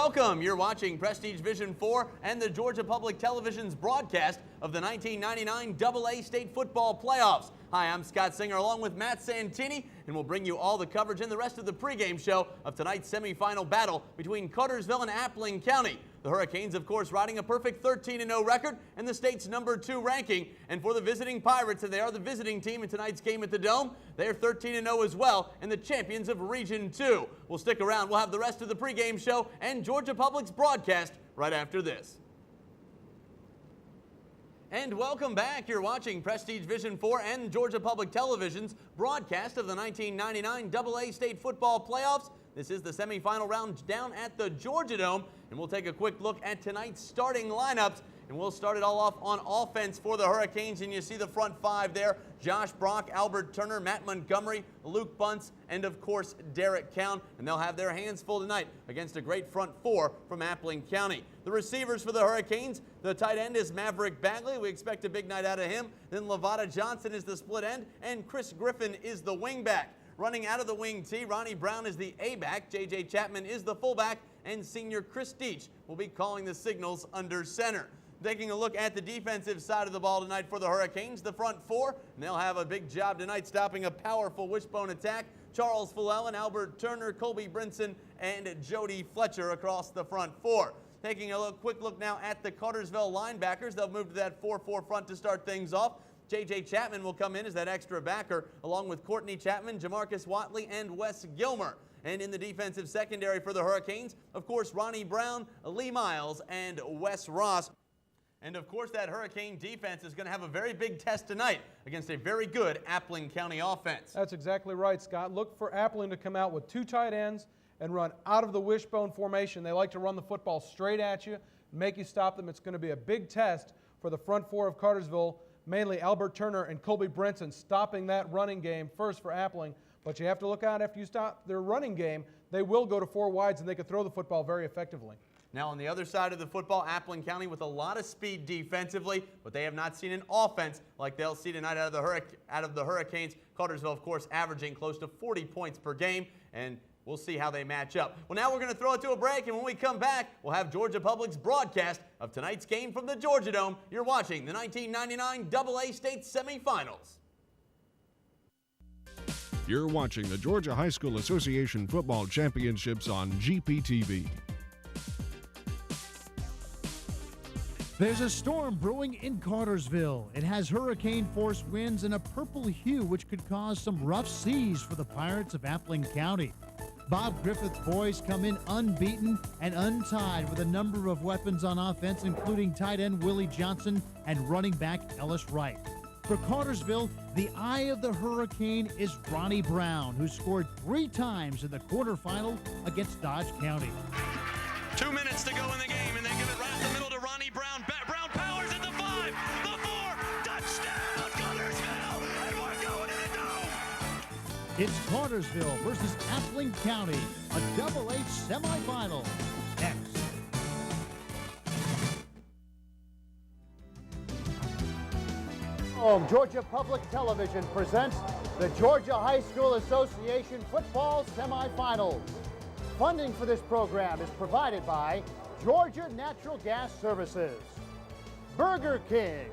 welcome. You're watching Prestige Vision 4 and the Georgia Public Television's broadcast of the 1999 AA State Football Playoffs. Hi, I'm Scott Singer along with Matt Santini, and we'll bring you all the coverage and the rest of the pregame show of tonight's semifinal battle between Cartersville and Appling County. The Hurricanes, of course, riding a perfect 13-0 record and the state's #2 ranking. And for the visiting Pirates, and they are the visiting team in tonight's game at the Dome, they're 13-0 as well and the champions of Region 2. We'll stick around. We'll have the rest of the pregame show and Georgia Public's broadcast right after this. And welcome back. You're watching Prestige Vision 4 and Georgia Public Television's broadcast of the 1999 AA State Football Playoffs. This is the semifinal round down at the Georgia Dome, and we'll take a quick look at tonight's starting lineups. And we'll start it all off on offense for the Hurricanes, and you see the front five there. Josh Brock, Albert Turner, Matt Montgomery, Luke Bunce, and of course Derek Cowan. And they'll have their hands full tonight against a great front four from Appling County. The receivers for the Hurricanes, the tight end is Maverick Bagley. We expect a big night out of him. Then Lavada Johnson is the split end, and Chris Griffin is the wing back. Running out of the wing T, Ronnie Brown is the A-back, J.J. Chapman is the fullback, and senior Chris Deach will be calling the signals under center. Taking a look at the defensive side of the ball tonight for the Hurricanes, the front four, and they'll have a big job tonight stopping a powerful wishbone attack. Charles Flellen, Albert Turner, Colby Brinson, and Jody Fletcher across the front four. Taking a quick look now at the Cartersville linebackers. They'll move to that 4-4 front to start things off. J.J. Chapman will come in as that extra backer, along with Courtney Chapman, Jamarcus Watley, and Wes Gilmer. And in the defensive secondary for the Hurricanes, of course, Ronnie Brown, Lee Miles, and Wes Ross. And of course, that Hurricane defense is going to have a very big test tonight against a very good Appling County offense. That's exactly right, Scott. Look for Appling to come out with two tight ends and run out of the wishbone formation. They like to run the football straight at you, make you stop them. It's going to be a big test for the front four of Cartersville, mainly Albert Turner and Colby Brinson, stopping that running game first for Appling. But you have to look out after you stop their running game. They will go to four wides, and they can throw the football very effectively. Now on the other side of the football, Appling County with a lot of speed defensively, but they have not seen an offense like they'll see tonight out of the Hurricanes. Cartersville, of course, averaging close to 40 points per game, and we'll see how they match up. Well, now we're going to throw it to a break, and when we come back, we'll have Georgia Public's broadcast of tonight's game from the Georgia Dome. You're watching the 1999 AA State semifinals. You're watching the Georgia High School Association Football Championships on GPTV. There's a storm brewing in Cartersville. It has hurricane-force winds and a purple hue, which could cause some rough seas for the Pirates of Appling County. Bob Griffith's boys come in unbeaten and untied with a number of weapons on offense, including tight end Willie Johnson and running back Ellis Wright. For Cartersville, the eye of the Hurricane is Ronnie Brown, who scored 3 times in the quarterfinal against Dodge County. 2 minutes to go in the game, and they give it right up the middle to Ronnie Brown. Brown powers at the 5, the 4, touchdown, Cartersville, and we're going to the Dome. It's Cartersville versus Appling County, a AA semifinal. Next. Georgia Public Television presents the Georgia High School Association Football Semifinals. Funding for this program is provided by Georgia Natural Gas Services, Burger King,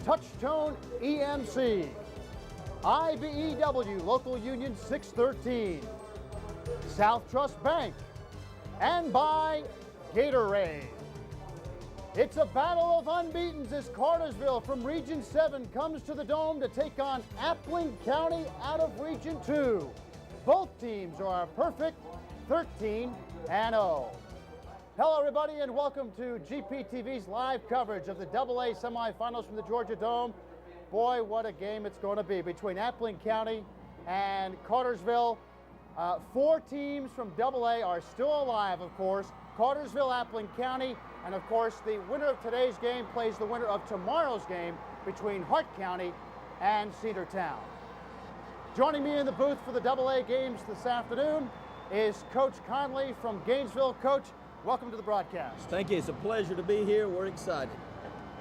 Touchtone EMC, IBEW Local Union 613, South Trust Bank, and by Gatorade. It's a battle of unbeatens as Cartersville from Region 7 comes to the Dome to take on Appling County out of Region 2. Both teams are a perfect 13-0. Hello, everybody, and welcome to GPTV's live coverage of the AA semifinals from the Georgia Dome. Boy, what a game it's going to be between Appling County and Cartersville. 4 teams from AA are still alive, of course. Cartersville, Appling County, and of course the winner of today's game plays the winner of tomorrow's game between Hart County and Cedartown. Joining me in the booth for the AA games this afternoon is Coach Conley from Gainesville. Coach, welcome to the broadcast. Thank you. It's a pleasure to be here. We're excited.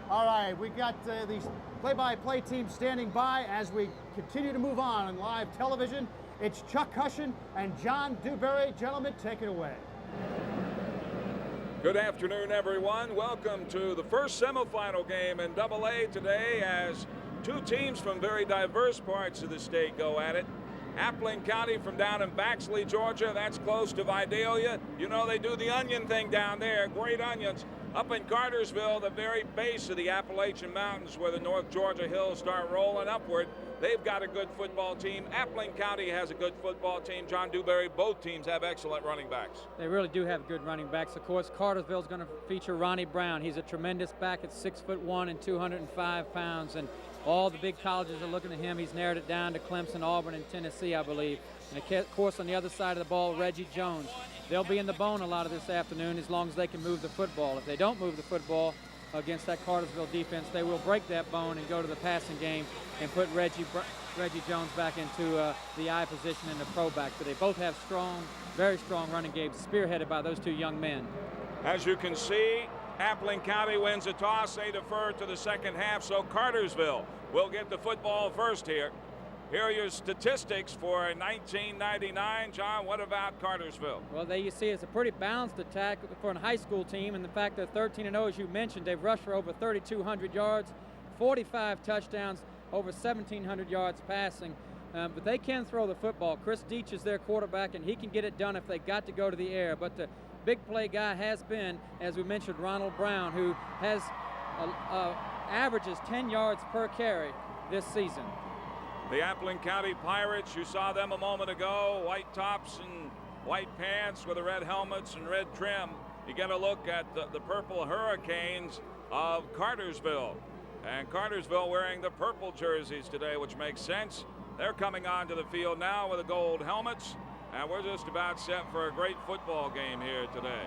All right, we got these play-by-play teams standing by as we continue to move on live television. It's Chuck Hushin and John Dewberry. Gentlemen, take it away. Good afternoon, everyone. Welcome to the first semifinal game in AA today as two teams from very diverse parts of the state go at it. Appling County from down in Baxley, Georgia. That's close to Vidalia. You know they do the onion thing down there. Great onions. Up in Cartersville, the very base of the Appalachian Mountains where the North Georgia hills start rolling upward. They've got a good football team. Appling County has a good football team. John Dewberry, both teams have excellent running backs. They really do have good running backs. Of course, Cartersville is going to feature Ronnie Brown. He's a tremendous back at 6'1" and 205 pounds. And all the big colleges are looking at him. He's narrowed it down to Clemson, Auburn, and Tennessee, I believe. And of course, on the other side of the ball, Reggie Jones. They'll be in the bone a lot of this afternoon as long as they can move the football. If they don't move the football against that Cartersville defense, they will break that bone and go to the passing game and put Reggie Jones back into the I position in the pro back. But they both have strong, very strong running games, spearheaded by those two young men. As you can see, Appling County wins a toss. They defer to the second half, so Cartersville will get the football first here. Here are your statistics for 1999. John, what about Cartersville? Well, there you see it's a pretty balanced attack for a high school team, and the fact they're 13-0, as you mentioned. They've rushed for over 3,200 yards, 45 touchdowns, over 1,700 yards passing. But they can throw the football. Chris Deach is their quarterback, and he can get it done if they got to go to the air. But the big play guy has been, as we mentioned, Ronald Brown, who has averages 10 yards per carry this season. The Appling County Pirates, you saw them a moment ago, white tops and white pants with the red helmets and red trim. You get a look at the purple Hurricanes of Cartersville. And Cartersville wearing the purple jerseys today, which makes sense. They're coming onto the field now with the gold helmets. And we're just about set for a great football game here today.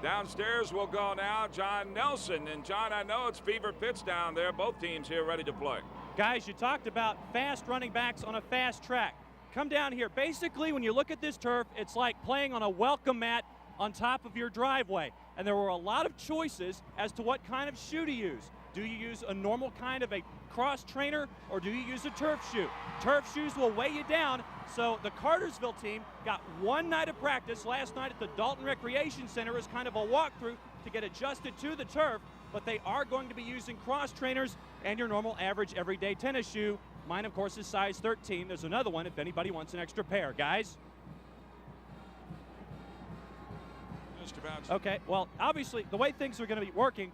Downstairs we'll go now, John Nelson. And John, I know it's fever pitch down there. Both teams here ready to play. Guys, you talked about fast running backs on a fast track. Come down here. Basically, when you look at this turf, it's like playing on a welcome mat on top of your driveway. And there were a lot of choices as to what kind of shoe to use. Do you use a normal kind of a cross trainer, or do you use a turf shoe? Turf shoes will weigh you down. So the Cartersville team got one night of practice last night at the Dalton Recreation Center as kind of a walkthrough to get adjusted to the turf, but they are going to be using cross trainers and your normal average everyday tennis shoe. Mine, of course, is size 13. There's another one if anybody wants an extra pair, guys. Just about. Okay, well, obviously, the way things are going to be working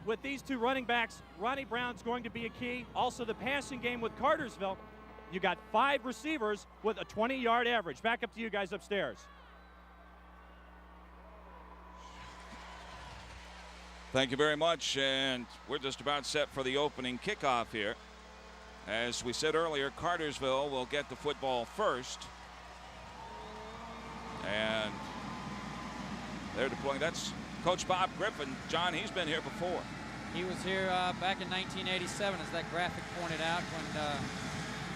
with these two running backs, Ronnie Brown's going to be a key. Also, the passing game with Cartersville, you got 5 receivers with a 20-yard average. Back up to you guys upstairs. Thank you very much, and we're just about set for the opening kickoff here. As we said earlier, Cartersville will get the football first. And they're deploying. That's Coach Bob Griffin. John, he's been here before. He was here back in 1987, as that graphic pointed out, when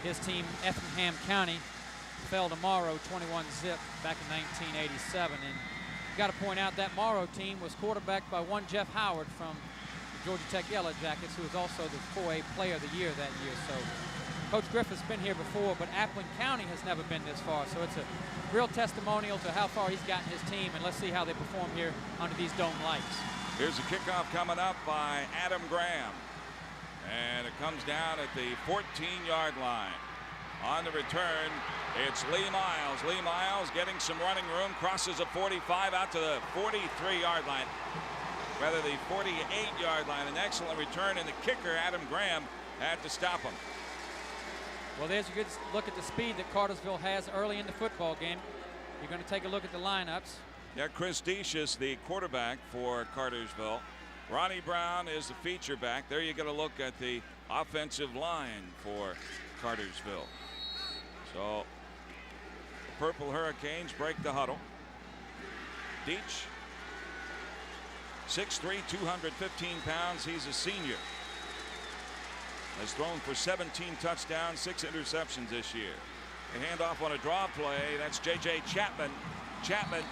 his team, Effingham County, fell to Morrow 21-zip back in 1987. And you got to point out that Morrow team was quarterbacked by one Jeff Howard from the Georgia Tech Yellow Jackets, who was also the 4A Player of the Year that year. So Coach Griffith's been here before, but Appling County has never been this far. So it's a real testimonial to how far he's gotten his team, and let's see how they perform here under these dome lights. Here's a kickoff coming up by Adam Graham. And it comes down at the 14-yard line. On the return, it's Lee Miles. Lee Miles getting some running room, crosses a 45 out to the 43-yard line. Rather, the 48-yard line. An excellent return, and the kicker, Adam Graham, had to stop him. Well, there's a good look at the speed that Cartersville has early in the football game. You're going to take a look at the lineups. Yeah, Chris Deach is the quarterback for Cartersville. Ronnie Brown is the feature back. There you get a look at the offensive line for Cartersville. So the Purple Hurricanes break the huddle. Deach, 6'3", 215 pounds. He's a senior. Has thrown for 17 touchdowns, 6 interceptions this year. A handoff on a draw play. That's J.J. Chapman. Chapman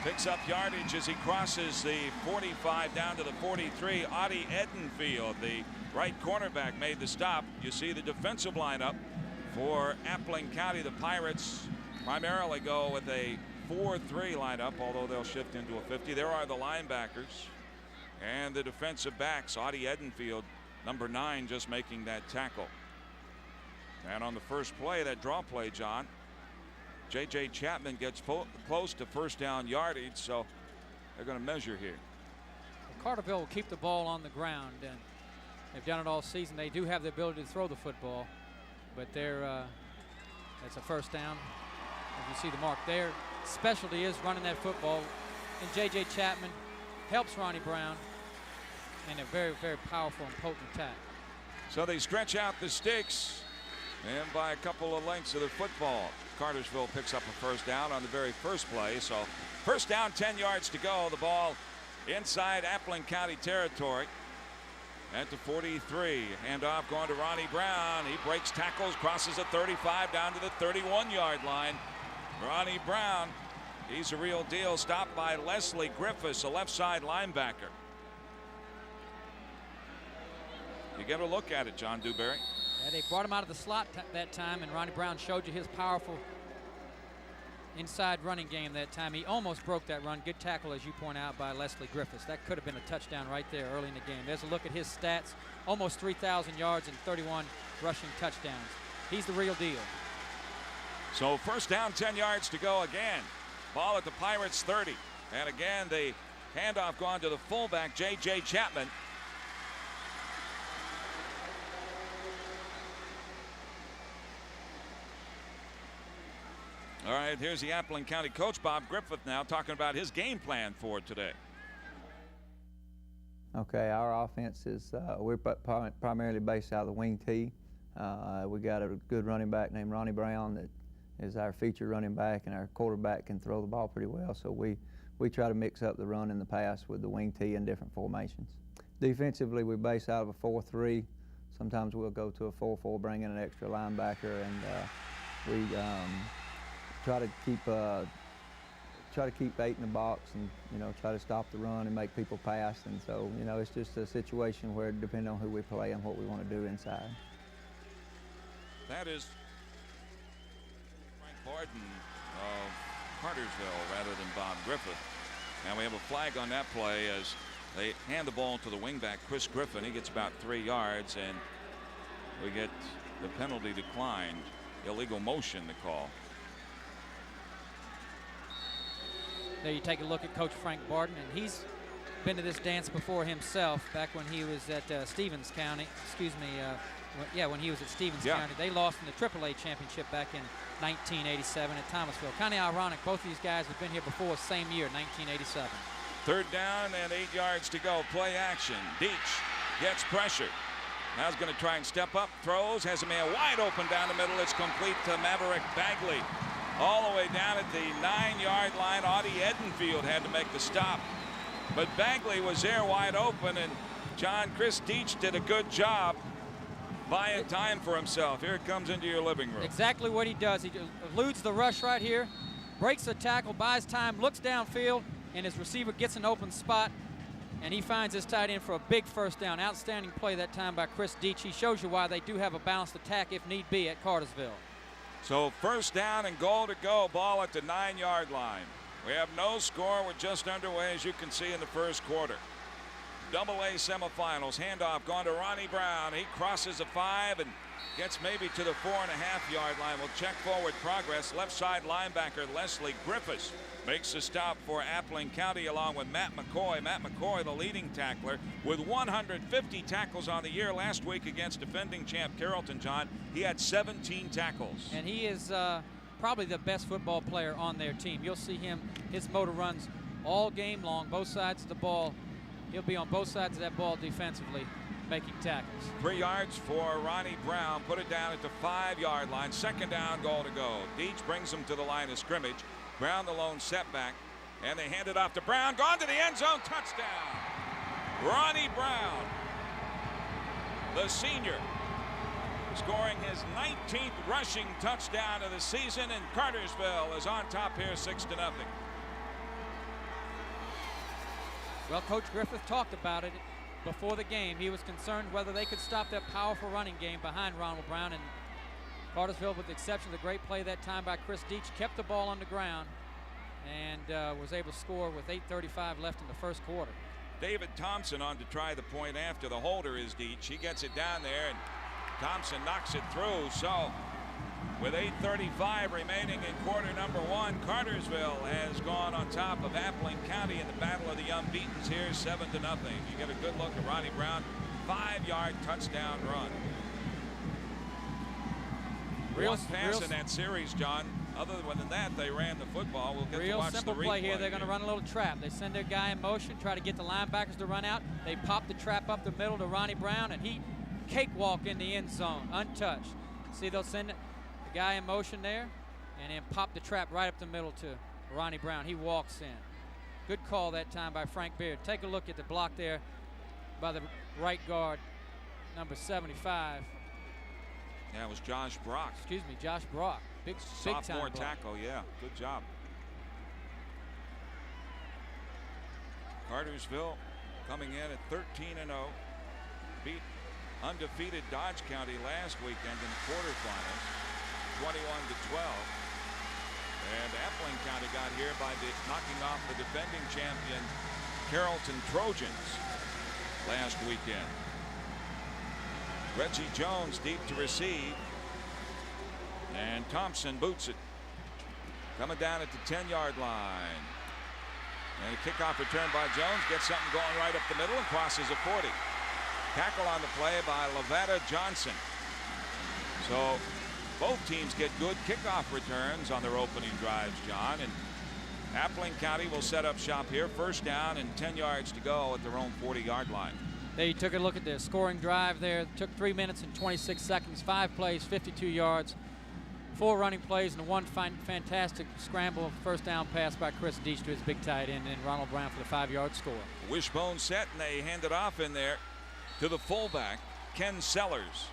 picks up yardage as he crosses the 45 down to the 43. Audie Edenfield, the right cornerback, made the stop. You see the defensive lineup for Appling County. The Pirates primarily go with a 4-3 lineup, although they'll shift into a 50. There are the linebackers and the defensive backs. Audie Edenfield, number 9, just making that tackle. And on the first play, that draw play, John, J.J. Chapman gets close to first down yardage, so they're going to measure here. Well, Carterville will keep the ball on the ground, and they've done it all season. They do have the ability to throw the football, but that's a first down. As you see the mark there, specialty is running that football, and J.J. Chapman helps Ronnie Brown in a very, very powerful and potent attack. So they stretch out the sticks, and by a couple of lengths of the football, Cartersville picks up a first down on the very first play. So first down, 10 yards to go. The ball inside Appling County territory at the 43. Handoff going to Ronnie Brown. He breaks tackles, crosses a 35 down to the 31-yard line. Ronnie Brown, he's a real deal. Stopped by Leslie Griffiths, a left side linebacker. You get a look at it, John Dewberry. Yeah, they brought him out of the slot that time, and Ronnie Brown showed you his powerful inside running game that time. He almost broke that run. Good tackle, as you point out, by Leslie Griffiths. That could have been a touchdown right there early in the game. There's a look at his stats. Almost 3,000 yards and 31 rushing touchdowns. He's the real deal. So first down, 10 yards to go again. Ball at the Pirates 30. And again, the handoff gone to the fullback, J.J. Chapman. All right, here's the Appling County coach, Bob Griffith, now talking about his game plan for today. Okay, our offense is, we're primarily based out of the wing T. We got a good running back named Ronnie Brown that is our feature running back, and our quarterback can throw the ball pretty well. So we try to mix up the run and the pass with the wing T in different formations. Defensively, we base out of a 4-3. Sometimes we'll go to a 4-4, bring in an extra linebacker, and we try to keep 8 in the box, and try to stop the run and make people pass. And so it's just a situation where, depending on who we play and what we want to do inside. That is Frank Barton of Cartersville rather than Bob Griffith. And we have a flag on that play as they hand the ball to the wingback Chris Griffin. He gets about 3 yards, and we get the penalty declined. Illegal motion to call. There you take a look at Coach Frank Barton, and he's been to this dance before himself back when he was at Stevens County. When he was at Stevens County. They lost in the AAA championship back in 1987 at Thomasville. Kind of ironic, both of these guys have been here before, same year, 1987. Third down and 8 yards to go. Play action. Deach gets pressure. Now he's going to try and step up, throws, has a man wide open down the middle. It's complete to Maverick Bagley. All the way down at the 9-yard line. Audie Edenfield had to make the stop. But Bagley was there wide open, and Chris Deach did a good job buying time for himself. Here it comes into your living room. Exactly what he does. He eludes the rush right here, breaks the tackle, buys time, looks downfield, and his receiver gets an open spot, and he finds his tight end for a big first down. Outstanding play that time by Chris Deach. He shows you why they do have a balanced attack if need be at Cartersville. So first down and goal to go. Ball at the 9-yard line. We have no score. We're just underway, as you can see, in the first quarter. AA semifinals. Handoff gone to Ronnie Brown. He crosses a 5 and gets maybe to the 4.5-yard line. We'll check forward progress. Left side linebacker Leslie Griffiths makes the stop for Appling County along with Matt McCoy. Matt McCoy, the leading tackler, with 150 tackles on the year. Last week against defending champ Carrollton, John, he had 17 tackles. And he is probably the best football player on their team. You'll see him, his motor runs all game long, both sides of the ball. He'll be on both sides of that ball defensively, making tackles. 3 yards for Ronnie Brown. Put it down at the 5-yard line. Second down, goal to go. Deach brings him to the line of scrimmage. Brown the lone setback, and they hand it off to Brown. Gone to the end zone. Touchdown. Ronnie Brown, the senior, scoring his 19th rushing touchdown of the season, and Cartersville is on top here 6-0. Well, Coach Griffith talked about it before the game. He was concerned whether they could stop that powerful running game behind Ronald Brown, and Cartersville, with the exception of the great play that time by Chris Deach, kept the ball on the ground and was able to score with 8:35 left in the first quarter. David Thompson on to try the point after. The holder is Deach. He gets it down there, and Thompson knocks it through. So with 8:35 remaining in quarter number one, Cartersville has gone on top of Appling County in the battle of the unbeatens here, 7-0. You get a good look at Ronnie Brown, 5-yard touchdown run. One pass in that series, John. Other than that, they ran the football. We'll get to watch the replay. Real simple play here. They're going to run a little trap. They send their guy in motion, try to get the linebackers to run out. They pop the trap up the middle to Ronnie Brown, and he cakewalk in the end zone, untouched. See, they'll send the guy in motion there, and then pop the trap right up the middle to Ronnie Brown. He walks in. Good call that time by Frank Beard. Take a look at the block there by the right guard, number 75. Yeah, it was Josh Brock. Excuse me, Josh Brock. Big sophomore time tackle, yeah. Good job. Cartersville coming in at 13-0. Beat undefeated Dodge County last weekend in the quarterfinals, 21-12. And Appling County got here by knocking off the defending champion Carrollton Trojans last weekend. Reggie Jones deep to receive. And Thompson boots it. Coming down at the 10-yard line. And a kickoff return by Jones. Gets something going right up the middle and crosses a 40. Tackle on the play by Lavetta Johnson. So both teams get good kickoff returns on their opening drives, John. And Appling County will set up shop here. First down and 10 yards to go at their own 40-yard line. They took a look at the scoring drive there. It took 3 minutes and 26 seconds, 5 plays, 52 yards. 4 running plays and 1 fantastic scramble first down pass by Chris Deach to his big tight end and Ronald Brown for the 5-yard score. Wishbone set, and they hand it off in there to the fullback, Ken Sellers.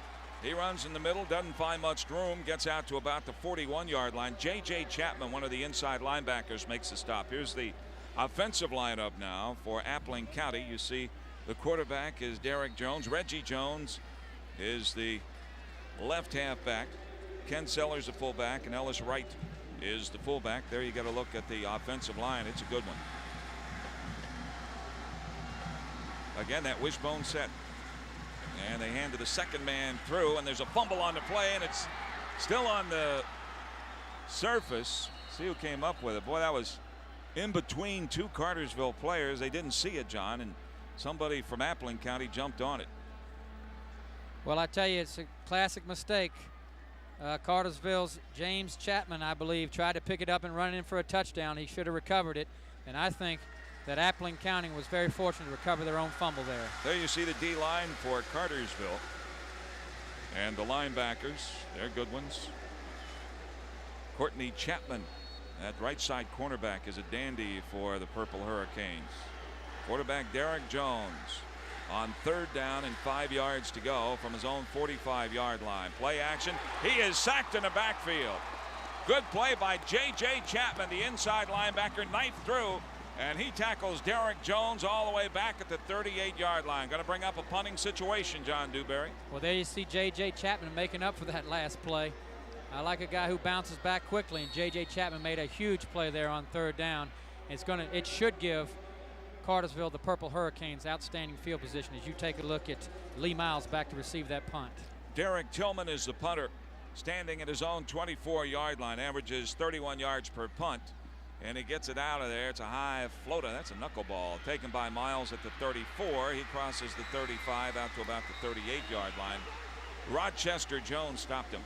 He runs in the middle, doesn't find much room, gets out to about the 41-yard line. J.J. Chapman, one of the inside linebackers, makes the stop. Here's the offensive lineup now for Appling County. You see the quarterback is Derek Jones. Reggie Jones is the left halfback. Ken Sellers the fullback, and Ellis Wright is the fullback. There you got to look at the offensive line. It's a good one. Again, that wishbone set. And they hand to the second man through, and there's a fumble on the play, and it's still on the surface. See who came up with it. Boy, that was in between 2 Cartersville players. They didn't see it, John, and somebody from Appling County jumped on it. Well, I tell you, it's a classic mistake. Cartersville's James Chapman, I believe, tried to pick it up and run in for a touchdown. He should have recovered it, and I think that Appling County was very fortunate to recover their own fumble there. There you see the D-line for Cartersville. And the linebackers, they're good ones. Courtney Chapman, that right side cornerback, is a dandy for the Purple Hurricanes. Quarterback Derek Jones on 3rd down and 5 yards to go from his own 45-yard line. Play action. He is sacked in the backfield. Good play by J.J. Chapman, the inside linebacker, knifed through, and he tackles Derek Jones all the way back at the 38-yard line. Going to bring up a punting situation, John Dewberry. Well, there you see J.J. Chapman making up for that last play. I like a guy who bounces back quickly, and J.J. Chapman made a huge play there on 3rd down. It should give Cartersville, the Purple Hurricanes, outstanding field position as you take a look at Lee Miles back to receive that punt. Derek Tillman is the punter, standing at his own 24-yard line, averages 31 yards per punt, and he gets it out of there. It's a high floater. That's a knuckleball taken by Miles at the 34. He crosses the 35 out to about the 38-yard line. Rochester Jones stopped him.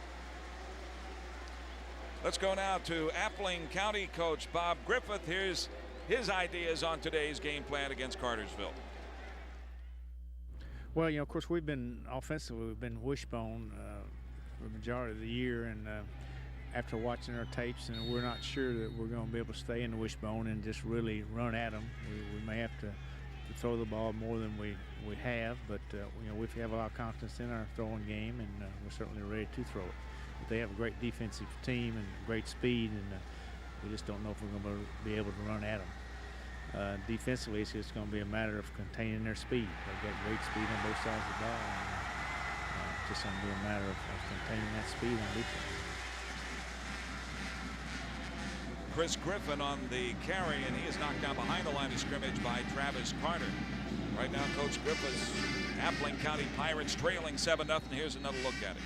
Let's go now to Appling County coach Bob Griffith. Here's his ideas on today's game plan against Cartersville. Well, of course, we've been wishbone for the majority of the year, and after watching our tapes, and we're not sure that we're going to be able to stay in the wishbone and just really run at them. We may have to throw the ball more than we have, but we have a lot of confidence in our throwing game, and we're certainly ready to throw it. But they have a great defensive team and great speed, and we just don't know if we're going to be able to run at them. Defensively, it's just going to be a matter of containing their speed. They've got great speed on both sides of the ball, and it's just going to be a matter of containing that speed on defense. Chris Griffin on the carry, and he is knocked down behind the line of scrimmage by Travis Carter. Right now, Coach Griffith's Appling County Pirates trailing 7-0. Here's another look at it.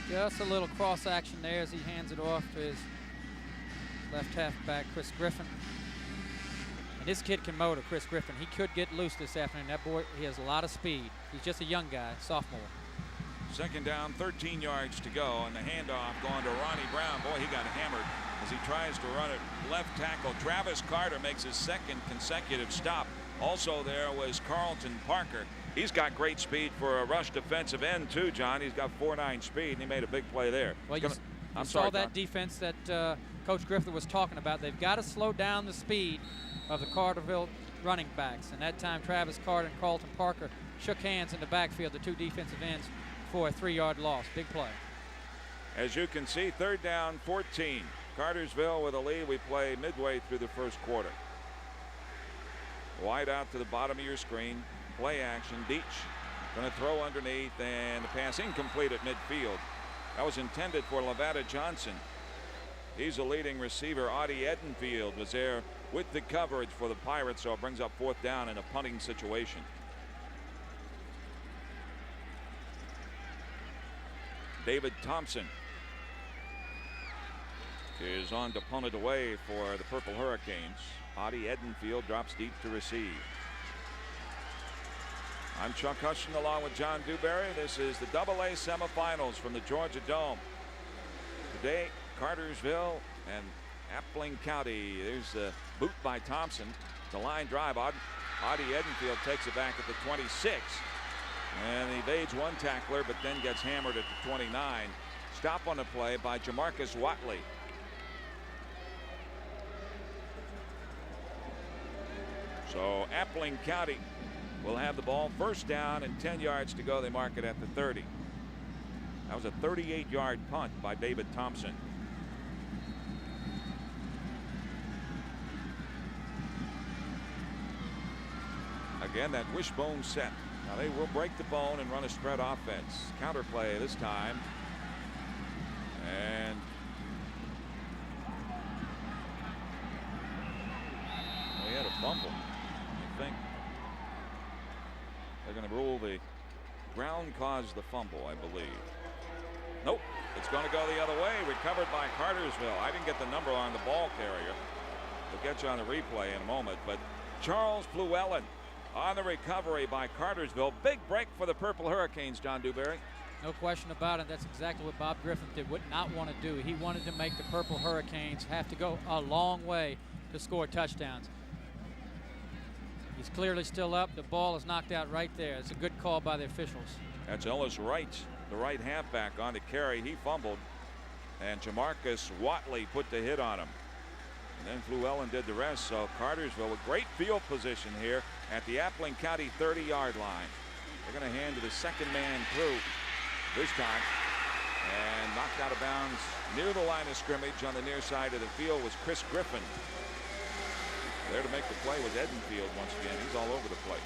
Just a little cross action there as he hands it off to his left halfback, Chris Griffin. And this kid can motor, Chris Griffin. He could get loose this afternoon. That boy, he has a lot of speed. He's just a young guy, sophomore. Second down, 13 yards to go, and the handoff going to Ronnie Brown. Boy, he got hammered as he tries to run it left tackle. Travis Carter makes his second consecutive stop. Also there was Carlton Parker. He's got great speed for a rush defensive end too, John. He's got 4.9 speed, and he made a big play there. Well, you saw that defense that Coach Griffith was talking about. They've got to slow down the speed of the Cartersville running backs. And that time, Travis Carter and Carlton Parker shook hands in the backfield, the two defensive ends, for a 3-yard loss. Big play. As you can see, third down, 14. Cartersville with a lead. We play midway through the first quarter. Wide out to the bottom of your screen. Play action. Deach going to throw underneath, and the pass incomplete at midfield. That was intended for Lavada Johnson. He's a leading receiver. Audie Edenfield was there with the coverage for the Pirates, so it brings up fourth down in a punting situation. David Thompson is on to punt it away for the Purple Hurricanes. Audie Edenfield drops deep to receive. I'm Chuck Huston along with John Dewberry. This is the AA semifinals from the Georgia Dome. Today, Cartersville and Appling County. There's the boot by Thompson. The line drive. Audie Edenfield takes it back at the 26. And he evades one tackler, but then gets hammered at the 29. Stop on the play by Jamarcus Watley. So Appling County will have the ball. First down and 10 yards to go. They mark it at the 30. That was a 38-yard punt by David Thompson. Again, that wishbone set. Now they will break the bone and run a spread offense. Counter play this time. And we had a fumble. I think they're going to rule the ground caused the fumble, I believe. Nope. It's going to go the other way. Recovered by Cartersville. I didn't get the number on the ball carrier. We'll get you on the replay in a moment. But Charles Fluellen on the recovery by Cartersville. Big break for the Purple Hurricanes, John Dewberry. No question about it. That's exactly what Bob Griffin would not want to do. He wanted to make the Purple Hurricanes have to go a long way to score touchdowns. He's clearly still up. The ball is knocked out right there. It's a good call by the officials. That's Ellis Wright, the right halfback, on the carry. He fumbled, and Jamarcus Watley put the hit on him. And then Fluellen did the rest. So Cartersville with great field position here at the Appling County 30-yard line. They're going to hand to the second man through this time. And knocked out of bounds near the line of scrimmage on the near side of the field was Chris Griffin. There to make the play was Edenfield once again. He's all over the place.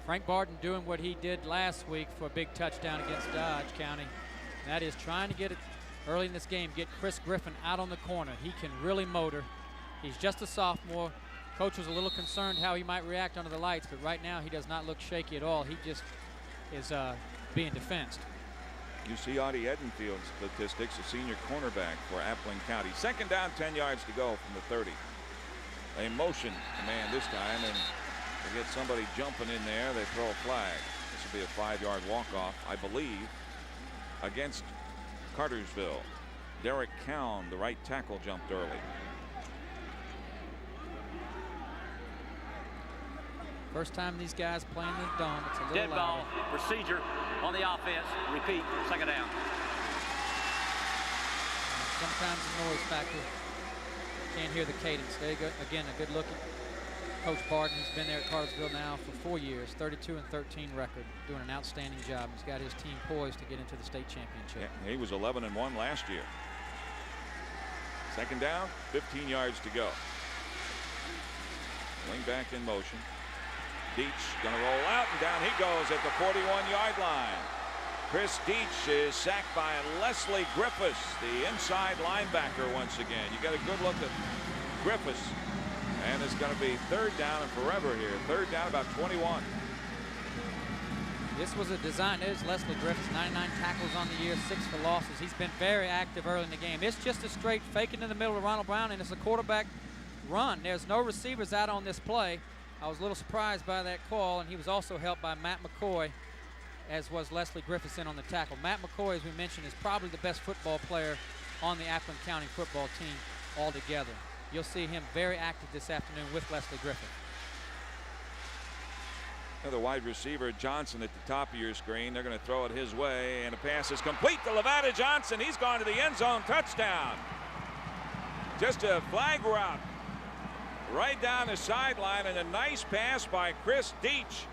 Frank Barton doing what he did last week for a big touchdown against Dodge County. That is trying to get it early in this game, get Chris Griffin out on the corner. He can really motor. He's just a sophomore. Coach was a little concerned how he might react under the lights, but right now he does not look shaky at all. He just is being defensed. You see Audie Edenfield's statistics, a senior cornerback for Appling County. Second down, 10 yards to go from the 30. They motion the man this time, and they get somebody jumping in there. They throw a flag. This will be a 5-yard walk-off, I believe, against Cartersville. Derek Cowan, the right tackle, jumped early. First time these guys playing the dome. It's a little dead ball. Procedure on the offense. Repeat. Second down. Sometimes the noise factor. Can't hear the cadence. There you go. Again, a good look at Coach Barton. He's been there at Cartersville now for 4 years. 32-13 record. Doing an outstanding job. He's got his team poised to get into the state championship. Yeah, he was 11-1 last year. Second down, 15 yards to go. Wing back in motion. Deach going to roll out, and down he goes at the 41-yard line. Chris Deach is sacked by Leslie Griffiths, the inside linebacker once again. You get a good look at Griffiths. And it's going to be third down and forever here. Third down, about 21. This was a design. There's Leslie Griffiths, 99 tackles on the year, 6 for losses. He's been very active early in the game. It's just a straight fake it in the middle of Ronald Brown, and it's a quarterback run. There's no receivers out on this play. I was a little surprised by that call, and he was also helped by Matt McCoy, as was Leslie Griffiths in on the tackle. Matt McCoy, as we mentioned, is probably the best football player on the Appling County football team altogether. You'll see him very active this afternoon with Leslie Griffith. Another wide receiver, Johnson, at the top of your screen. They're going to throw it his way, and a pass is complete to Levada Johnson. He's gone to the end zone. Touchdown. Just a flag route right down the sideline, and a nice pass by Chris Deach.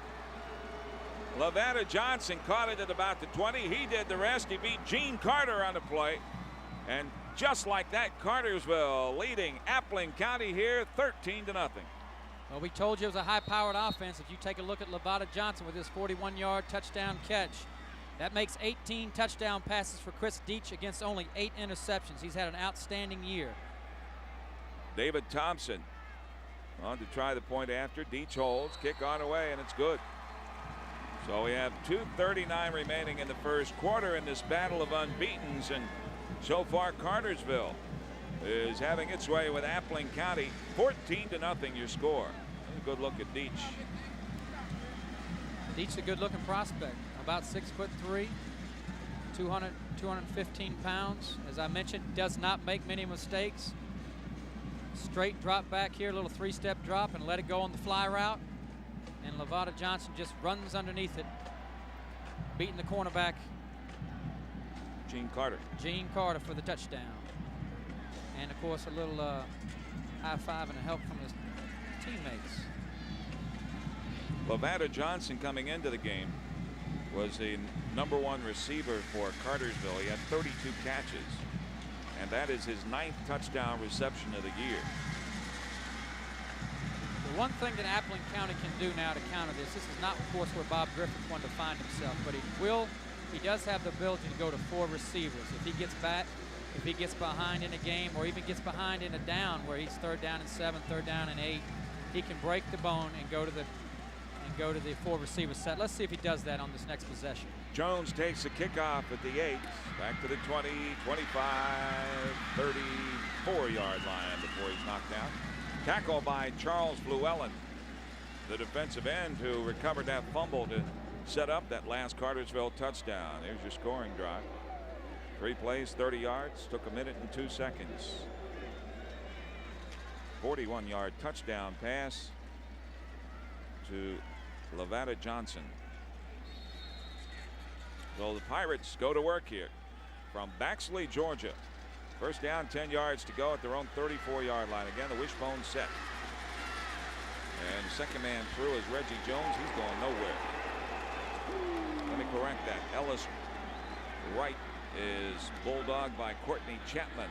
Levada Johnson caught it at about the 20. He did the rest. He beat Gene Carter on the play. And just like that, Cartersville leading Appling County here 13-0. Well, we told you it was a high-powered offense. If you take a look at Levada Johnson with his 41-yard touchdown catch, that makes 18 touchdown passes for Chris Deach against only 8 interceptions. He's had an outstanding year. David Thompson on to try the point after. Deach holds, kick on away, and it's good. So we have 2:39 remaining in the first quarter in this battle of unbeatens, and so far Cartersville is having its way with Appling County. 14-0 your score. A good look at Deach. Deach, a good looking prospect, about 6'3", 215 pounds. As I mentioned, does not make many mistakes. Straight drop back here, a little 3-step drop, and let it go on the fly route. And Levada Johnson just runs underneath it, beating the cornerback, Gene Carter. Gene Carter, for the touchdown. And of course, a little high five and a help from his teammates. Levada Johnson, coming into the game, was the #1 receiver for Cartersville. He had 32 catches, and that is his 9th touchdown reception of the year. The one thing that Appling County can do now to counter this is not, of course, where Bob Griffith wanted to find himself, but he does have the ability to go to 4 receivers. If he gets back, if he gets behind in a game, or even gets behind in a down where he's 3rd down and 7, 3rd down and 8, he can break the bone and go to the 4 receiver set. Let's see if he does that on this next possession. Jones takes the kickoff at the 8, back to the 20, 25, 34-yard line before he's knocked down. Tackle by Charles Llewellyn, the defensive end who recovered that fumble to set up that last Cartersville touchdown. There's your scoring drive. 3 plays, 30 yards, took 1 minute and 2 seconds. 41-yard touchdown pass to Levada Johnson. So the Pirates go to work here from Baxley, Georgia. First down, 10 yards to go at their own 34-yard line. Again, the wishbone set. And second man through is Reggie Jones. He's going nowhere. Let me correct that. Ellis Wright is bulldogged by Courtney Chapman.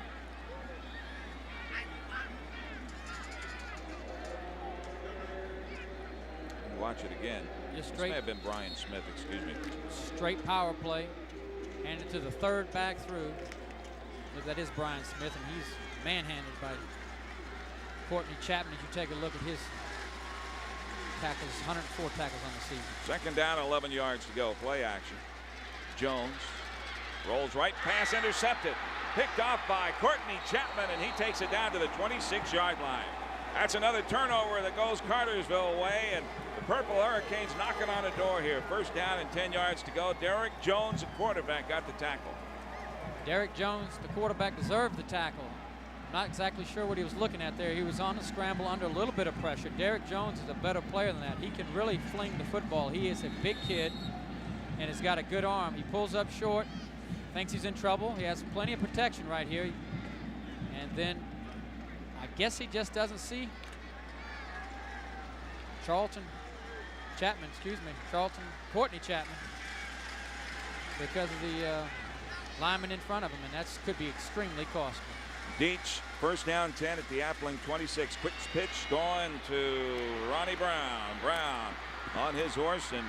Watch it again. This may have been Brian Smith, excuse me. Straight power play. Handed to the 3rd back through. Look, that is Brian Smith, and he's manhandled by Courtney Chapman. If you take a look at his tackles, 104 tackles on the season. Second down, 11 yards to go. Play action. Jones rolls right, pass intercepted. Picked off by Courtney Chapman, and he takes it down to the 26-yard line. That's another turnover that goes Cartersville away, and the Purple Hurricanes knocking on the door here. First down and 10 yards to go. Derek Jones, the quarterback, got the tackle. Derek Jones, the quarterback, deserved the tackle. Not exactly sure what he was looking at there. He was on the scramble under a little bit of pressure. Derek Jones is a better player than that. He can really fling the football. He is a big kid and has got a good arm. He pulls up short, thinks he's in trouble. He has plenty of protection right here. And then I guess he just doesn't see Courtney Chapman, because of the lineman in front of him, and that could be extremely costly. Deach, first down 10 at the Appling 26. Quick pitch going to Ronnie Brown. Brown on his horse, and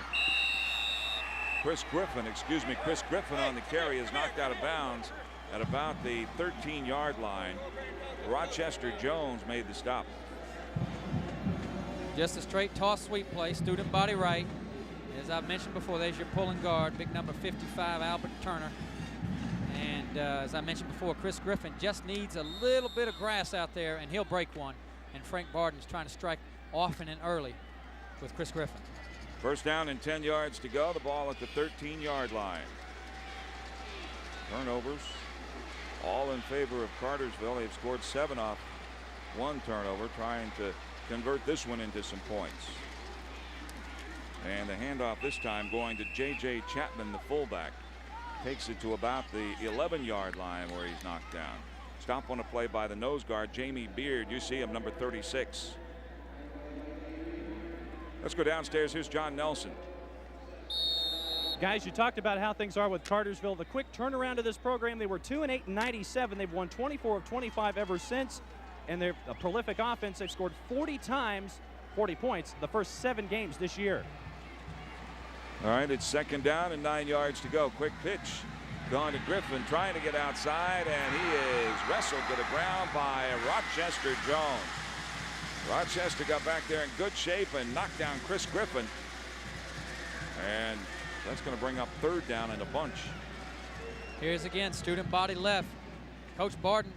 Chris Griffin on the carry is knocked out of bounds at about the 13-yard line. Rochester Jones made the stop. Just a straight toss sweep play, student body right. As I mentioned before, there's your pulling guard, big number 55, Albert Turner. And as I mentioned before, Chris Griffin just needs a little bit of grass out there, and he'll break one. And Frank Barden's trying to strike often and early with Chris Griffin. First down and 10 yards to go. The ball at the 13-yard line. Turnovers all in favor of Cartersville. They've scored 7 off one turnover, trying to convert this one into some points. And the handoff this time going to J.J. Chapman, the fullback. Takes it to about the 11-yard line where he's knocked down. Stop on a play by the nose guard, Jamie Beard. You see him, number 36. Let's go downstairs. Here's John Nelson. Guys, you talked about how things are with Cartersville. The quick turnaround of this program, they were 2-8 in '97. They've won 24 of 25 ever since. And they're a prolific offense. They've scored 40 times, 40 points, the first 7 games this year. All right, it's second down and 9 yards to go. Quick pitch gone to Griffin, trying to get outside, and he is wrestled to the ground by Rochester Jones. Rochester got back there in good shape and knocked down Chris Griffin. And that's going to bring up third down in a bunch. Here's again, student body left. Coach Barden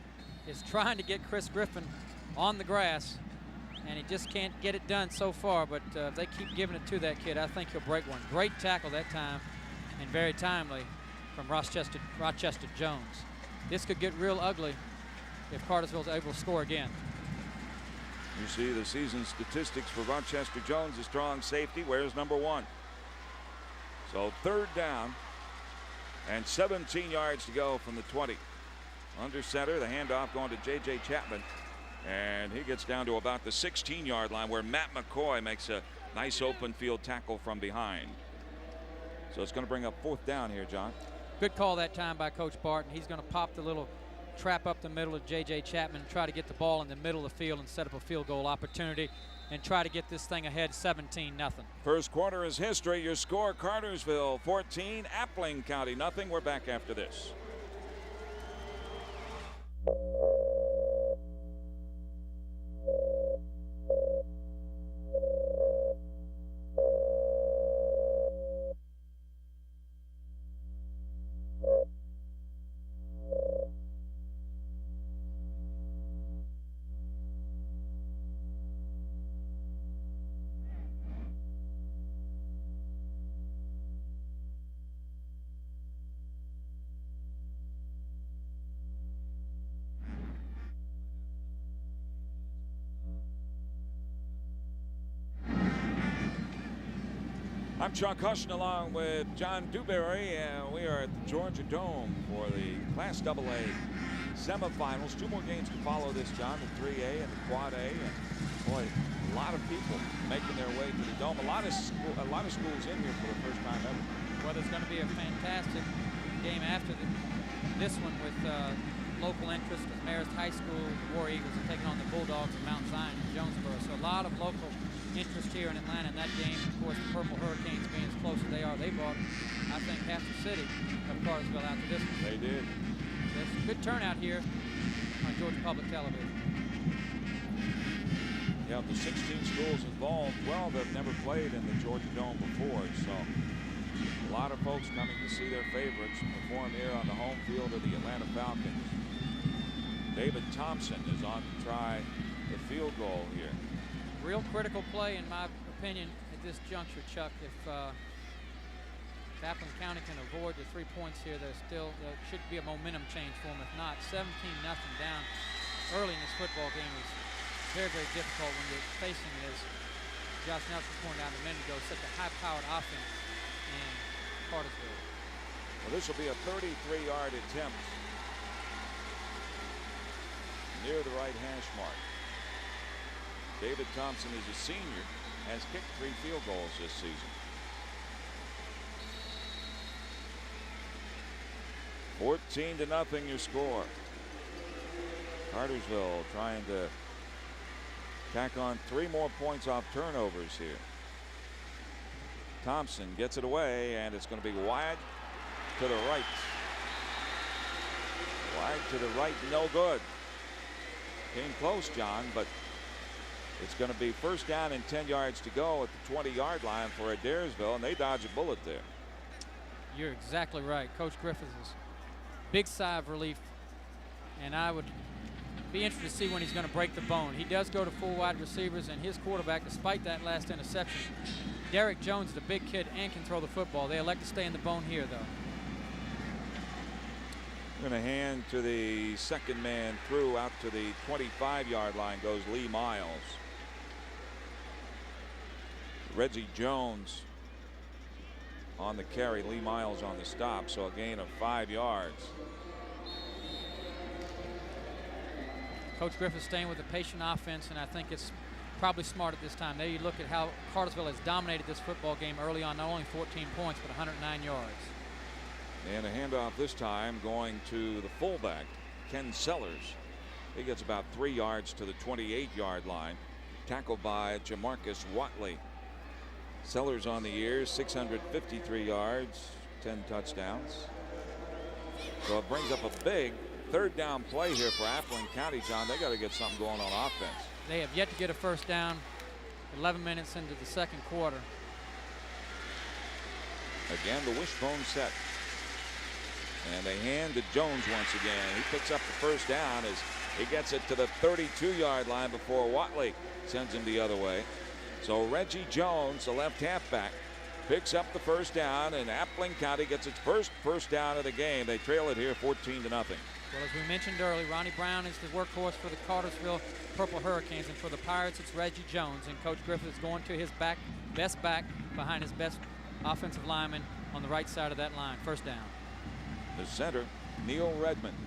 is trying to get Chris Griffin on the grass, and he just can't get it done so far. But if they keep giving it to that kid, I think he'll break one. Great tackle that time, and very timely from Rochester Jones. This could get real ugly if Cartersville's able to score again. You see the season statistics for Rochester Jones, a strong safety. Where's number 1? So third down and 17 yards to go from the 20. Under center, the handoff going to J.J. Chapman. And he gets down to about the 16-yard line where Matt McCoy makes a nice open field tackle from behind. So it's going to bring up fourth down here, John. Good call that time by Coach Barton. He's going to pop the little trap up the middle of J.J. Chapman and try to get the ball in the middle of the field and set up a field goal opportunity and try to get this thing ahead 17-0. First quarter is history. Your score, Cartersville 14, Appling County nothing. We're back after this. I'm Chuck Huston along with John Dewberry, and we are at the Georgia Dome for the Class AA semifinals. 2 more games to follow this, John, the 3A and the Quad A. And boy, a lot of people making their way to the Dome. A lot of schools in here for the first time ever. Well, there's going to be a fantastic game after this one with local interest. As Marist High School, the War Eagles are taking on the Bulldogs of Mount Zion in Jonesboro. So a lot of local interest here in Atlanta in that game. Of course, the Purple Hurricanes being as close as they are, they brought, I think, half the city of Cartersville out to this one. They did. There's a good turnout here on Georgia Public Television. Yeah, the 16 schools involved, 12 have never played in the Georgia Dome before, so a lot of folks coming to see their favorites perform here on the home field of the Atlanta Falcons. David Thompson is on to try the field goal here. Real critical play, in my opinion, at this juncture, Chuck. If Appling County can avoid the 3 points here, there should be a momentum change for them. If not, 17-0 down early in this football game is very, very difficult when you're facing, as Josh Nelson pointed out a minute ago, such a high-powered offense in Cartersville. Well, this will be a 33-yard attempt near the right hash mark. David Thompson is a senior, has kicked 3 field goals this season. 14-0 your score. Cartersville trying to tack on 3 more points off turnovers here. Thompson gets it away, and it's going to be wide to the right. Wide to the right, no good. Came close, John, but it's going to be first down and 10 yards to go at the 20-yard line for Adairsville, and they dodge a bullet there. You're exactly right. Coach Griffiths' big sigh of relief, and I would be interested to see when he's going to break the bone. He does go to 4 wide receivers, and his quarterback, despite that last interception, Derek Jones is a big kid and can throw the football. They elect to stay in the bone here, though. We're going to hand to the second man through. Out to the 25-yard line goes Lee Miles. Reggie Jones on the carry, Lee Miles on the stop, so a gain of 5 yards. Coach Griffith staying with a patient offense, and I think it's probably smart at this time. There you look at how Cartersville has dominated this football game early on, not only 14 points, but 109 yards. And a handoff this time going to the fullback, Ken Sellers. He gets about 3 yards to the 28-yard line. Tackled by Jamarcus Watley. Sellers on the year, 653 yards, 10 touchdowns. So it brings up a big third down play here for Appling County, John. They got to get something going on offense. They have yet to get a first down 11 minutes into the second quarter. Again, the wishbone set. And they hand to Jones once again. He picks up the first down as he gets it to the 32-yard line before Watley sends him the other way. So Reggie Jones, the left halfback, picks up the first down, and Appling County gets its first down of the game. They trail it here 14-0. Well, as we mentioned earlier, Ronnie Brown is the workhorse for the Cartersville Purple Hurricanes, and for the Pirates, it's Reggie Jones. And Coach Griffith is going to his best back behind his best offensive lineman on the right side of that line. First down. The center, Neil Redmond.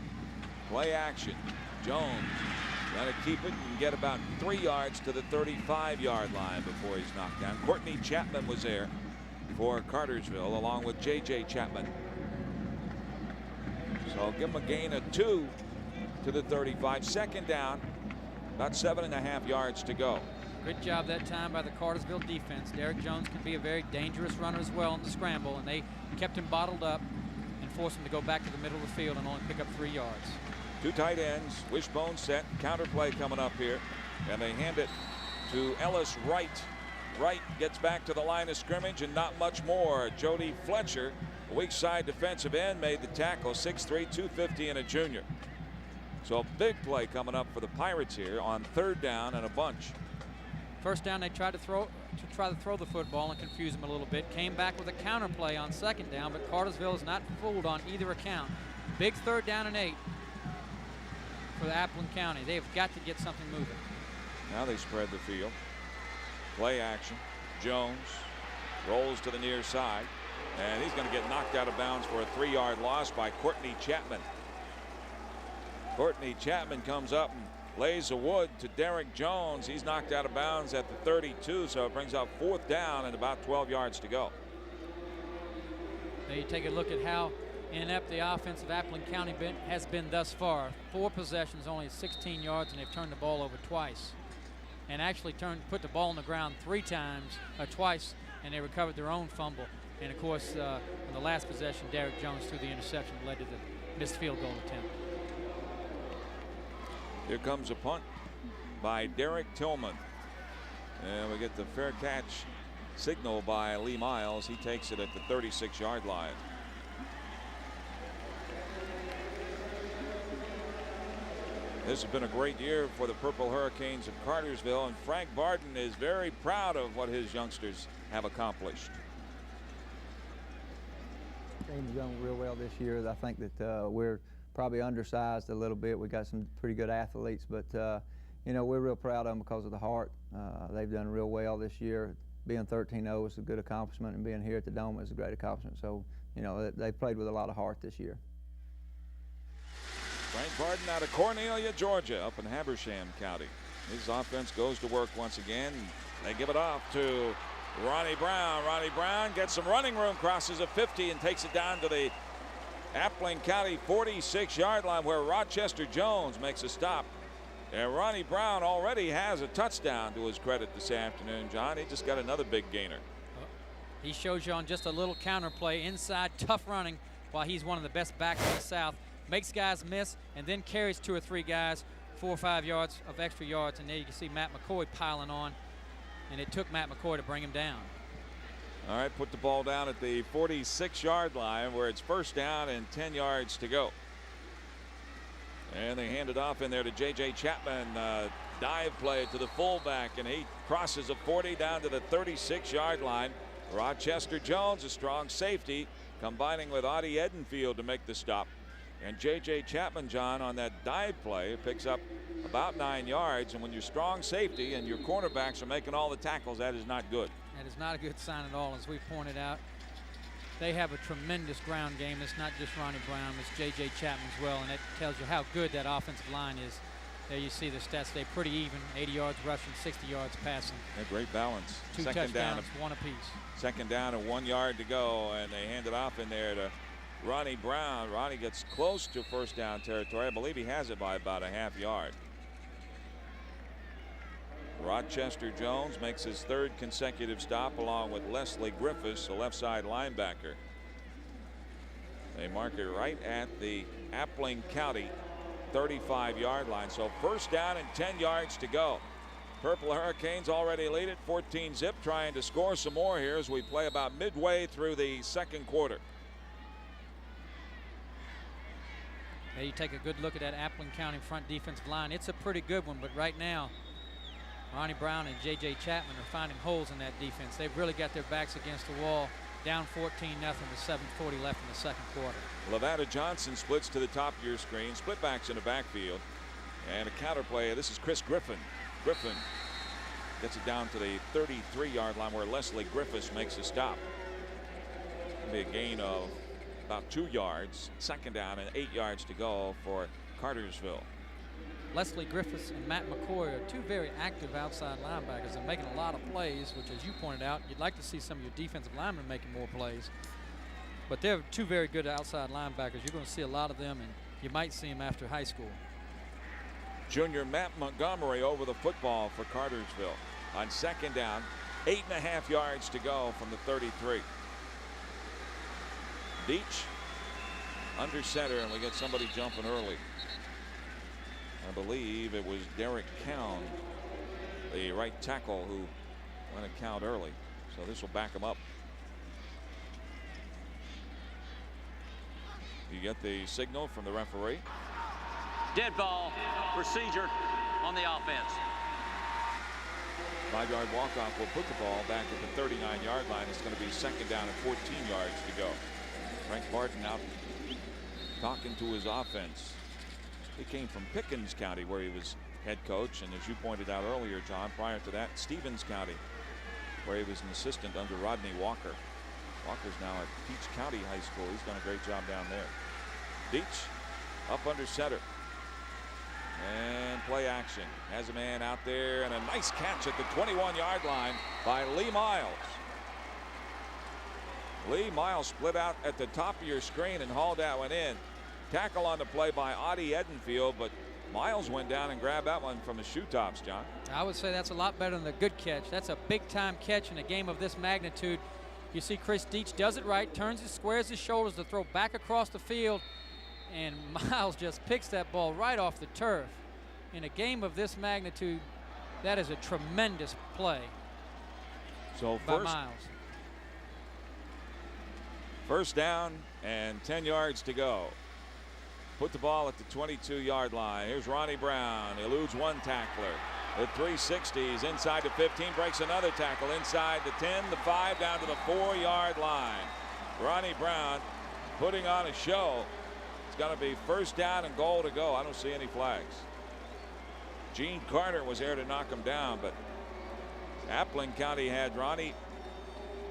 Play action. Jones trying to keep it and get about 3 yards to the 35-yard line before he's knocked down. Courtney Chapman was there for Cartersville along with J.J. Chapman. So give him a gain of 2 to the 35. Second down, about 7.5 yards to go. Good job that time by the Cartersville defense. Derek Jones can be a very dangerous runner as well in the scramble, and they kept him bottled up and forced him to go back to the middle of the field and only pick up 3 yards. 2 tight ends, wishbone set, counter play coming up here, and they hand it to Ellis Wright. Wright gets back to the line of scrimmage and not much more. Jody Fletcher, a weak side defensive end, made the tackle. 6'3", 250, and a junior. So a big play coming up for the Pirates here on third down and a bunch. First down, they tried to throw the football and confuse him a little bit. Came back with a counter play on second down, but Cartersville is not fooled on either account. Big third down and 8 for the Appling County. They've got to get something moving. Now they spread the field. Play action. Jones rolls to the near side, and he's going to get knocked out of bounds for a 3-yard loss by Courtney Chapman. Courtney Chapman comes up and lays a wood to Derek Jones. He's knocked out of bounds at the 32, so it brings up fourth down and about 12 yards to go. Now you take a look at how inept the offense of Appling County has been thus far. 4 possessions, only 16 yards, and they've turned the ball over twice. And actually put the ball on the ground twice, and they recovered their own fumble. And of course, in the last possession, Derek Jones threw the interception that led to the missed field goal attempt. Here comes a punt by Derek Tillman. And we get the fair catch signal by Lee Miles. He takes it at the 36-yard line. This has been a great year for the Purple Hurricanes of Cartersville, and Frank Barden is very proud of what his youngsters have accomplished. Team's done real well this year. I think that we're probably undersized a little bit. We got some pretty good athletes, but you know, we're real proud of them because of the heart. They've done real well this year. Being 13-0 is a good accomplishment, and being here at the Dome is a great accomplishment. So, you know, they played with a lot of heart this year. Frank Barden out of Cornelia, Georgia, up in Habersham County. His offense goes to work once again. They give it off to Ronnie Brown. Ronnie Brown gets some running room, crosses a 50 and takes it down to the Appling County 46-yard line where Rochester Jones makes a stop. And Ronnie Brown already has a touchdown to his credit this afternoon, John. He just got another big gainer. He shows you on just a little counter play inside, tough running, while he's one of the best backs in the South. Makes guys miss and then carries 2 or 3 guys 4 or 5 yards of extra yards. And there you can see Matt McCoy piling on, and it took Matt McCoy to bring him down. All right, put the ball down at the 46-yard line where it's first down and 10 yards to go. And they hand it off in there to J.J. Chapman. Dive play to the fullback, and he crosses a 40 down to the 36-yard line. Rochester Jones, a strong safety, combining with Audie Edenfield to make the stop. And J.J. Chapman, John, on that dive play, picks up about 9 yards. And when you're strong safety and your cornerbacks are making all the tackles, that is not good. That is not a good sign at all, as we pointed out. They have a tremendous ground game. It's not just Ronnie Brown, it's J.J. Chapman as well, and that tells you how good that offensive line is. There you see the stats. They're pretty even. 80 yards rushing, 60 yards passing. A great balance. 2 touchdowns, 1 apiece. Second down and 1 yard to go, and they hand it off in there to Ronnie Brown. Ronnie gets close to first down territory. I believe he has it by about a half yard. Rochester Jones makes his 3rd consecutive stop along with Leslie Griffiths, the left side linebacker. They mark it right at the Appling County 35-yard line. So first down and 10 yards to go. Purple Hurricanes already lead it 14-zip, trying to score some more here as we play about midway through the second quarter. Now you take a good look at that Appling County front defensive line. It's a pretty good one, but right now Ronnie Brown and J.J. Chapman are finding holes in that defense. They've really got their backs against the wall. Down 14-0 with 7:40 left in the second quarter. Lavada Johnson splits to the top of your screen. Split backs in the backfield. And a counter play. This is Chris Griffin. Griffin gets it down to the 33-yard line where Leslie Griffiths makes a stop. It'll be a gain of about 2 yards. Second down and 8 yards to go for Cartersville. Leslie Griffiths and Matt McCoy are 2 very active outside linebackers and making a lot of plays, which, as you pointed out, you'd like to see some of your defensive linemen making more plays. But they're 2 very good outside linebackers. You're going to see a lot of them, and you might see them after high school. Junior Matt Montgomery over the football for Cartersville. On second down, 8.5 yards to go from the 33. Deach under center, and we get somebody jumping early. I believe it was Derek Cowan, the right tackle, who went a count early. So this will back him up. You get the signal from the referee. Dead ball, procedure on the offense. 5-yard walk-off will put the ball back at the 39-yard line. It's going to be second down and 14 yards to go. Frank Barton out talking to his offense. He came from Pickens County, where he was head coach, and as you pointed out earlier, John, prior to that, Stevens County, where he was an assistant under Rodney Walker. Walker's now at Peach County High School. He's done a great job down there. Deach up under center. And play action. Has a man out there, and a nice catch at the 21-yard line by Lee Miles. Lee Miles split out at the top of your screen and hauled that one in. Tackle on the play by Audie Edenfield, but Miles went down and grabbed that one from the shoe tops, John. I would say that's a lot better than a good catch. That's a big-time catch in a game of this magnitude. You see Chris Deach does it right, squares his shoulders to throw back across the field, and Miles just picks that ball right off the turf. In a game of this magnitude, that is a tremendous play by Miles. First down and 10 yards to go. Put the ball at the 22-yard line. Here's Ronnie Brown. He eludes one tackler. The 360s inside the 15, breaks another tackle inside the 10, the 5, down to the 4-yard line. Ronnie Brown putting on a show. It's going to be first down and goal to go. I don't see any flags. Gene Carter was there to knock him down, but Appling County had Ronnie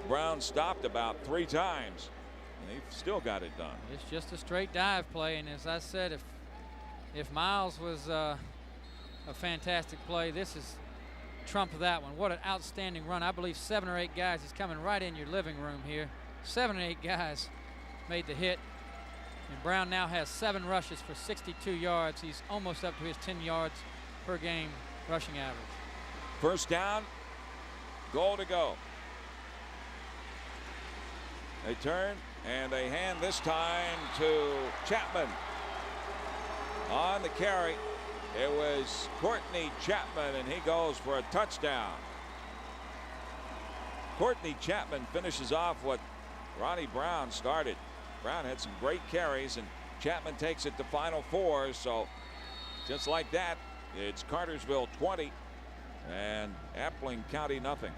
Brown stopped about 3 times. And they've still got it done. It's just a straight dive play, and as I said, if Miles was a fantastic play, this is trump that one. What an outstanding run. I believe 7 or 8 guys is coming right in your living room here. 7 or 8 guys made the hit, and Brown now has 7 rushes for 62 yards. He's almost up to his 10 yards per game rushing average. First down, goal to go. They turn and they hand this time to Chapman. On the carry, it was Courtney Chapman, and he goes for a touchdown. Courtney Chapman finishes off what Ronnie Brown started. Brown had some great carries, and Chapman takes it to Final Four. So just like that, it's Cartersville 20 and Appling County nothing.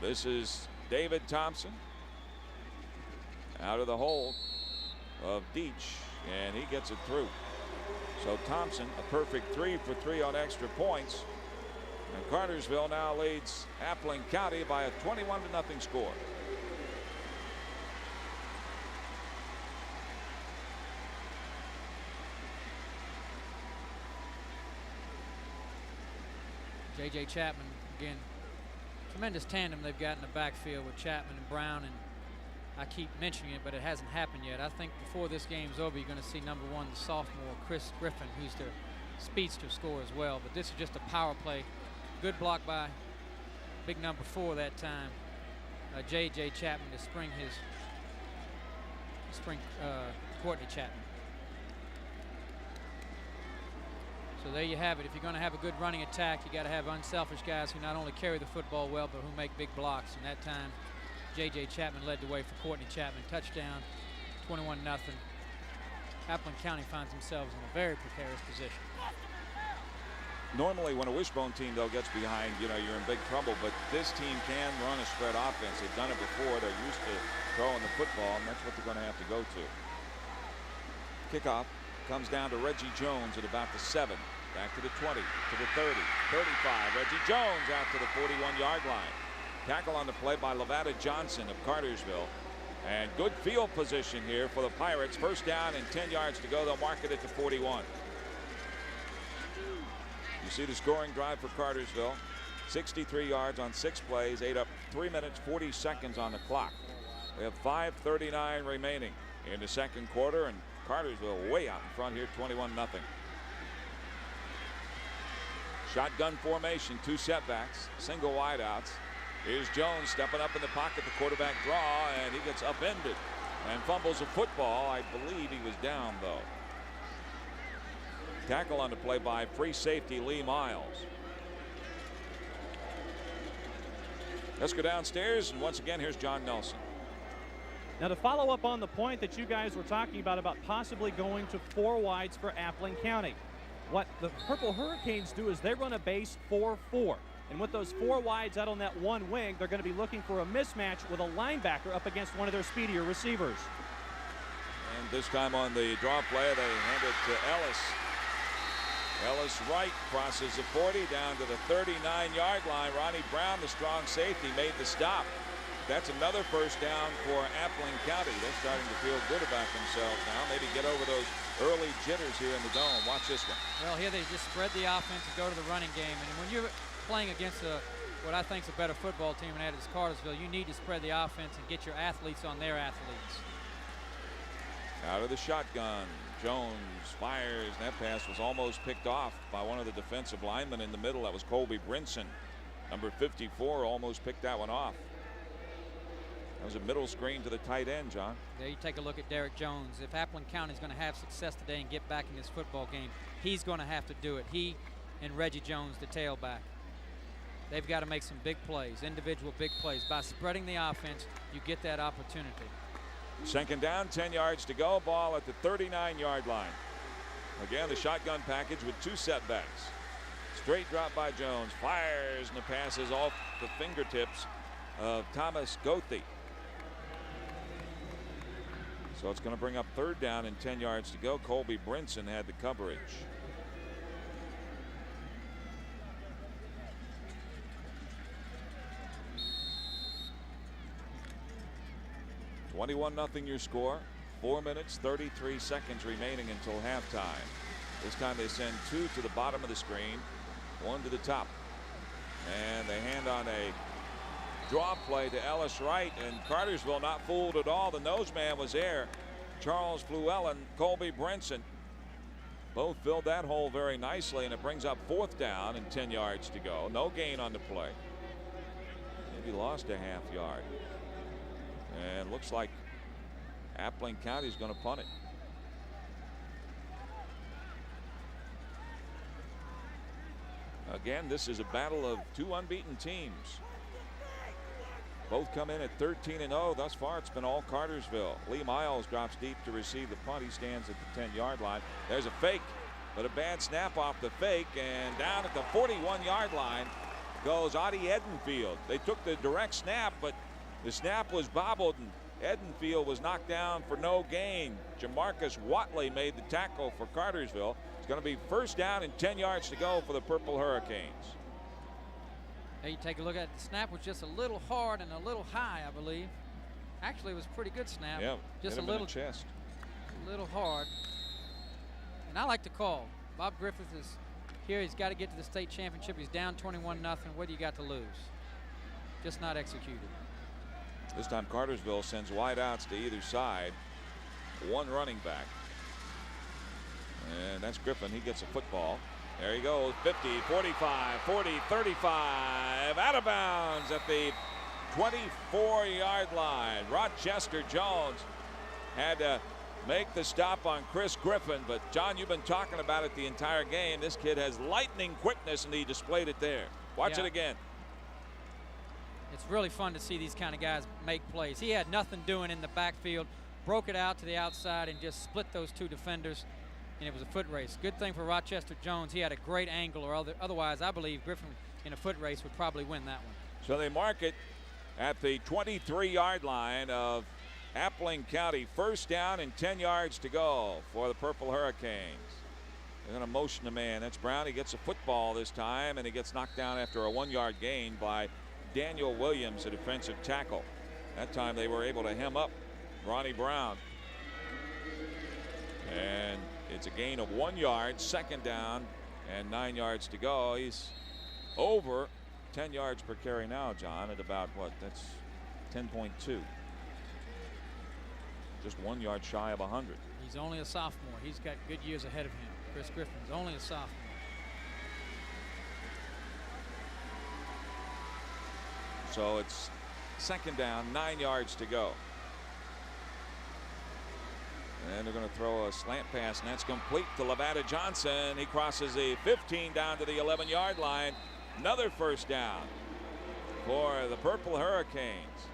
This is David Thompson out of the hole of Deach, and he gets it through. So Thompson, a perfect 3 for 3 on extra points. And Cartersville now leads Appling County by a 21-0 score. J.J. Chapman, again, tremendous tandem they've got in the backfield with Chapman and Brown, and I keep mentioning it, but it hasn't happened yet. I think before this game's over, you're going to see number 1, the sophomore, Chris Griffin, who's their speedster, score as well. But this is just a power play. Good block by big number 4 that time, J.J. Chapman, to spring Courtney Chapman. So there you have it. If you're going to have a good running attack, you got to have unselfish guys who not only carry the football well, but who make big blocks. And that time, J.J. Chapman led the way for Courtney Chapman. Touchdown, 21-0. Appling County finds themselves in a very precarious position. Normally, when a Wishbone team, though, gets behind, you're in big trouble. But this team can run a spread offense. They've done it before. They're used to throwing the football, and that's what they're going to have to go to. Kickoff comes down to Reggie Jones at about the 7. Back to the 20, to the 30, 35. Reggie Jones out to the 41-yard line. Tackle on the play by Levada Johnson of Cartersville. And good field position here for the Pirates. First down and 10 yards to go. They'll mark it at the 41. You see the scoring drive for Cartersville. 63 yards on 6 plays, ate up 3 minutes, 40 seconds on the clock. We have 5:39 remaining in the second quarter, and Cartersville way out in front here, 21-0. Shotgun formation, 2 setbacks, single wideouts. Here's Jones stepping up in the pocket, the quarterback draw, and he gets upended and fumbles a football. I believe he was down, though. Tackle on the play by free safety Lee Miles. Let's go downstairs, and once again, here's John Nelson. Now, to follow up on the point that you guys were talking about possibly going to 4 wides for Appling County. What the Purple Hurricanes do is they run a base 4-4. And with those 4 wides out on that one wing, they're going to be looking for a mismatch with a linebacker up against one of their speedier receivers. And this time on the draw play, they hand it to Ellis. Ellis Wright crosses the 40 down to the 39-yard line. Ronnie Brown, the strong safety, made the stop. That's another first down for Appling County. They're starting to feel good about themselves now. Maybe get over those early jitters here in the dome. Watch this one. Well, here they just spread the offense and go to the running game. And when you're playing against what I think is a better football team, and that is Cartersville, you need to spread the offense and get your athletes on their athletes. Out of the shotgun, Jones fires, and that pass was almost picked off by one of the defensive linemen in the middle. That was Colby Brinson. Number 54 almost picked that one off. That was a middle screen to the tight end, John. There you take a look at Derek Jones. If Appling County is going to have success today and get back in this football game, he's going to have to do it. He and Reggie Jones, the tailback. They've got to make some big plays, individual big plays. By spreading the offense, you get that opportunity. Second down, 10 yards to go. Ball at the 39-yard line. Again, the shotgun package with 2 setbacks. Straight drop by Jones. Fires, and the pass is off the fingertips of Thomas Goethe. So it's going to bring up 3rd down and 10 yards to go. Colby Brinson had the coverage. (21-0) your score. 4 minutes, 33 seconds remaining until halftime. This time they send 2 to the bottom of the screen, 1 to the top. And they hand on a draw play to Ellis Wright, and Cartersville not fooled at all. The nose man was there, Charles Fluellen. Colby Brinson Both filled that hole very nicely, and it brings up 4th down and 10 yards to go. No gain on the play. Maybe lost a half yard. And looks like Appling County is going to punt it. Again, this is a battle of 2 unbeaten teams. Both come in at 13-0. Thus far, it's been all Cartersville. Lee Miles drops deep to receive the punt. He stands at the 10-yard line. There's a fake, but a bad snap off the fake. And down at the 41-yard line goes Audie Edenfield. They took the direct snap, but the snap was bobbled, and Edenfield was knocked down for no gain. Jamarcus Watley made the tackle for Cartersville. It's going to be 1st down and 10 yards to go for the Purple Hurricanes. Hey, you take a look at it. The snap was just a little hard and a little high, I believe. Actually, it was a pretty good snap. Yeah, just a little chest. A little hard. And I like to call. Bob Griffith is here. He's got to get to the state championship. He's down 21-0. What do you got to lose? Just not executed. This time Cartersville sends wide outs to either side. 1 running back. And that's Griffin. He gets a football. There he goes. 50, 45, 40, 35. Out of bounds at the 24-yard line. Rochester Jones had to make the stop on Chris Griffin. But, John, you've been talking about it the entire game. This kid has lightning quickness, and he displayed it there. Watch it again. It's really fun to see these kind of guys make plays. He had nothing doing in the backfield, broke it out to the outside, and just split those 2 defenders, and it was a foot race. Good thing for Rochester Jones. He had a great angle, or otherwise I believe Griffin in a foot race would probably win that one. So they mark it at the 23-yard line of Appling County. 1st down and 10 yards to go for the Purple Hurricanes. They're going to motion a man. That's Brown. He gets a football this time, and he gets knocked down after a 1-yard gain by Daniel Williams, a defensive tackle. That time they were able to hem up Ronnie Brown. And it's a gain of 1 yard, 2nd down, and 9 yards to go. He's over 10 yards per carry now, John, at about what? That's 10.2. Just 1 yard shy of 100. He's only a sophomore. He's got good years ahead of him. Chris Griffin's only a sophomore. So it's 2nd down, 9 yards to go. And they're going to throw a slant pass, and that's complete to Levada Johnson. He crosses the 15 down to the 11-yard line. Another 1st down for the Purple Hurricanes.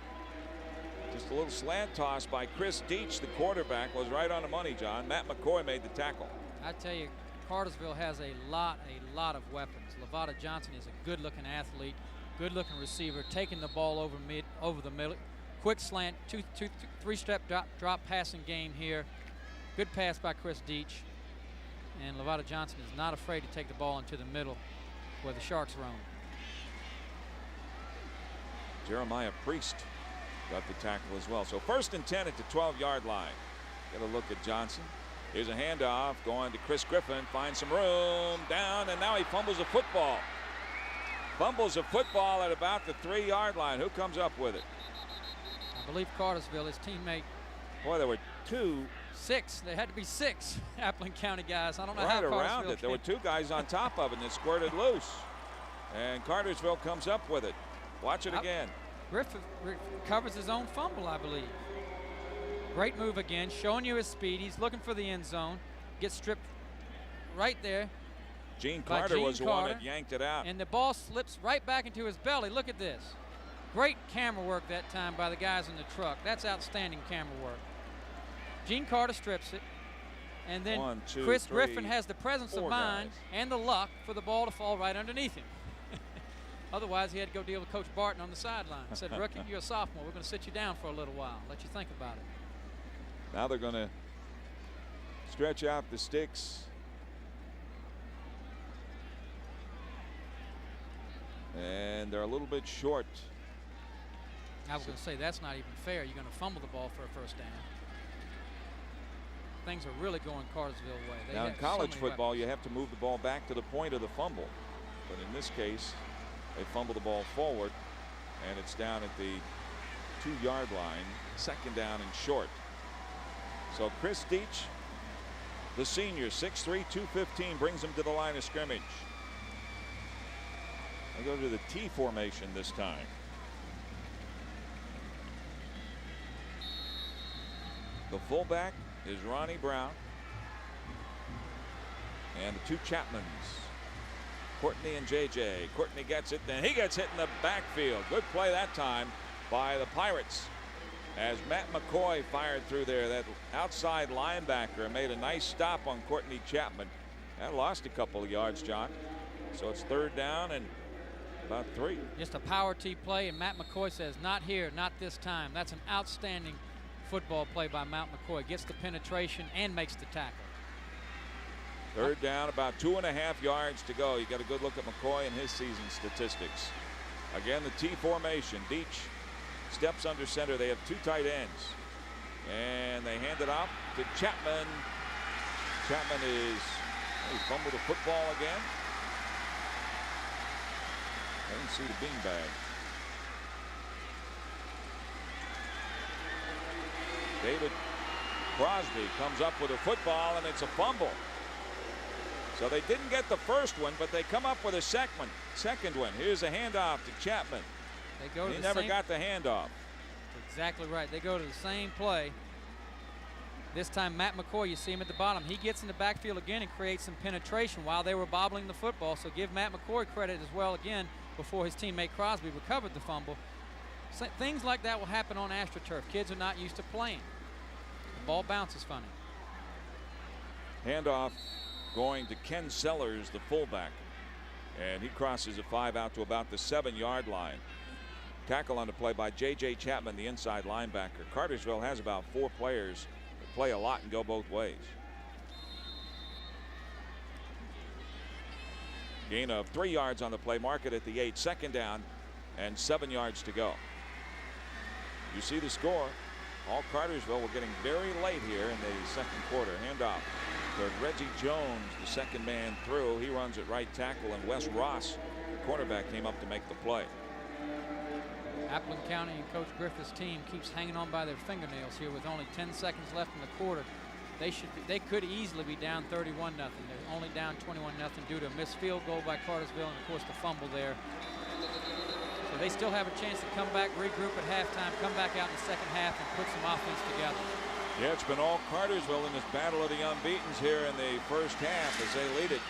Just a little slant toss by Chris Deach, the quarterback, was right on the money, John. Matt McCoy made the tackle. I tell you, Cartersville has a lot of weapons. Levada Johnson is a good-looking athlete, good-looking receiver, taking the ball over the middle. Quick slant, 3-step drop passing game here. Good pass by Chris Deach. And Levada Johnson is not afraid to take the ball into the middle where the Sharks roam. Jeremiah Priest got the tackle as well. So 1st and 10 at the 12-yard line. Get a look at Johnson. Here's a handoff going to Chris Griffin. Finds some room down, and now he fumbles a football. Fumbles a football at about the 3-yard line. Who comes up with it? I believe Cartersville, his teammate. Boy, there were 6. There had to be 6 Appling County guys. I don't know right how Cartersville around it. There were 2 guys on top of it, and it squirted loose. And Cartersville comes up with it. Watch it again. Griffith recovers his own fumble, I believe. Great move again, showing you his speed. He's looking for the end zone. Gets stripped right there. Gene Carter was the one that yanked it out. And the ball slips right back into his belly. Look at this. Great camera work that time by the guys in the truck. That's outstanding camera work. Gene Carter strips it. And then Chris Griffin has the presence of mind and the luck for the ball to fall right underneath him. Otherwise, he had to go deal with Coach Barton on the sideline. He said, rookie, you're a sophomore. We're going to sit you down for a little while, let you think about it. Now they're going to stretch out the sticks. And they're a little bit short. I was going to say, that's not even fair. You're going to fumble the ball for a 1st down. Things are really going Cartersville way. Now in college football, you have to move the ball back to the point of the fumble. But in this case, they fumble the ball forward, and it's down at the 2-yard line, 2nd down and short. So Chris Deach the senior, 6'3", 215, brings him to the line of scrimmage. They go to the T formation this time. The fullback is Ronnie Brown. And the two Chapmans, Courtney and JJ. Courtney gets it, then he gets hit in the backfield. Good play that time by the Pirates as Matt McCoy fired through there. That outside linebacker made a nice stop on Courtney Chapman. That lost a couple of yards, John. So it's 3rd down and about 3. Just a power T play, and Matt McCoy says, not here, not this time. That's an outstanding football play by Matt McCoy. Gets the penetration and makes the tackle. 3rd down, about 2.5 yards to go. You got a good look at McCoy and his season statistics. Again, the T formation. Deach steps under center. They have 2 tight ends. And they hand it off to Chapman. Chapman he fumbled the football again. I didn't see the beanbag. David Crosby comes up with a football, and it's a fumble. So they didn't get the first one, but they come up with a second one. Here's a handoff to Chapman. He never got the handoff. Exactly right. They go to the same play. This time Matt McCoy, you see him at the bottom. He gets in the backfield again and creates some penetration while they were bobbling the football. So give Matt McCoy credit as well again before his teammate Crosby recovered the fumble. So things like that will happen on AstroTurf. Kids are not used to playing. The ball bounces funny. Handoff going to Ken Sellers, the fullback. And he crosses a 5 out to about the 7-yard line. Tackle on the play by J.J. Chapman, the inside linebacker. Cartersville has about 4 players that play a lot and go both ways. Gain of 3 yards on the play. Mark it at the 8. 2nd down and 7 yards to go. You see the score. All Cartersville were getting very late here in the 2nd quarter. Handoff to Reggie Jones, the 2nd man through. He runs at right tackle, and Wes Ross, the cornerback, came up to make the play. Appling County and Coach Griffith's team keeps hanging on by their fingernails here with only 10 seconds left in the quarter. They could easily be down 31-0. They're only down 21-0 due to a missed field goal by Cartersville and of course the fumble there. So they still have a chance to come back, regroup at halftime, come back out in the 2nd half and put some offense together. Yeah, it's been all Cartersville in this battle of the unbeatens here in the 1st half as they lead it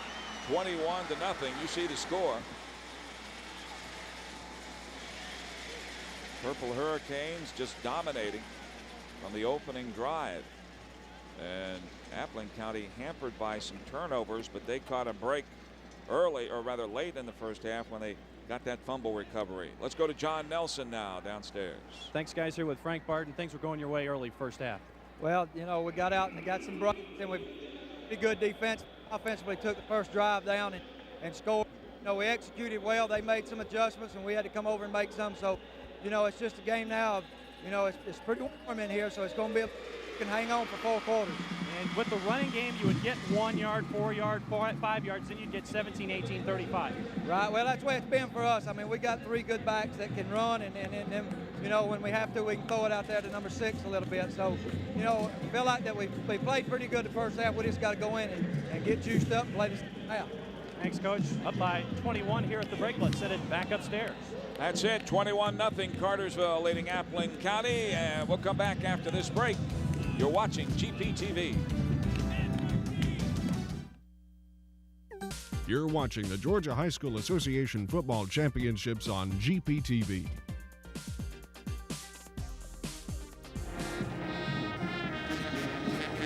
21-0. You see the score. Purple Hurricanes just dominating from the opening drive. And Appling County hampered by some turnovers, but they caught a break early, or rather late in the 1st half when they got that fumble recovery. Let's go to John Nelson now downstairs. Thanks, guys, here with Frank Barton. Things were going your way early 1st half. Well, you know, we got out and got some breaks, and we pretty good defense. Offensively took the first drive down and scored. You know, we executed well. They made some adjustments, and we had to come over and make some. So, you know, it's just a game now of, you know, it's pretty warm in here, so it's going to be can hang on for 4 quarters. And with the running game, you would get 1 yard, 4 yard, 5 yards, then you'd get 17, 18, 35. Right, well, that's the way it's been for us. I mean, we got 3 good backs that can run, and then, you know, when we have to, we can throw it out there to number 6 a little bit. So, you know, I feel like that we played pretty good the 1st half. We just got to go in and get juiced up and play the 2nd half. Thanks, Coach. Up by 21 here at the break. Let's send it back upstairs. That's it, 21-0 Cartersville leading Appling County, and we'll come back after this break. You're watching GPTV. You're watching the Georgia High School Association Football Championships on GPTV.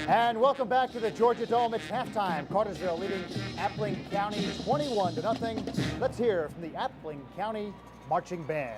And welcome back to the Georgia Dome. It's halftime. Cartersville leading Appling County 21-0. Let's hear from the Appling County Marching Band.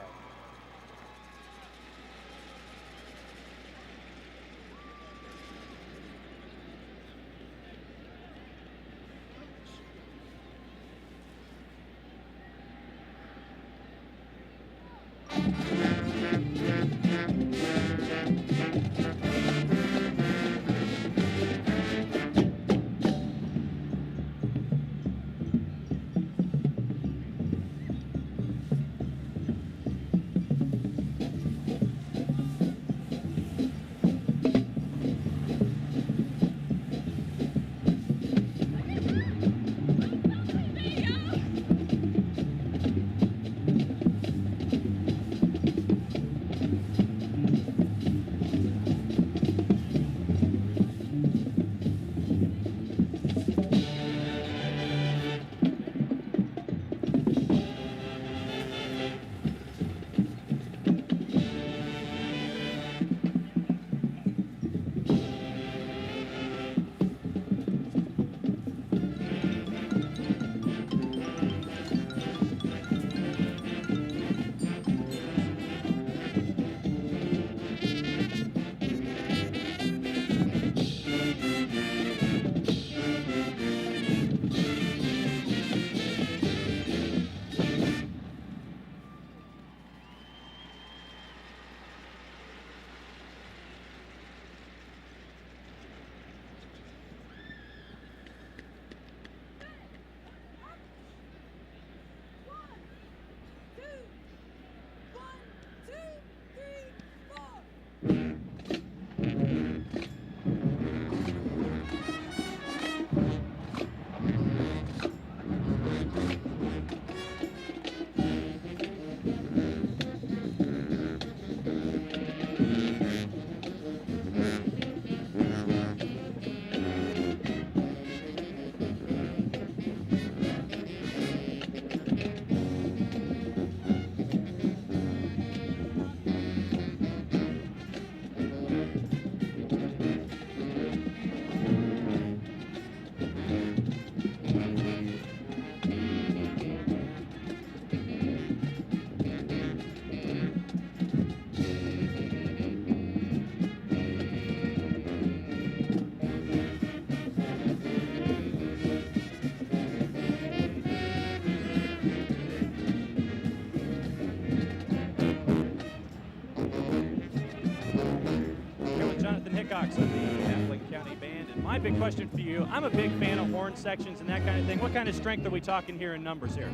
big question for you. I'm a big fan of horn sections and that kind of thing. What kind of strength are we talking here in numbers here?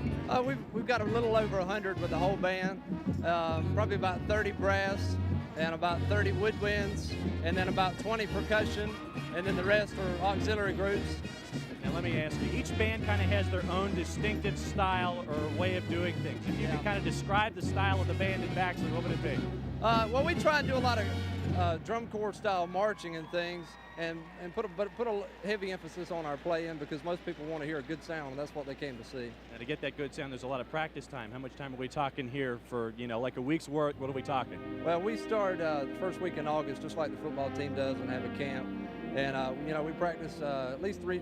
We've got a little over 100 with the whole band, probably about 30 brass and about 30 woodwinds, and then about 20 percussion, and then the rest are auxiliary groups. Now let me ask you, each band kind of has their own distinctive style or way of doing things. If you could kind of describe the style of the band in Baxley, what would it be? Well, we try and do a lot of drum corps style marching and things, and put a heavy emphasis on our playing, because most people want to hear a good sound, and that's what they came to see. Now to get that good sound, there's a lot of practice time. How much time are we talking here for, like a week's work? What are we talking? Well, we start the first week in August, just like the football team does, and have a camp. And we practice at least 2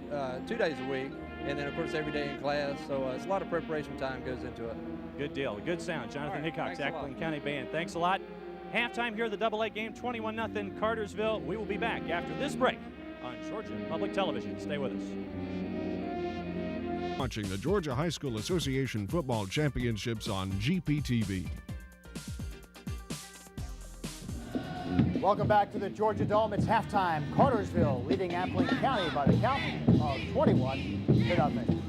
days a week, and then of course every day in class. So it's a lot of preparation time goes into it. Good deal, good sound. Jonathan Hickox, thanks a lot. Appling County Band. Thanks a lot. Halftime here at the AA game, 21-0 Cartersville. We will be back after this break on Georgia Public Television. Stay with us. Watching the Georgia High School Association Football Championships on GPTV. Welcome back to the Georgia Dome. It's halftime. Cartersville leading Appling County by the count of 21-0.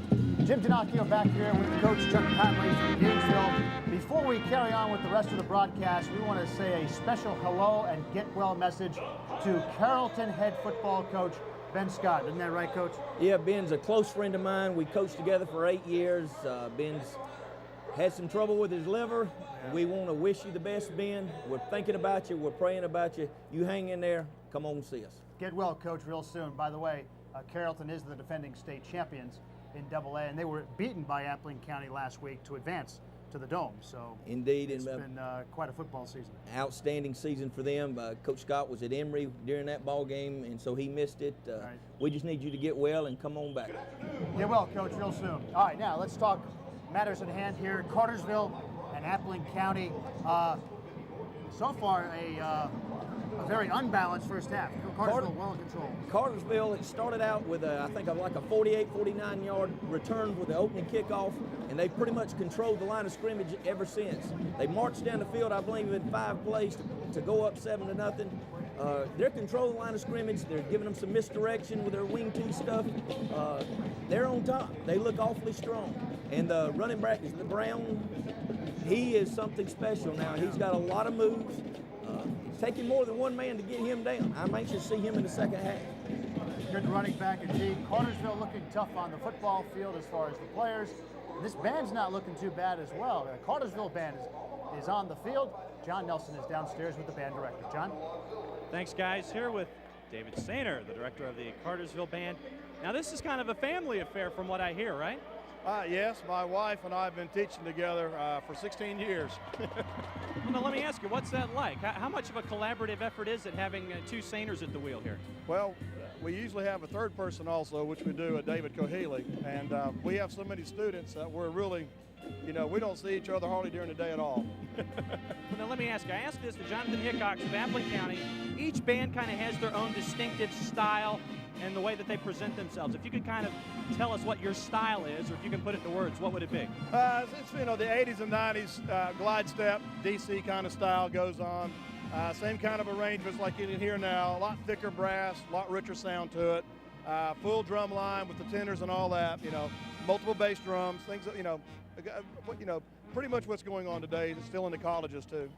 Jim Donacchio back here with Coach Chuck Conley from Gainesville. Before we carry on with the rest of the broadcast, we want to say a special hello and get well message to Carrollton head football coach Ben Scott. Isn't that right, Coach? Yeah, Ben's a close friend of mine. We coached together for 8 years. Ben's had some trouble with his liver. We want to wish you the best, Ben. We're thinking about you. We're praying about you. You hang in there. Come on and see us. Get well, Coach, real soon. By the way, Carrollton is the defending state champions in AA, and they were beaten by Appling County last week to advance to the Dome. So indeed, it's been quite a football season. Outstanding season for them. Coach Scott was at Emory during that ball game, and so he missed it. Right. We just need you to get well and come on back. Get well, Coach, real soon. All right, now let's talk matters at hand here. Cartersville and Appling County. So far, a very unbalanced first half. Cartersville well in control. Cartersville, it started out with I think like a 48, 49-yard return with the opening kickoff, and they pretty much controlled the line of scrimmage ever since. They marched down the field, I believe, in 5 plays to go up 7-0. They're controlling the line of scrimmage. They're giving them some misdirection with their wing T stuff. They're on top. They look awfully strong. And the running back is the Brown. He is something special now. He's got a lot of moves. It's taking more than one man to get him down. I'm anxious to see him in the second half. Good running back indeed. Cartersville looking tough on the football field as far as the players. This band's not looking too bad as well. The Cartersville band is on the field. John Nelson is downstairs with the band director. John? Thanks, guys. Here with David Sainer, the director of the Cartersville Band. Now, this is kind of a family affair from what I hear, right? Yes, my wife and I have been teaching together for 16 years. Well, now, let me ask you, what's that like? How much of a collaborative effort is it having 2 Sainers at the wheel here? Well, we usually have a third person also, which we do, David Cohaley. And we have so many students that we're really, we don't see each other hardly during the day at all. Well, now let me ask you, I asked this to Jonathan Hickox of Appling County. Each band kind of has their own distinctive style and the way that they present themselves. If you could kind of tell us what your style is, or if you can put it into words, what would it be? It's, the 80s and 90s glide step, DC kind of style goes on. Same kind of arrangements like you can hear now, a lot thicker brass, a lot richer sound to it. Full drum line with the tenors and all that, multiple bass drums, things that, pretty much what's going on today is still in the colleges too.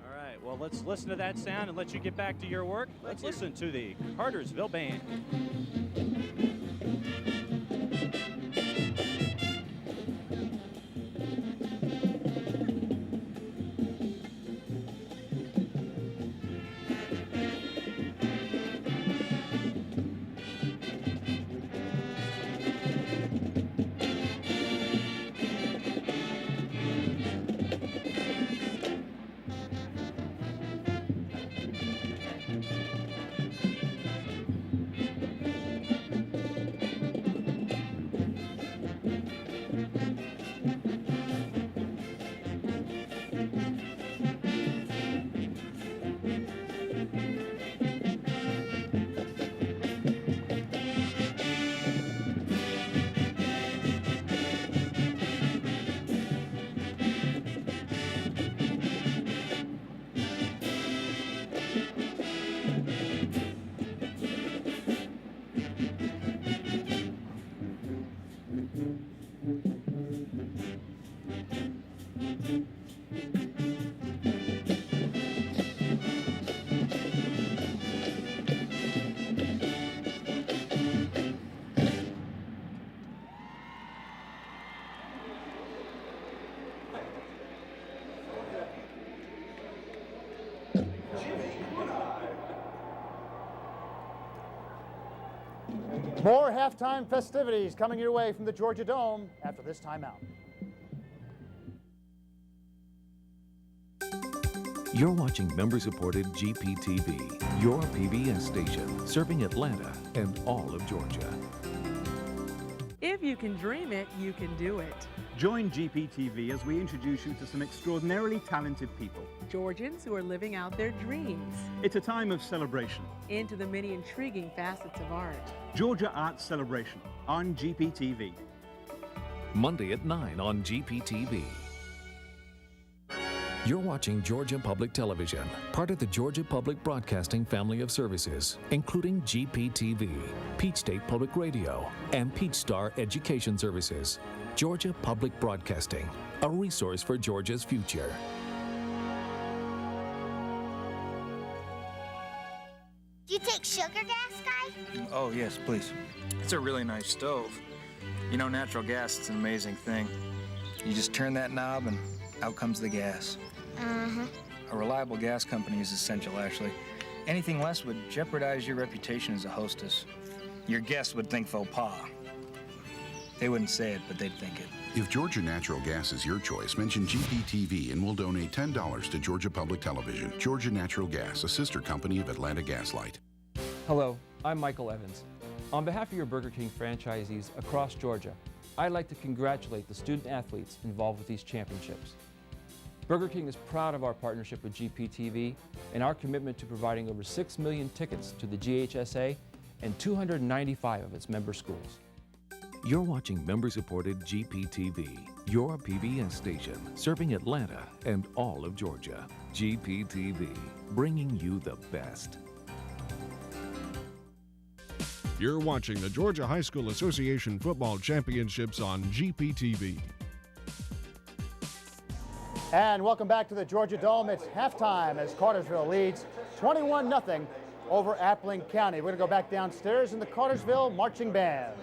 All right, well, let's listen to that sound and let you get back to your work. Let's listen to the Cartersville Band. More halftime festivities coming your way from the Georgia Dome after this timeout. You're watching member-supported GPTV, your PBS station, serving Atlanta and all of Georgia. If you can dream it, you can do it. Join GPTV as we introduce you to some extraordinarily talented people. Georgians who are living out their dreams. It's a time of celebration. Into the many intriguing facets of art. Georgia Arts Celebration on GPTV. Monday at 9 on GPTV. You're watching Georgia Public Television, part of the Georgia Public Broadcasting family of services, including GPTV, Peach State Public Radio, and Peach Star Education Services. Georgia Public Broadcasting, a resource for Georgia's future. Do you take sugar gas, Guy? Oh, yes, please. It's a really nice stove. You know, natural gas, it's an amazing thing. You just turn that knob and out comes the gas. Uh-huh. A reliable gas company is essential, actually. Anything less would jeopardize your reputation as a hostess. Your guests would think faux pas. They wouldn't say it, but they'd think it. If Georgia Natural Gas is your choice, mention GPTV and we'll donate $10 to Georgia Public Television. Georgia Natural Gas, a sister company of Atlanta Gaslight. Hello, I'm Michael Evans. On behalf of your Burger King franchisees across Georgia, I'd like to congratulate the student athletes involved with these championships. Burger King is proud of our partnership with GPTV and our commitment to providing over 6 million tickets to the GHSA and 295 of its member schools. You're watching member-supported GPTV, your PBS station, serving Atlanta and all of Georgia. GPTV, bringing you the best. You're watching the Georgia High School Association Football Championships on GPTV. And welcome back to the Georgia Dome. It's halftime as Cartersville leads 21-0 over Appling County. We're going to go back downstairs in the Cartersville Marching Band.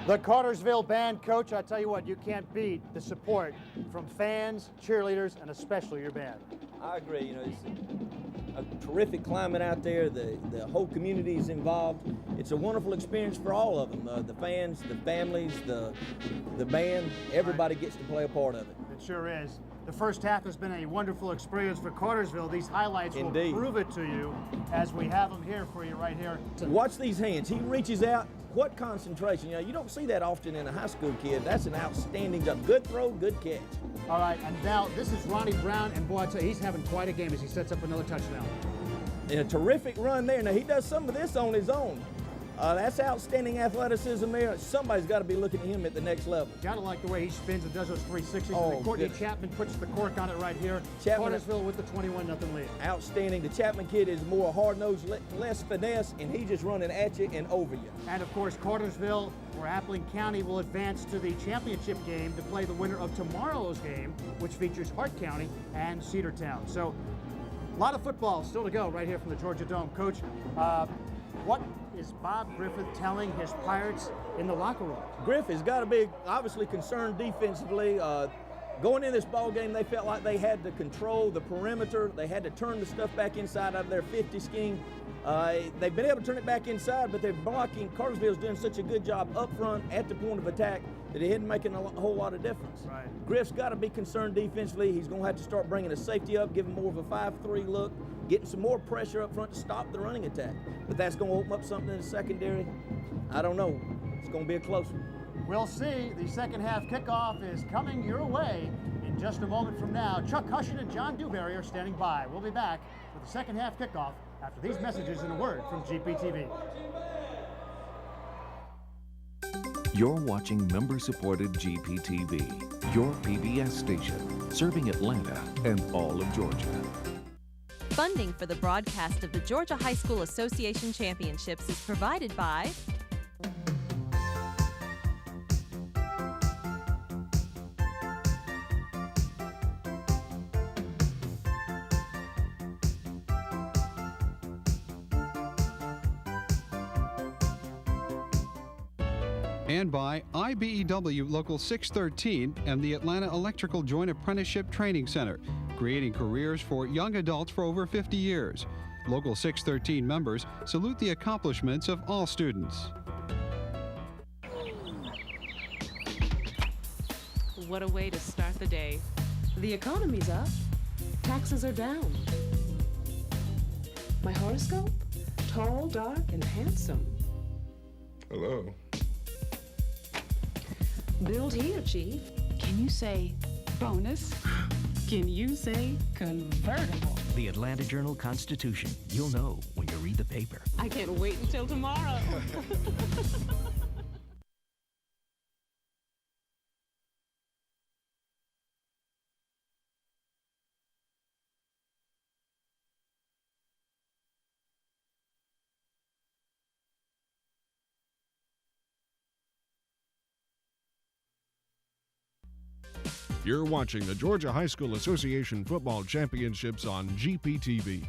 The Cartersville band, Coach, I tell you what, you can't beat the support from fans, cheerleaders, and especially your band. I agree. You know, it's a terrific climate out there. The whole community is involved. It's a wonderful experience for all of them. The fans, the families, the band, everybody gets to play a part of it. It sure is. The first half has been a wonderful experience for Cartersville. These highlights Indeed. will prove it to you as we have them here for you right here. Watch these hands. He reaches out. What concentration. You know, you don't see that often in a high school kid. That's an outstanding job. Good throw, good catch. All right, and now this is Ronnie Brown, and boy, I tell you, he's having quite a game as he sets up another touchdown. And a terrific run there. Now, he does some of this on his own. That's outstanding athleticism there. Somebody's got to be looking at him at the next level. Gotta like the way he spins and does those 360s. Oh, and then Courtney good. Chapman puts the cork on it right here. Cartersville with the 21-0 lead. Outstanding. The Chapman kid is more hard-nosed, less finesse, and he's just running at you and over you. And of course, Cartersville or Appling County will advance to the championship game to play the winner of tomorrow's game, which features Hart County and Cedartown. So a lot of football still to go right here from the Georgia Dome. Coach, what is Bob Griffith telling his Pirates in the locker room? Griff has got to be obviously concerned defensively. Going in this ball game, they felt like they had to control the perimeter. They had to turn the stuff back inside out of their 50 scheme. They've been able to turn it back inside, but they're blocking. Cartersville's doing such a good job up front at the point of attack that it isn't making a whole lot of difference. Right. Griff's got to be concerned defensively. He's going to have to start bringing a safety up, giving more of a 5-3 look, getting some more pressure up front to stop the running attack. But that's going to open up something in the secondary. I don't know. It's going to be a close one. We'll see. The second half kickoff is coming your way in just a moment from now. Chuck Hushin and John Dewberry are standing by. We'll be back with the second half kickoff after these messages and a word from GPTV. You're watching member-supported GPTV, your PBS station, serving Atlanta and all of Georgia. Funding for the broadcast of the Georgia High School Association Championships is provided by and by IBEW Local 613 and the Atlanta Electrical Joint Apprenticeship Training Center, creating careers for young adults for over 50 years. Local 613 members salute the accomplishments of all students. What a way to start the day. The economy's up. Taxes are down. My horoscope? Tall, dark, and handsome. Hello. Build here, Chief. Can you say bonus? Can you say convertible? The Atlanta Journal-Constitution. You'll know when you read the paper. I can't wait until tomorrow. You're watching the Georgia High School Association Football Championships on GPTV.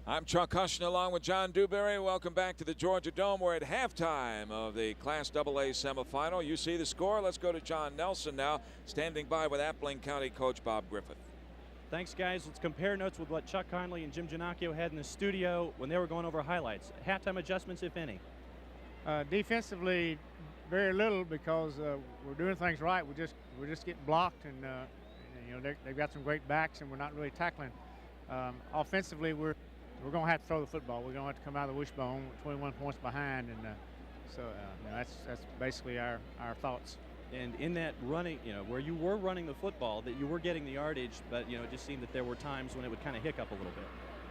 I'm Chuck Hushin along with John Dewberry. Welcome back to the Georgia Dome. We're at halftime of the Class AA semifinal. You see the score. Let's go to John Nelson now, standing by with Appling County coach Bob Griffith. Thanks, guys. Let's compare notes with what Chuck Conley and Jim Giannacchio had in the studio when they were going over highlights. Halftime adjustments, if any. Defensively, very little, because we're doing things right. We're just getting blocked, and you know they've got some great backs, and we're not really tackling. Offensively, we're going to have to throw the football. We're going to have to come out of the wishbone with 21 points behind, and so you know, that's basically our thoughts. And in that running, you know, where you were running the football, that you were getting the yardage, but you know, it just seemed that there were times when it would kind of hiccup a little bit.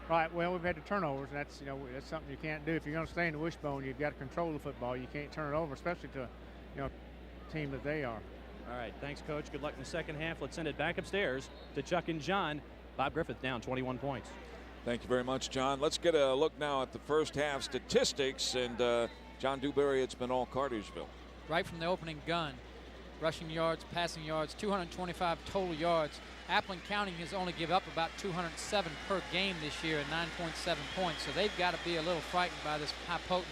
Right. Well, we've had the turnovers, and that's that's something you can't do. If you're going to stay in the wishbone, you've got to control the football. You can't turn it over, especially to team that they are. All right. Thanks, Coach. Good luck in the second half. Let's send it back upstairs to Chuck and John. Bob Griffith down 21 points. Thank you very much, John. Let's get a look now at the first half statistics. And John Dewberry, it's been all Cartersville. Right from the opening gun. Rushing yards, passing yards, 225 total yards. Appling County has only given up about 207 per game this year at 9.7 points. So they've got to be a little frightened by this high potent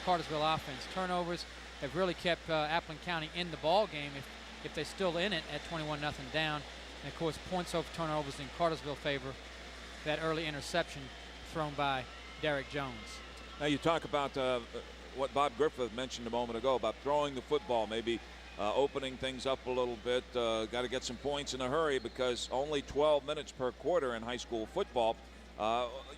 Cartersville offense. Turnovers have really kept Appling County in the ball game if they're still in it at 21-0 down. And of course, points over turnovers in Cartersville favor. That early interception thrown by Derek Jones. Now you talk about what Bob Griffith mentioned a moment ago about throwing the football, maybe opening things up a little bit. Got to get some points in a hurry because only 12 minutes per quarter in high school football.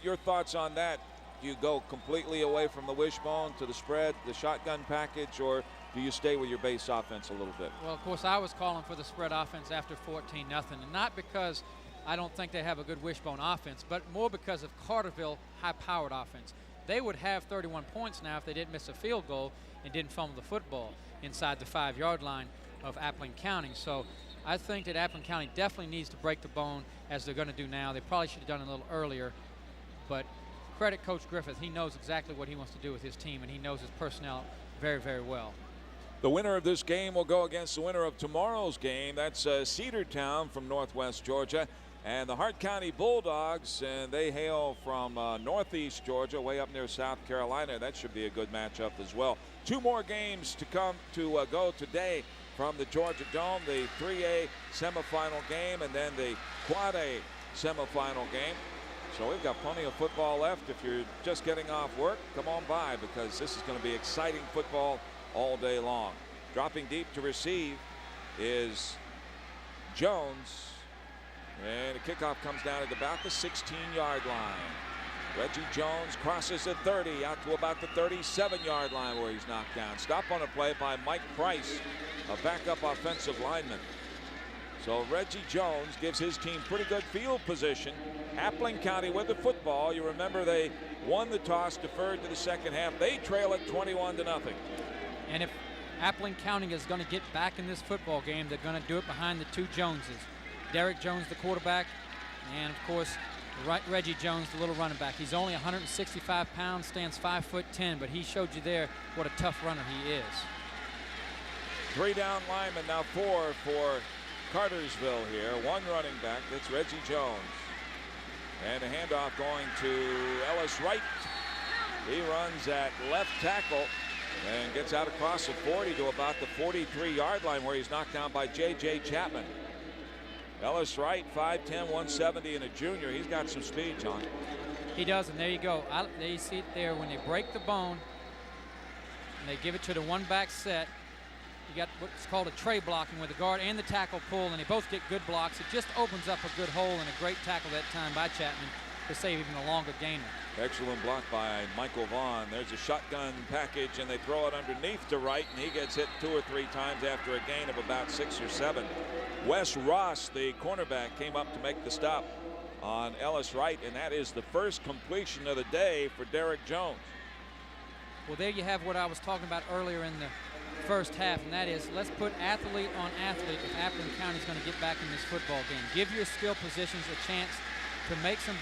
Your thoughts on that? Do you go completely away from the wishbone to the spread, the shotgun package, or do you stay with your base offense a little bit? Well, of course, I was calling for the spread offense after 14-0, and not because I don't think they have a good wishbone offense, but more because of Cartersville high-powered offense. They would have 31 points now if they didn't miss a field goal and didn't fumble the football inside the 5-yard line of Appling County. So I think that Appling County definitely needs to break the bone, as they're going to do now. They probably should have done it a little earlier, but credit Coach Griffith. He knows exactly what he wants to do with his team, and he knows his personnel very, very well. The winner of this game will go against the winner of tomorrow's game. That's Cedartown from Northwest Georgia. and the Hart County Bulldogs, and they hail from northeast Georgia, way up near South Carolina. That should be a good matchup as well. 2 more games to come to go today from the Georgia Dome, the 3A semifinal game and then the Quad A semifinal game. So we've got plenty of football left. If you're just getting off work, come on by, because this is going to be exciting football all day long. Dropping deep to receive is Jones, and the kickoff comes down at about the 16-yard line. Reggie Jones crosses the 30 out to about the 37-yard line where he's knocked down. Stop on a play by Mike Price, a backup offensive lineman. So Reggie Jones gives his team pretty good field position. Appling County with the football. You remember they won the toss, deferred to the second half. They trail it 21-0. And if Appling County is going to get back in this football game, they're going to do it behind the 2 Joneses. Derek Jones, the quarterback, and of course Reggie Jones, the little running back. He's only 165 pounds, stands 5'10", but he showed you there what a tough runner he is. 3 down linemen, now 4 for Cartersville here. 1 running back, that's Reggie Jones. And a handoff going to Ellis Wright. He runs at left tackle and gets out across the 40 to about the 43-yard line where he's knocked down by J.J. Chapman. Ellis Wright, 5'10", 170, and a junior. He's got some speed, John. He does, and there you go. There you see it there when they break the bone and they give it to the 1-back set. You got what's called a tray blocking where the guard and the tackle pull, and they both get good blocks. It just opens up a good hole, and a great tackle that time by Chapman to save even a longer gainer. Excellent block by Michael Vaughn. There's a shotgun package, and they throw it underneath to Wright, and he gets hit 2 or 3 times after a gain of about 6 or 7. Wes Ross, the cornerback, came up to make the stop on Ellis Wright, and that is the first completion of the day for Derek Jones. Well, there you have what I was talking about earlier in the first half, and that is let's put athlete on athlete if Appling County is going to get back in this football game. Give your skill positions a chance to make some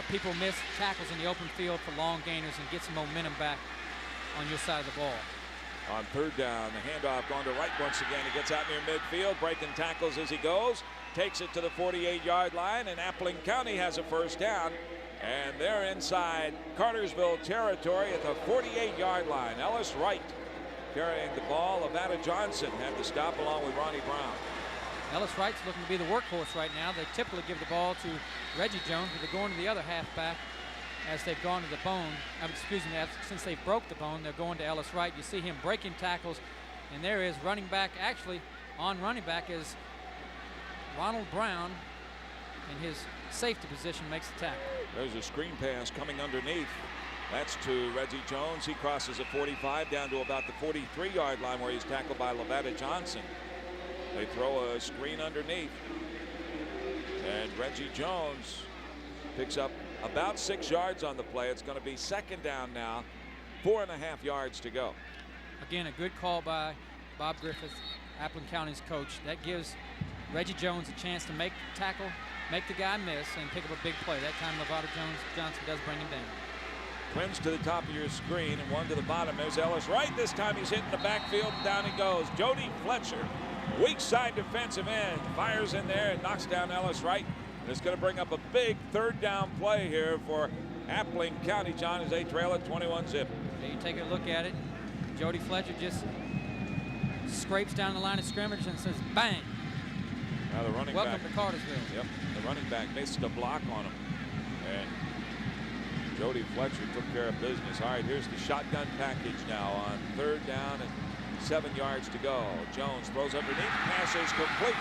people miss tackles in the open field for long gainers and get some momentum back on your side of the ball. On 3rd down, the handoff going to Wright once again. He gets out near midfield, breaking tackles as he goes, takes it to the 48-yard line, and Appling County has a 1st down. And they're inside Cartersville territory at the 48-yard line. Ellis Wright carrying the ball. Lavada Johnson had the stop along with Ronnie Brown. Ellis Wright's looking to be the workhorse right now. They typically give the ball to Reggie Jones, but they're going to the other halfback as they've gone to the bone. Since they've broke the bone, they're going to Ellis Wright. You see him breaking tackles, and there is running back. Actually, on running back is Ronald Brown, in his safety position, makes the tackle. There's a screen pass coming underneath. That's to Reggie Jones. He crosses the 45 down to about the 43-yard line where he's tackled by Lavada Johnson. They throw a screen underneath, and Reggie Jones picks up about 6 yards on the play. It's going to be 2nd down now, 4.5 yards to go. Again, a good call by Bob Griffith, Appling County's coach. That gives Reggie Jones a chance to make the tackle, make the guy miss, and pick up a big play. That time Lavada Johnson does bring him down. Twins to the top of your screen and 1 to the bottom. There's Ellis Wright. This time he's hitting the backfield, and down he goes. Jody Fletcher, weak side defensive end, fires in there and knocks down Ellis Wright. And it's going to bring up a big 3rd down play here for Appling County, John, as they trail at 21-0. There you take a look at it. Jody Fletcher just scrapes down the line of scrimmage and says, bang. Now the running Welcome back. to Cartersville. Yep, the running back missed a block on him. And Jody Fletcher took care of business. All right, here's the shotgun package now on 3rd down and 7 yards to go. Jones throws underneath, pass is complete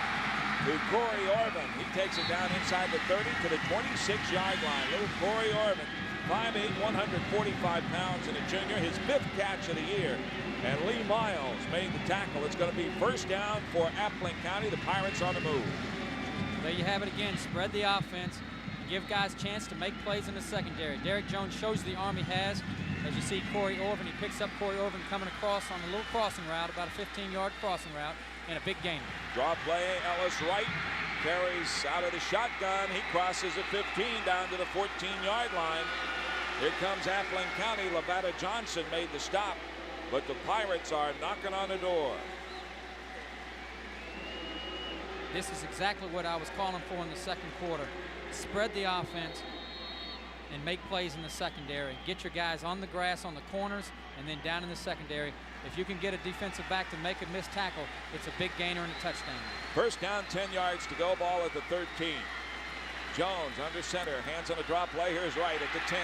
to Corey Orban. He takes it down inside the 30 to the 26-yard line. Little Corey Orban, 5'8", 145 pounds, and a junior, his 5th catch of the year. And Lee Miles made the tackle. It's going to be 1st down for Appling County. The Pirates on the move. There you have it again. Spread the offense. Give guys a chance to make plays in the secondary. Derek Jones shows the arm he has. As you see Corey Orban, he picks up Corey Orban coming across on a little crossing route, about a 15-yard crossing route, and a big gain. Draw play, Ellis Wright carries out of the shotgun. He crosses the 15 down to the 14-yard line. Here comes Appling County. Lavada Johnson made the stop, but the Pirates are knocking on the door. This is exactly what I was calling for in the second quarter. Spread the offense and make plays in the secondary. Get your guys on the grass on the corners and then down in the secondary. If you can get a defensive back to make a missed tackle, it's a big gainer and a touchdown. First down, 10 yards to go, ball at the 13. Jones under center, hands on a drop play. Here's Wright at the 10.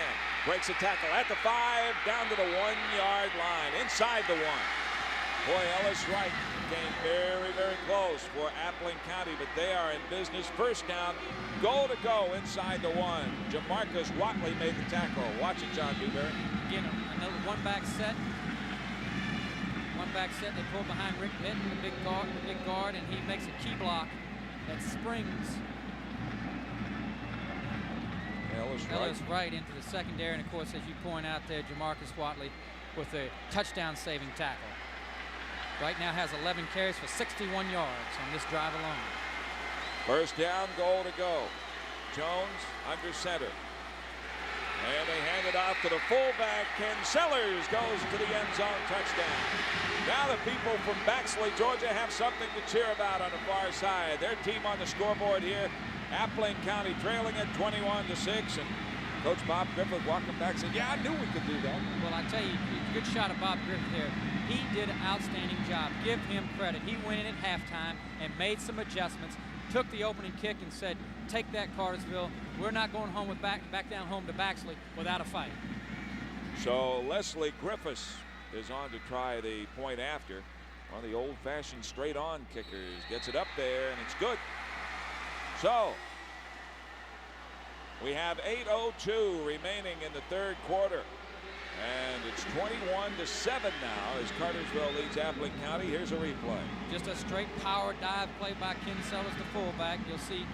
Breaks a tackle at the 5, down to the 1-yard line, inside the 1. Boy, Ellis Wright came very, very close for Appling County, but they are in business. First down, goal to go inside the 1. Jamarcus Watley made the tackle. Watch it, John Dewberry. Again, another one-back set. One-back set. They pull behind Rick Mitton, the big guard, and he makes a key block that springs Ellis Wright into the secondary. And, of course, as you point out there, Jamarcus Watley with a touchdown-saving tackle. Right now has 11 carries for 61 yards on this drive alone. First down, goal to go. Jones under center. And they hand it off to the fullback. Ken Sellers goes to the end zone, touchdown. Now the people from Baxley, Georgia have something to cheer about on the far side. Their team on the scoreboard here. Appling County trailing at 21-6. And Coach Bob Griffith walking back said, yeah, I knew we could do that. Well, I tell you, good shot of Bob Griffith there. He did an outstanding job. Give him credit. He went in at halftime and made some adjustments, took the opening kick and said, take that, Cartersville. We're not going home with back down home to Baxley without a fight. So Leslie Griffiths is on to try the point after. One of the old-fashioned straight-on kickers. Gets it up there, and it's good. So we have 8:02 remaining in the third quarter. And it's 21-7 now as Cartersville leads Appling County. Here's a replay. Just a straight power dive play by Ken Sellers, the fullback. You'll see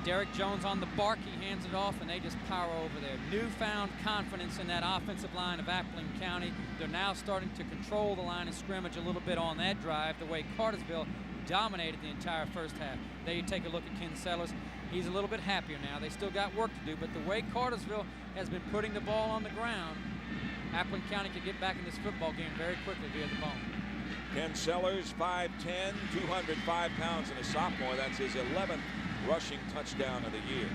Derek Jones on the bark. He hands it off, and they just power over there. Newfound confidence in that offensive line of Appling County. They're now starting to control the line of scrimmage a little bit on that drive, the way Cartersville dominated the entire first half. There you take a look at Ken Sellers. He's a little bit happier now. They still got work to do, but the way Cartersville has been putting the ball on the ground, Appling County could get back in this football game very quickly via the ball. Ken Sellers, 5'10", 205 pounds, and a sophomore. That's his 11th rushing touchdown of the year.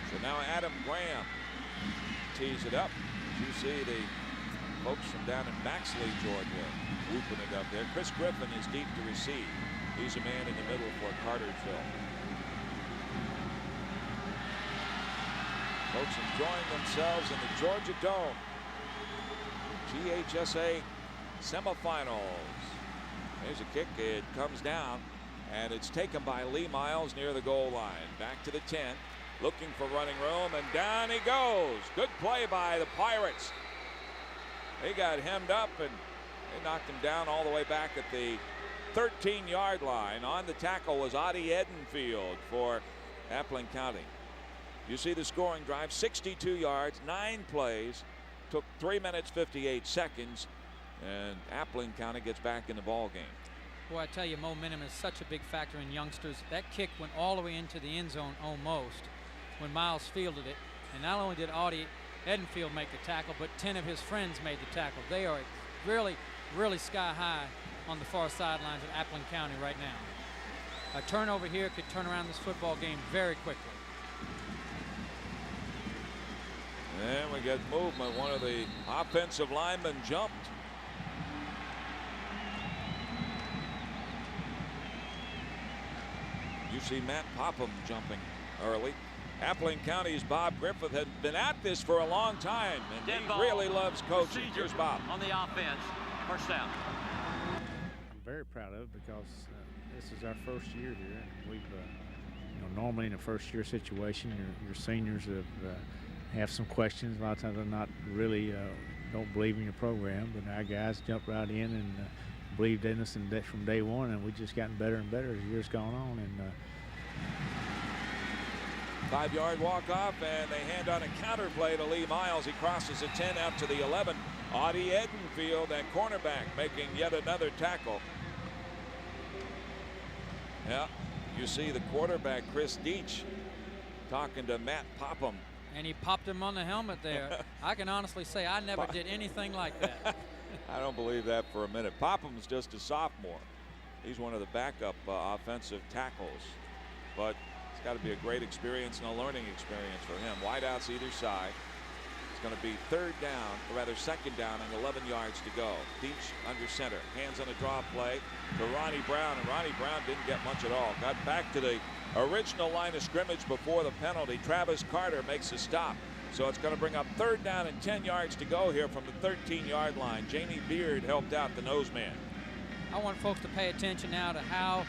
So now Adam Graham tees it up. You see the folks from down in Baxley, Georgia, whooping it up there. Chris Griffin is deep to receive. He's a man in the middle for Cartersville. Folks enjoying themselves in the Georgia Dome. GHSA semifinals. There's a kick. It comes down, and it's taken by Lee Miles near the goal line. Back to the 10, looking for running room, and down he goes. Good play by the Pirates. They got hemmed up, and they knocked him down all the way back at the 13-yard line. On the tackle was Audie Edenfield for Appling County. You see the scoring drive, 62 yards, 9 plays, took 3 minutes, 58 seconds, and Appling County gets back in the ball game. Boy, I tell you, momentum is such a big factor in youngsters. That kick went all the way into the end zone almost when Miles fielded it. And not only did Audie Edenfield make the tackle, but 10 of his friends made the tackle. They are really, really sky high on the far sidelines of Appling County right now. A turnover here could turn around this football game very quickly. And we get movement. One of the offensive linemen jumped. You see Matt Popham jumping early. Appling County's Bob Griffith had been at this for a long time, and he really loves coaching. Here's Bob. On the offense, first down. I'm very proud of it because this is our first year here, and we've, normally in a first-year situation, your seniors have some questions. A lot of times they're not really don't believe in your program, but our guys jumped right in and believed in us from day one, and we've just gotten better and better as the years gone on. And 5-yard walk-off, and they hand on a counter play to Lee Miles. He crosses the 10 out to the 11. Audie Edenfield, that cornerback, making yet another tackle. Yeah, you see the quarterback, Chris Deach, talking to Matt Popham. And he popped him on the helmet there. I can honestly say I never did anything like that. I don't believe that for a minute. Popham's just a sophomore. He's one of the backup offensive tackles. But it's got to be a great experience and a learning experience for him. Wideouts either side. It's going to be second down and 11 yards to go. Deach under center. Hands on a draw play to Ronnie Brown. And Ronnie Brown didn't get much at all. Got back to the original line of scrimmage before the penalty. Travis Carter makes a stop. So it's going to bring up third down and 10 yards to go here from the 13-yard line. Jamie Beard helped out the nose man. I want folks to pay attention now to how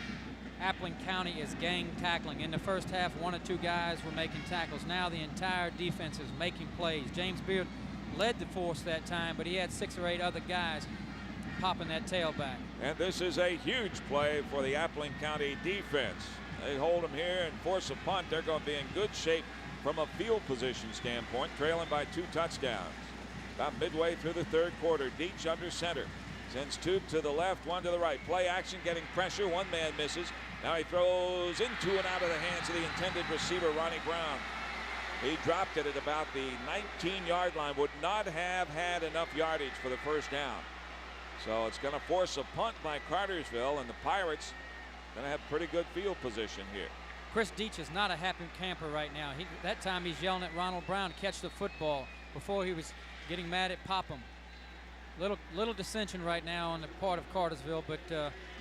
Appling County is gang tackling. In the first half, 1 or 2 guys were making tackles. Now the entire defense is making plays. James Beard led the force that time, but he had 6 or 8 other guys popping that tailback. And this is a huge play for the Appling County defense. They hold them here and force a punt. They're going to be in good shape from a field position standpoint, trailing by 2 touchdowns. About midway through the third quarter, Deach under center. Sends 2 to the left, 1 to the right. Play action, getting pressure. 1 man misses. Now he throws into and out of the hands of the intended receiver, Ronnie Brown. He dropped it at about the 19-yard line. Would not have had enough yardage for the first down. So it's going to force a punt by Cartersville, and the Pirates going to have pretty good field position here. Chris Deach is not a happy camper right now. That time he's yelling at Ronald Brown to catch the football. Before he was getting mad at Popham. Little dissension right now on the part of Cartersville, but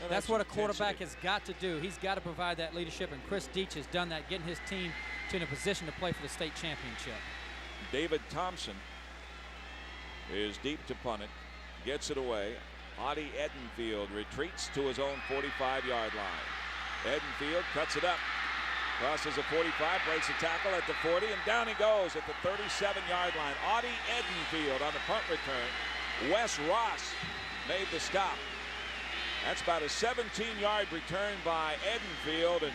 that's what a quarterback has got to do. He's got to provide that leadership, and Chris Deach has done that, getting his team to in a position to play for the state championship. David Thompson is deep to punt it, gets it away. Audie Edenfield retreats to his own 45-yard line. Edenfield cuts it up, crosses the 45, breaks a tackle at the 40, and down he goes at the 37-yard line. Audie Edenfield on the punt return. Wes Ross made the stop. That's about a 17-yard return by Edenfield, and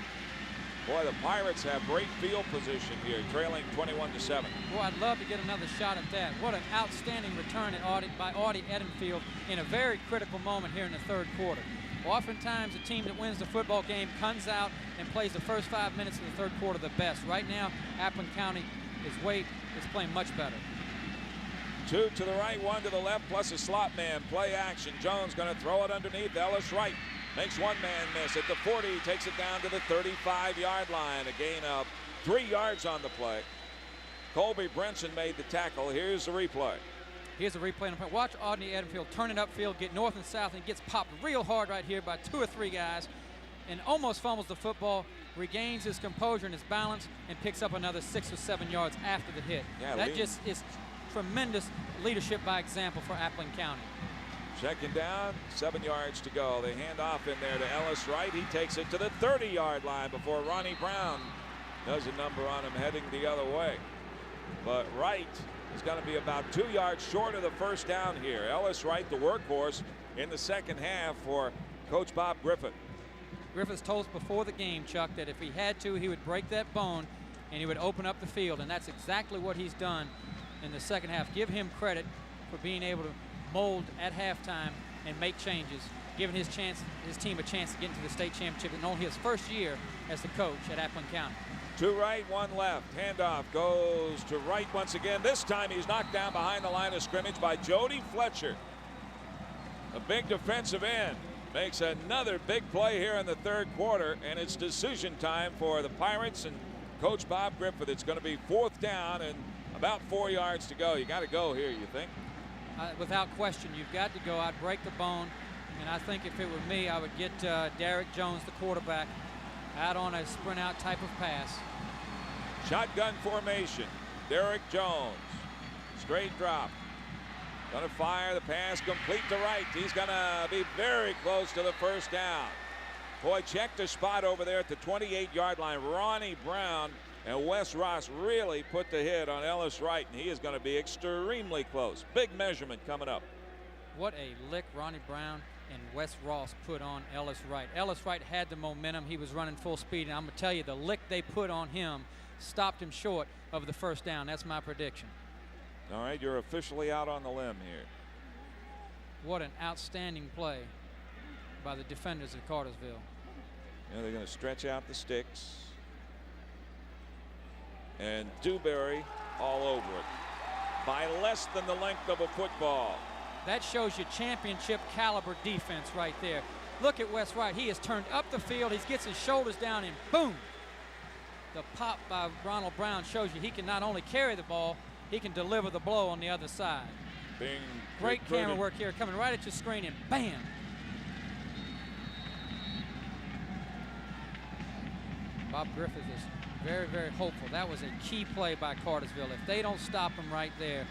boy, the Pirates have great field position here, trailing 21-7. Boy, I'd love to get another shot at that. What an outstanding return by Audie Edenfield in a very critical moment here in the third quarter. Oftentimes, a team that wins the football game comes out and plays the first 5 minutes of the third quarter the best. Right now, Appling County is playing much better. 2 to the right, 1 to the left, plus a slot man. Play action. Jones going to throw it underneath. Ellis Wright makes 1 man miss. At the 40, takes it down to the 35-yard line. A gain of 3 yards on the play. Colby Brenson made the tackle. Here's the replay. Here's a replay. Watch Audie Edenfield turn it upfield, get north and south, and gets popped real hard right here by 2 or 3 guys, and almost fumbles the football, regains his composure and his balance, and picks up another 6 or 7 yards after the hit. Yeah, that just is tremendous leadership by example for Appling County. Second down, 7 yards to go. They hand off in there to Ellis Wright. He takes it to the 30-yard line before Ronnie Brown does a number on him heading the other way. But Wright is going to be about 2 yards short of the first down here. Ellis Wright, the workhorse in the second half for Coach Bob Griffith. Griffith's told us before the game, Chuck, that if he had to, he would break that bone and he would open up the field, and that's exactly what he's done in the second half. Give him credit for being able to mold at halftime and make changes, giving his team a chance to get into the state championship in only his first year as the coach at Appling County. 2 right, 1 left. Handoff goes to Wright once again. This time he's knocked down behind the line of scrimmage by Jody Fletcher. A big defensive end makes another big play here in the third quarter, and it's decision time for the Pirates and Coach Bob Griffith. It's going to be 4th down and about 4 yards to go. You got to go here, you think? Without question, you've got to go. I'd break the bone, and I think if it were me, I would get Derek Jones, the quarterback, out on a sprint out type of pass. Shotgun formation. Derek Jones, straight drop. Going to fire the pass complete to Wright. He's going to be very close to the first down. Boy, check the spot over there at the 28-yard line. Ronnie Brown and Wes Ross really put the hit on Ellis Wright, and he is going to be extremely close. Big measurement coming up. What a lick Ronnie Brown and Wes Ross put on Ellis Wright. Ellis Wright had the momentum. He was running full speed, and I'm going to tell you, the lick they put on him stopped him short of the first down. That's my prediction. All right, you're officially out on the limb here. What an outstanding play by the defenders of Cartersville. Yeah, they're going to stretch out the sticks. And Dewberry all over it by less than the length of a football. That shows you championship caliber defense right there. Look at Wes Wright. He has turned up the field. He gets his shoulders down and boom. The pop by Ronald Brown shows you he can not only carry the ball, he can deliver the blow on the other side. Great camera work here, coming right at your screen and bam. Bob Griffith is very, very hopeful. That was a key play by Cartersville. If they don't stop him right there,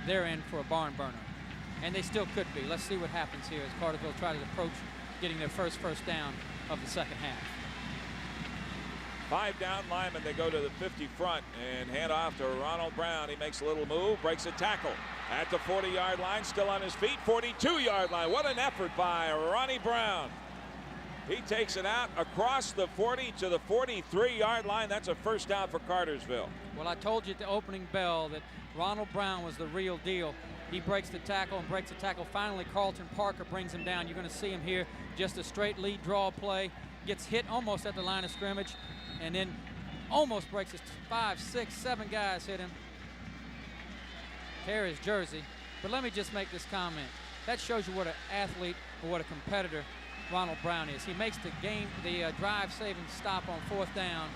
they're in for a barn burner. And they still could be. Let's see what happens here as Cartersville tries to approach getting their first down of the second half. 5 down linemen. They go to the 50 front and hand off to Ronald Brown. He makes a little move, breaks a tackle at the 40-yard line, still on his feet, 42-yard line. What an effort by Ronnie Brown. He takes it out across the 40 to the 43-yard line. That's a first down for Cartersville. Well, I told you at the opening bell that Ronald Brown was the real deal. He breaks the tackle and breaks the tackle. Finally, Carlton Parker brings him down. You're going to see him here. Just a straight lead draw play. Gets hit almost at the line of scrimmage and then almost breaks his 5, 6, 7 guys hit him. Tear his jersey. But let me just make this comment. That shows you what an athlete or what a competitor Ronald Brown is. He makes the drive-saving stop on 4th down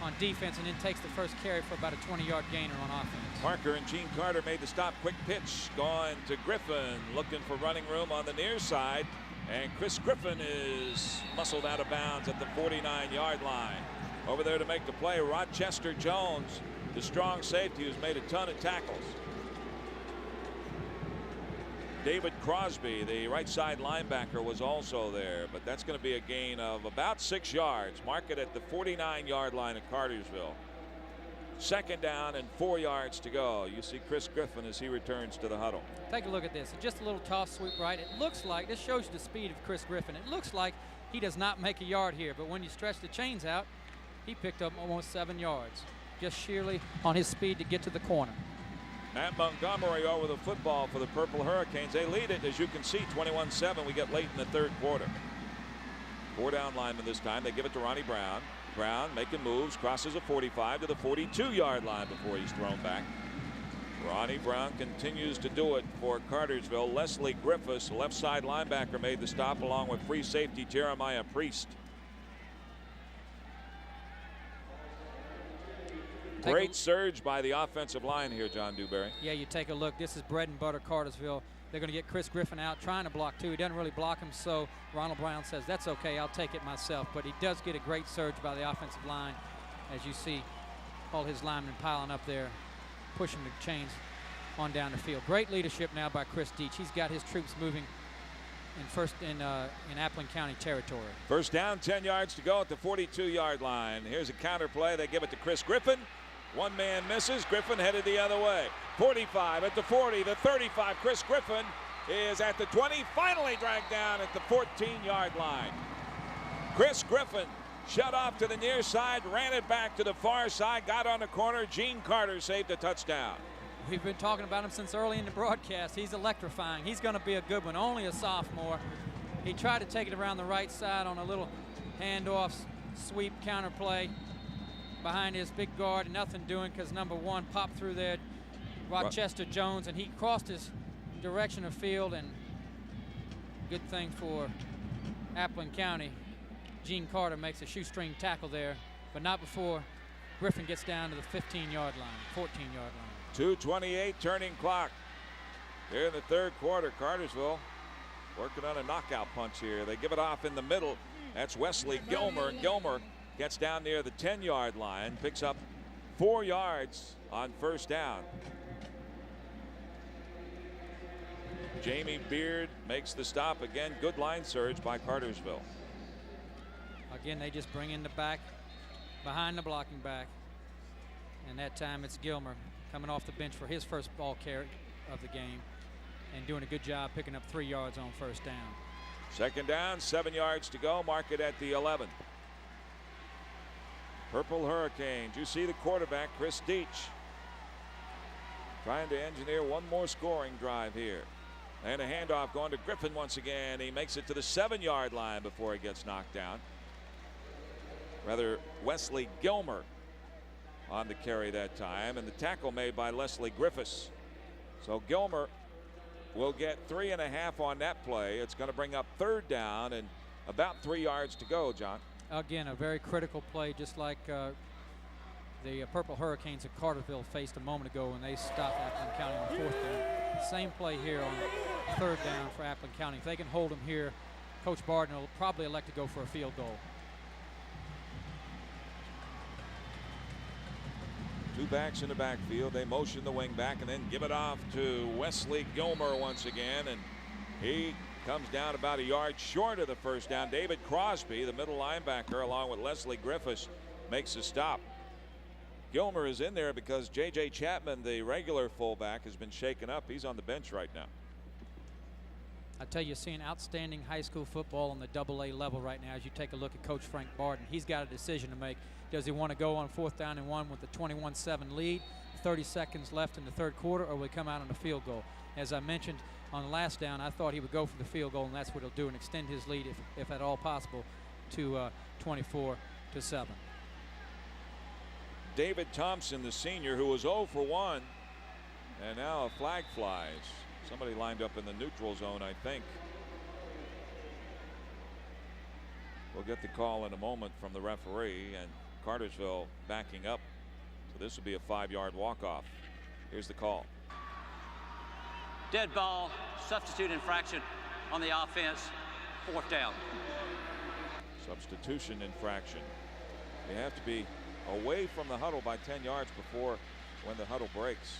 on defense and then takes the first carry for about a 20-yard gainer on offense. Parker and Gene Carter made the stop. Quick pitch going to Griffin, looking for running room on the near side. And Chris Griffin is muscled out of bounds at the 49-yard line. Over there to make the play, Rochester Jones, the strong safety who's made a ton of tackles. David Crosby, the right side linebacker, was also there, but that's going to be a gain of about 6 yards. Mark it at the 49-yard line of Cartersville. 2nd down and 4 yards to go. You see Chris Griffin as he returns to the huddle. Take a look at this. Just a little toss sweep right. It looks like, this shows you the speed of Chris Griffin. It looks like he does not make a yard here, but when you stretch the chains out, he picked up almost 7 yards, just sheerly on his speed to get to the corner. Matt Montgomery over the football for the Purple Hurricanes. They lead it, as you can see, 21-7. We get late in the 3rd quarter. 4 down linemen this time. They give it to Ronnie Brown. Brown making moves, crosses a 45 to the 42-yard line before he's thrown back. Ronnie Brown continues to do it for Cartersville. Leslie Griffiths, left side linebacker, made the stop along with free safety Jeremiah Priest. Great surge by the offensive line here, John Dewberry. Yeah, you take a look. This is bread and butter Cartersville. They're going to get Chris Griffin out, trying to block too. He doesn't really block him, so Ronald Brown says, that's okay, I'll take it myself. But he does get a great surge by the offensive line. As you see, all his linemen piling up there, pushing the chains on down the field. Great leadership now by Chris Deach. He's got his troops moving in Appling County territory. First down, 10 yards to go at the 42-yard line. Here's a counter play. They give it to Chris Griffin. One man misses. Griffin headed the other way. 45 at the 40, the 35. Chris Griffin is at the 20, finally dragged down at the 14-yard line. Chris Griffin shut off to the near side, ran it back to the far side, got on the corner. Gene Carter saved a touchdown. We've been talking about him since early in the broadcast. He's electrifying. He's going to be a good one, only a sophomore. He tried to take it around the right side on a little handoff sweep counter play behind his big guard, nothing doing because number 1 popped through there, Rochester Jones, and he crossed his direction of field, and good thing for Appling County. Gene Carter makes a shoestring tackle there, but not before Griffin gets down to the 15-yard line, 14-yard line. 2:28 turning clock here in the 3rd quarter. Cartersville working on a knockout punch here. They give it off in the middle. That's Wesley Gilmer, and Gilmer gets down near the 10-yard line, picks up 4 yards on first down. Jamie Beard makes the stop again. Good line surge by Cartersville. Again, they just bring in the back behind the blocking back. And that time it's Gilmer coming off the bench for his first ball carry of the game and doing a good job picking up 3 yards on first down. 2nd down, 7 yards to go. Mark it at the 11. Purple Hurricanes. You see the quarterback, Chris Deach, trying to engineer one more scoring drive here. And a handoff going to Griffin once again. He makes it to the 7-yard line before he gets knocked down. Rather, Wesley Gilmer on the carry that time, and the tackle made by Leslie Griffiths. So Gilmer will get 3.5 on that play. It's going to bring up 3rd down and about 3 yards to go, John. Again, a very critical play, just like the Purple Hurricanes at Cartersville faced a moment ago when they stopped Appling County on 4th down. Same play here on 3rd down for Appling County. If they can hold them here, Coach Barden will probably elect to go for a field goal. 2 backs in the backfield. They motion the wing back and then give it off to Wesley Gilmer once again, and he comes down about a yard short of the 1st down. David Crosby, the middle linebacker, along with Leslie Griffiths, makes a stop. Gilmer is in there because J.J. Chapman, the regular fullback, has been shaken up. He's on the bench right now. I tell you, seeing outstanding high school football on the AA level right now as you take a look at Coach Frank Barden. He's got a decision to make. Does he want to go on 4th down and 1 with the 21-7 lead, 30 seconds left in the 3rd quarter, or will he come out on a field goal? As I mentioned on the last down, I thought he would go for the field goal, and that's what he'll do, and extend his lead, if at all possible, to 24-7. David Thompson, the senior, who was 0 for 1, and now a flag flies. Somebody lined up in the neutral zone, I think. We'll get the call in a moment from the referee, and Cartersville backing up. So this will be a 5-yard walk-off. Here's the call. Dead ball, substitute infraction on the offense, 4th down. Substitution infraction. They have to be away from the huddle by 10 yards before when the huddle breaks.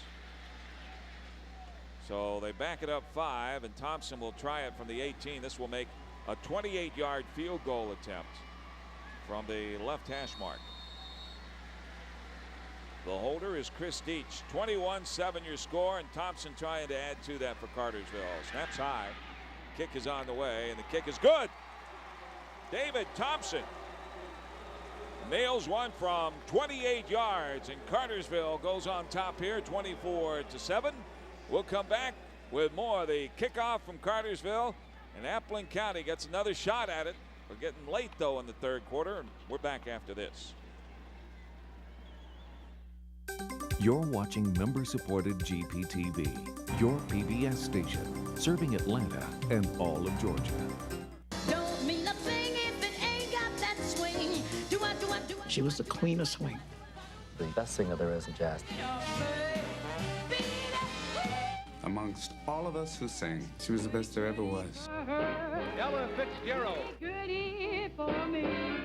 So they back it up 5, and Thompson will try it from the 18. This will make a 28-yard field goal attempt from the left hash mark. The holder is Chris Deach. 21-7 your score, and Thompson trying to add to that for Cartersville. Snaps high. Kick is on the way, and the kick is good. David Thompson nails one from 28 yards, and Cartersville goes on top here, 24-7. We'll come back with more of the kickoff from Cartersville, and Appling County gets another shot at it. We're getting late, though, in the 3rd quarter, and we're back after this. You're watching member-supported GPTV, your PBS station, serving Atlanta and all of Georgia. Don't mean a thing if it ain't got that swing. She was the queen of swing. The best singer there is in jazz. Amongst all of us who sang, she was the best there ever was. Ella Fitzgerald.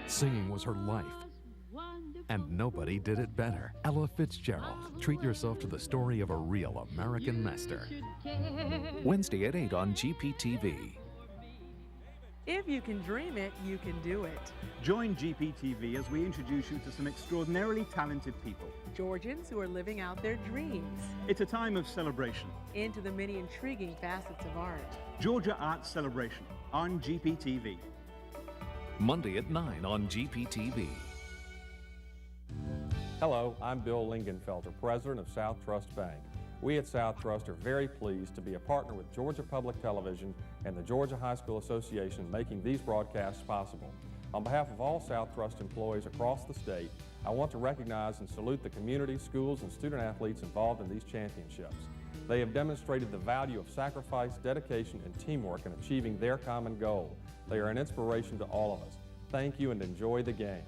Singing was her life, and nobody did it better. Ella Fitzgerald. Treat yourself to the story of a real American master. Wednesday at 8 on GPTV. If you can dream it, you can do it. Join GPTV as we introduce you to some extraordinarily talented people. Georgians who are living out their dreams. It's a time of celebration. Into the many intriguing facets of art. Georgia Arts Celebration on GPTV. Monday at 9 on GPTV. Hello, I'm Bill Lingenfelter, President of South Trust Bank. We at South Trust are very pleased to be a partner with Georgia Public Television and the Georgia High School Association making these broadcasts possible. On behalf of all South Trust employees across the state, I want to recognize and salute the community, schools, and student athletes involved in these championships. They have demonstrated the value of sacrifice, dedication, and teamwork in achieving their common goal. They are an inspiration to all of us. Thank you and enjoy the game.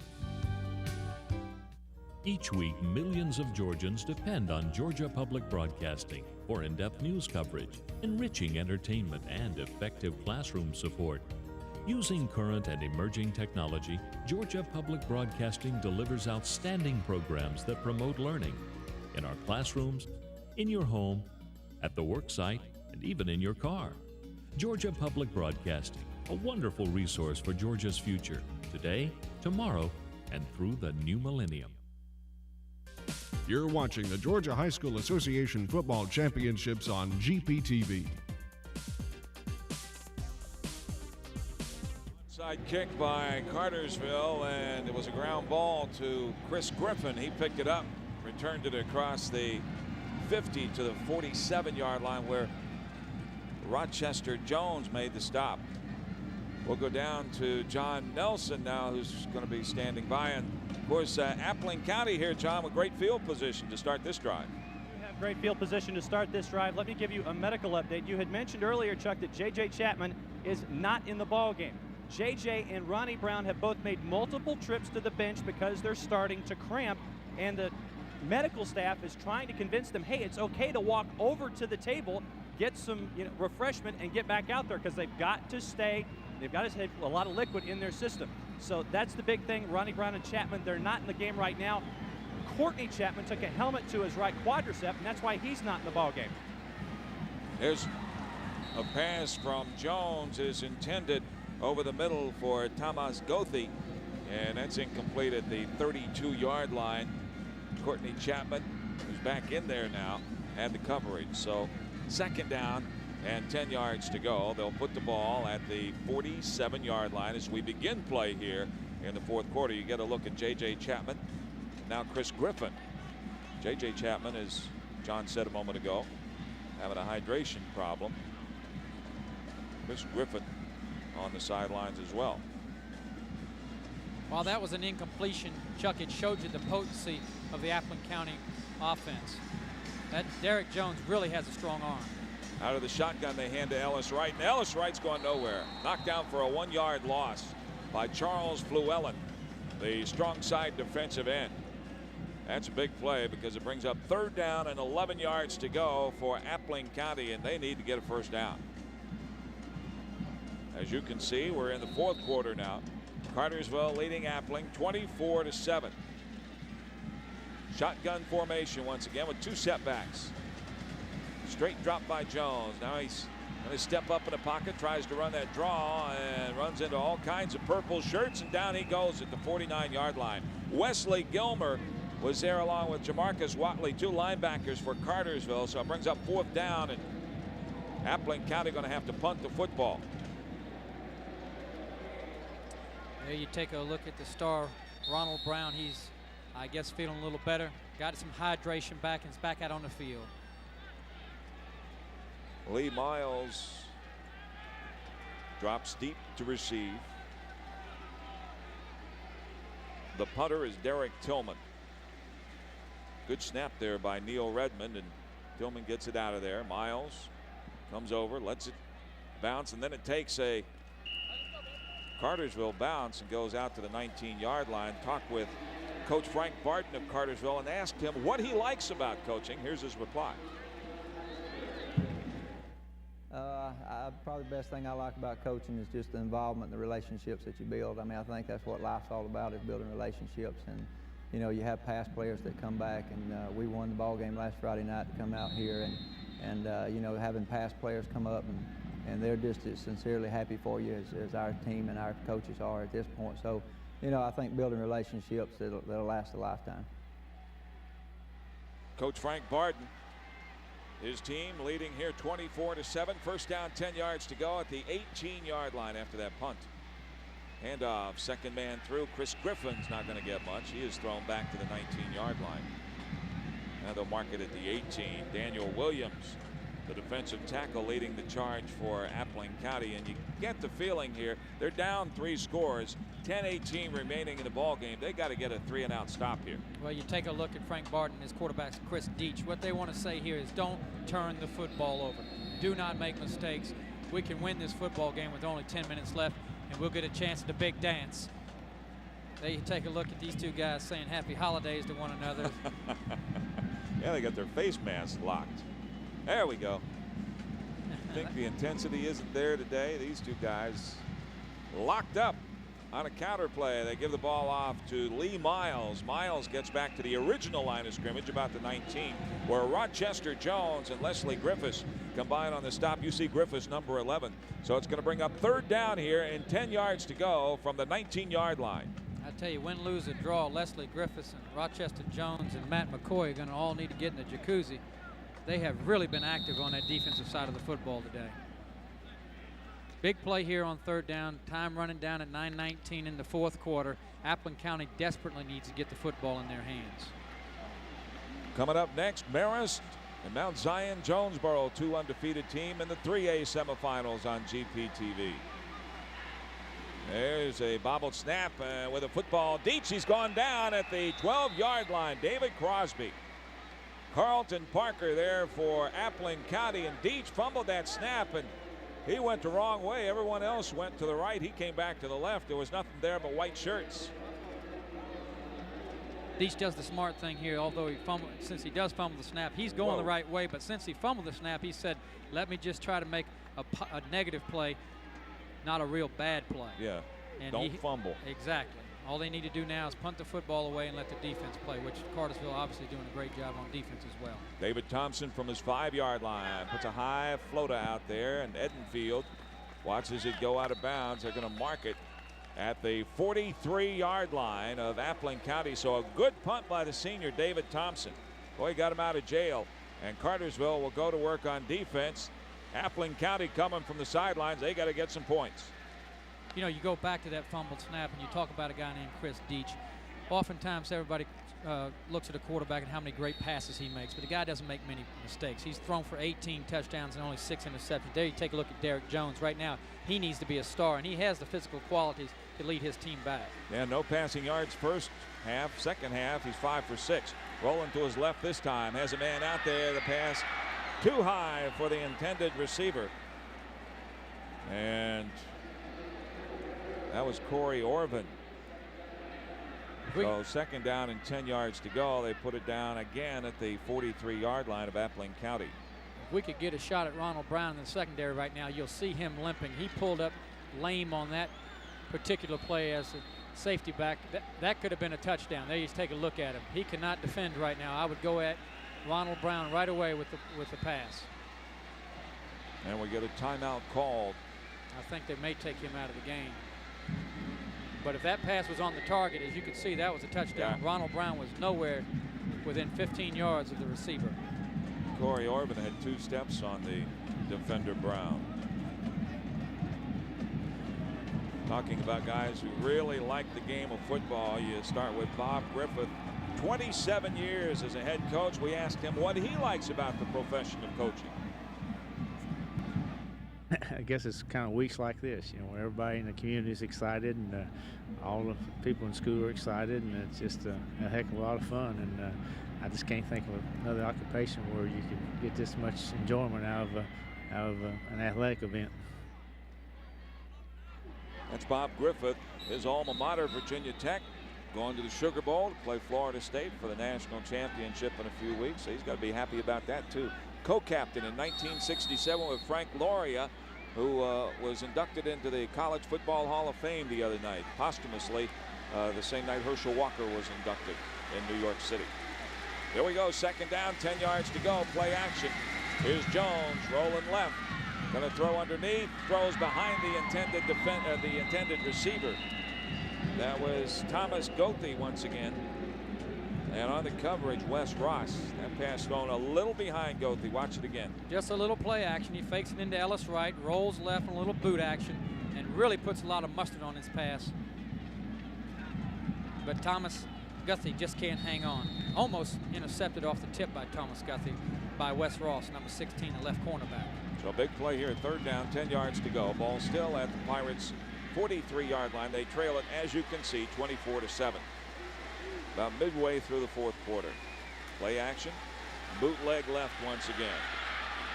Each week, millions of Georgians depend on Georgia Public Broadcasting for in-depth news coverage, enriching entertainment, and effective classroom support. Using current and emerging technology, Georgia Public Broadcasting delivers outstanding programs that promote learning in our classrooms, in your home, at the work site, and even in your car. Georgia Public Broadcasting, a wonderful resource for Georgia's future, today, tomorrow, and through the new millennium. You're watching the Georgia High School Association Football Championships on GPTV. Side kick by Cartersville, and it was a ground ball to Chris Griffin. He picked it up, returned it across the 50 to the 47-yard line where Rochester Jones made the stop. We'll go down to John Nelson now, who's going to be standing by. And of course, Appling County here, John, with great field position to start this drive. We have Great field position to start this drive. Let me give you a medical update. You had mentioned earlier, Chuck, that J.J. Chapman is not in the ball game. J.J. and Ronnie Brown have both made multiple trips to the bench because they're starting to cramp, and the medical staff is trying to convince them, hey, it's okay to walk over to the table, get some refreshment, and get back out there, because they've got to have a lot of liquid in their system. So that's the big thing. Ronnie Brown and Chapman, they're not in the game right now. Courtney Chapman took a helmet to his right quadricep, and that's why he's not in the ball game. There's a pass from Jones is intended over the middle for Thomas Gothi, and that's incomplete at the 32-yard line. Courtney Chapman, who's back in there now, had the coverage. So second down and 10 yards to go. They'll put the ball at the 47-yard line as we begin play here in the fourth quarter. You get a look at J.J. Chapman. Now Chris Griffin. J.J. Chapman, as John said a moment ago, having a hydration problem. Chris Griffin on the sidelines as well. While that was an incompletion, Chuck, it showed you the potency of the Appling County offense. That Derek Jones really has a strong arm. Out of the shotgun, they hand to Ellis Wright, and Ellis Wright's going nowhere. Knocked down for a 1-yard loss by Charles Fluellen, the strong side defensive end. That's a big play because it brings up third down and 11 yards to go for Appling County, and they need to get a first down. As you can see, we're in the fourth quarter now. Cartersville leading Appling 24-7. Shotgun formation once again with 2 setbacks. Straight drop by Jones. Now he's going to step up in the pocket, tries to run that draw, and runs into all kinds of purple shirts, and down he goes at the 49-yard line. Wesley Gilmer was there along with Jamarcus Watley, 2 linebackers for Cartersville, so it brings up fourth down, and Appling County going to have to punt the football. There you take a look at the star, Ronald Brown. He's, I guess, feeling a little better. Got some hydration back and is back out on the field. Lee Miles drops deep to receive. The punter is Derek Tillman. Good snap there by Neil Redmond, and Tillman gets it out of there. Miles comes over, lets it bounce, and then it takes a Cartersville bounce and goes out to the 19-yard line. Talked with Coach Frank Barton of Cartersville and asked him what he likes about coaching. Here's his reply. Probably the best thing I like about coaching is just the involvement and the relationships that you build. I mean, I think that's what life's all about, is building relationships. And you know, you have past players that come back, and we won the ball game last Friday night to come out here, and you know, having past players come up and they're just as sincerely happy for you as our team and our coaches are at this point. So, you know, I think building relationships that'll last a lifetime. Coach Frank Barton, his team leading here 24-7. First down, 10 yards to go at the 18-yard line after that punt. Handoff, second man through. Chris Griffin's not going to get much. He is thrown back to the 19-yard line. Now they'll mark it at the 18. Daniel Williams, the defensive tackle, leading the charge for Appling County. And you get the feeling here, they're down 3 scores, 10-18 remaining in the ball game. They got to get a 3-and-out stop here. Well, you take a look at Frank Barton, his quarterback Chris Deach. What they want to say here is don't turn the football over. Do not make mistakes. We can win this football game with only 10 minutes left, and we'll get a chance at the big dance. There you take a look at these 2 guys saying happy holidays to one another. Yeah, they got their face masks locked. There we go. I think the intensity isn't there today. These 2 guys locked up on a counter play. They give the ball off to Lee Miles. Miles gets back to the original line of scrimmage about the 19, where Rochester Jones and Leslie Griffiths combine on the stop. You see Griffiths number 11. So it's going to bring up third down here and 10 yards to go from the 19-yard line. I tell you, win, lose, or draw, Leslie Griffiths and Rochester Jones and Matt McCoy are going to all need to get in the jacuzzi. They have really been active on that defensive side of the football today. Big play here on third down. Time running down at 9:19 in the fourth quarter. Appling County desperately needs to get the football in their hands. Coming up next, Marist and Mount Zion Jonesboro, 2 undefeated team in the 3A semifinals on GPTV. There's a bobbled snap with a football. Deach, he's gone down at the 12-yard line. David Crosby. Carlton Parker there for Appling County, and Deach fumbled that snap, and he went the wrong way. Everyone else went to the right. He came back to the left. There was nothing there but white shirts. Deach does the smart thing here, although since he does fumble the snap, he's going the right way, but since he fumbled the snap, he said, let me just try to make a negative play, not a real bad play. Yeah, and don't fumble. Exactly. All they need to do now is punt the football away and let the defense play, which Cartersville obviously doing a great job on defense as well. David Thompson from his 5-yard line puts a high floater out there, and Edenfield watches it go out of bounds. They're going to mark it at the 43-yard line of Appling County. So a good punt by the senior David Thompson. Boy, got him out of jail. And Cartersville will go to work on defense. Appling County coming from the sidelines. They got to get some points. You know, you go back to that fumbled snap and you talk about a guy named Chris Deach. Oftentimes everybody looks at a quarterback and how many great passes he makes, but the guy doesn't make many mistakes. He's thrown for 18 touchdowns and only 6 interceptions. There you take a look at Derek Jones. Right now, he needs to be a star, and he has the physical qualities to lead his team back. Yeah, no passing yards first half. Second half, he's 5 for 6. Rolling to his left this time. Has a man out there. The pass too high for the intended receiver. And that was Corey Orvin. So second down and 10 yards to go. They put it down again at the 43-yard line of Appling County. If we could get a shot at Ronald Brown in the secondary right now, you'll see him limping. He pulled up lame on that particular play as a safety back. That could have been a touchdown. There you take a look at him. He cannot defend right now. I would go at Ronald Brown right away with the pass. And we get a timeout called. I think they may take him out of the game. But if that pass was on the target, as you can see, that was a touchdown. Yeah. Ronald Brown was nowhere within 15 yards of the receiver. Corey Orvin had 2 steps on the defender Brown. Talking about guys who really like the game of football, you start with Bob Griffith. 27 years as a head coach. We asked him what he likes about the profession of coaching. I guess it's kind of weeks like this, you know, where everybody in the community is excited, and all the people in school are excited, and it's just a heck of a lot of fun. And I just can't think of another occupation where you can get this much enjoyment out of an athletic event. That's Bob Griffith, his alma mater, Virginia Tech, going to the Sugar Bowl to play Florida State for the national championship in a few weeks. So he's got to be happy about that too. Co-captain in 1967 with Frank Loria, who was inducted into the College Football Hall of Fame the other night, posthumously, the same night Herschel Walker was inducted in New York City. Here we go, second down, 10 yards to go, play action. Here's Jones rolling left, going to throw underneath, throws behind the intended receiver. That was Thomas Goethe once again. And on the coverage, Wes Ross. That pass thrown a little behind Goethe. Watch it again. Just a little play action. He fakes it into Ellis Wright, rolls left on a little boot action, and really puts a lot of mustard on his pass. But Thomas Guthrie just can't hang on. Almost intercepted off the tip by Thomas Guthrie by Wes Ross, number 16, the left cornerback. So a big play here, third down, 10 yards to go. Ball still at the Pirates' 43-yard line. They trail it, as you can see, 24-7. About midway through the fourth quarter. Play action, bootleg left once again.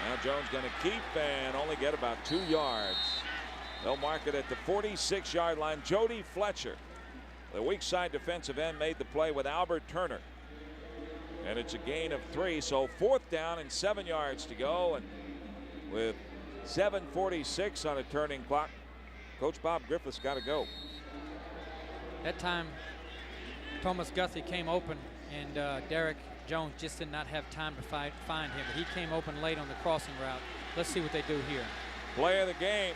Now Jones going to keep and only get about 2 yards. They'll mark it at the 46-yard line. Jody Fletcher, the weak side defensive end, made the play with Albert Turner. And it's a gain of 3, so fourth down and 7 yards to go. And with 7:46 on a turning clock, Coach Bob Griffith's got to go. That time, Thomas Guthrie came open, and Derek Jones just did not have time to find him. But he came open late on the crossing route. Let's see what they do here. Play of the game,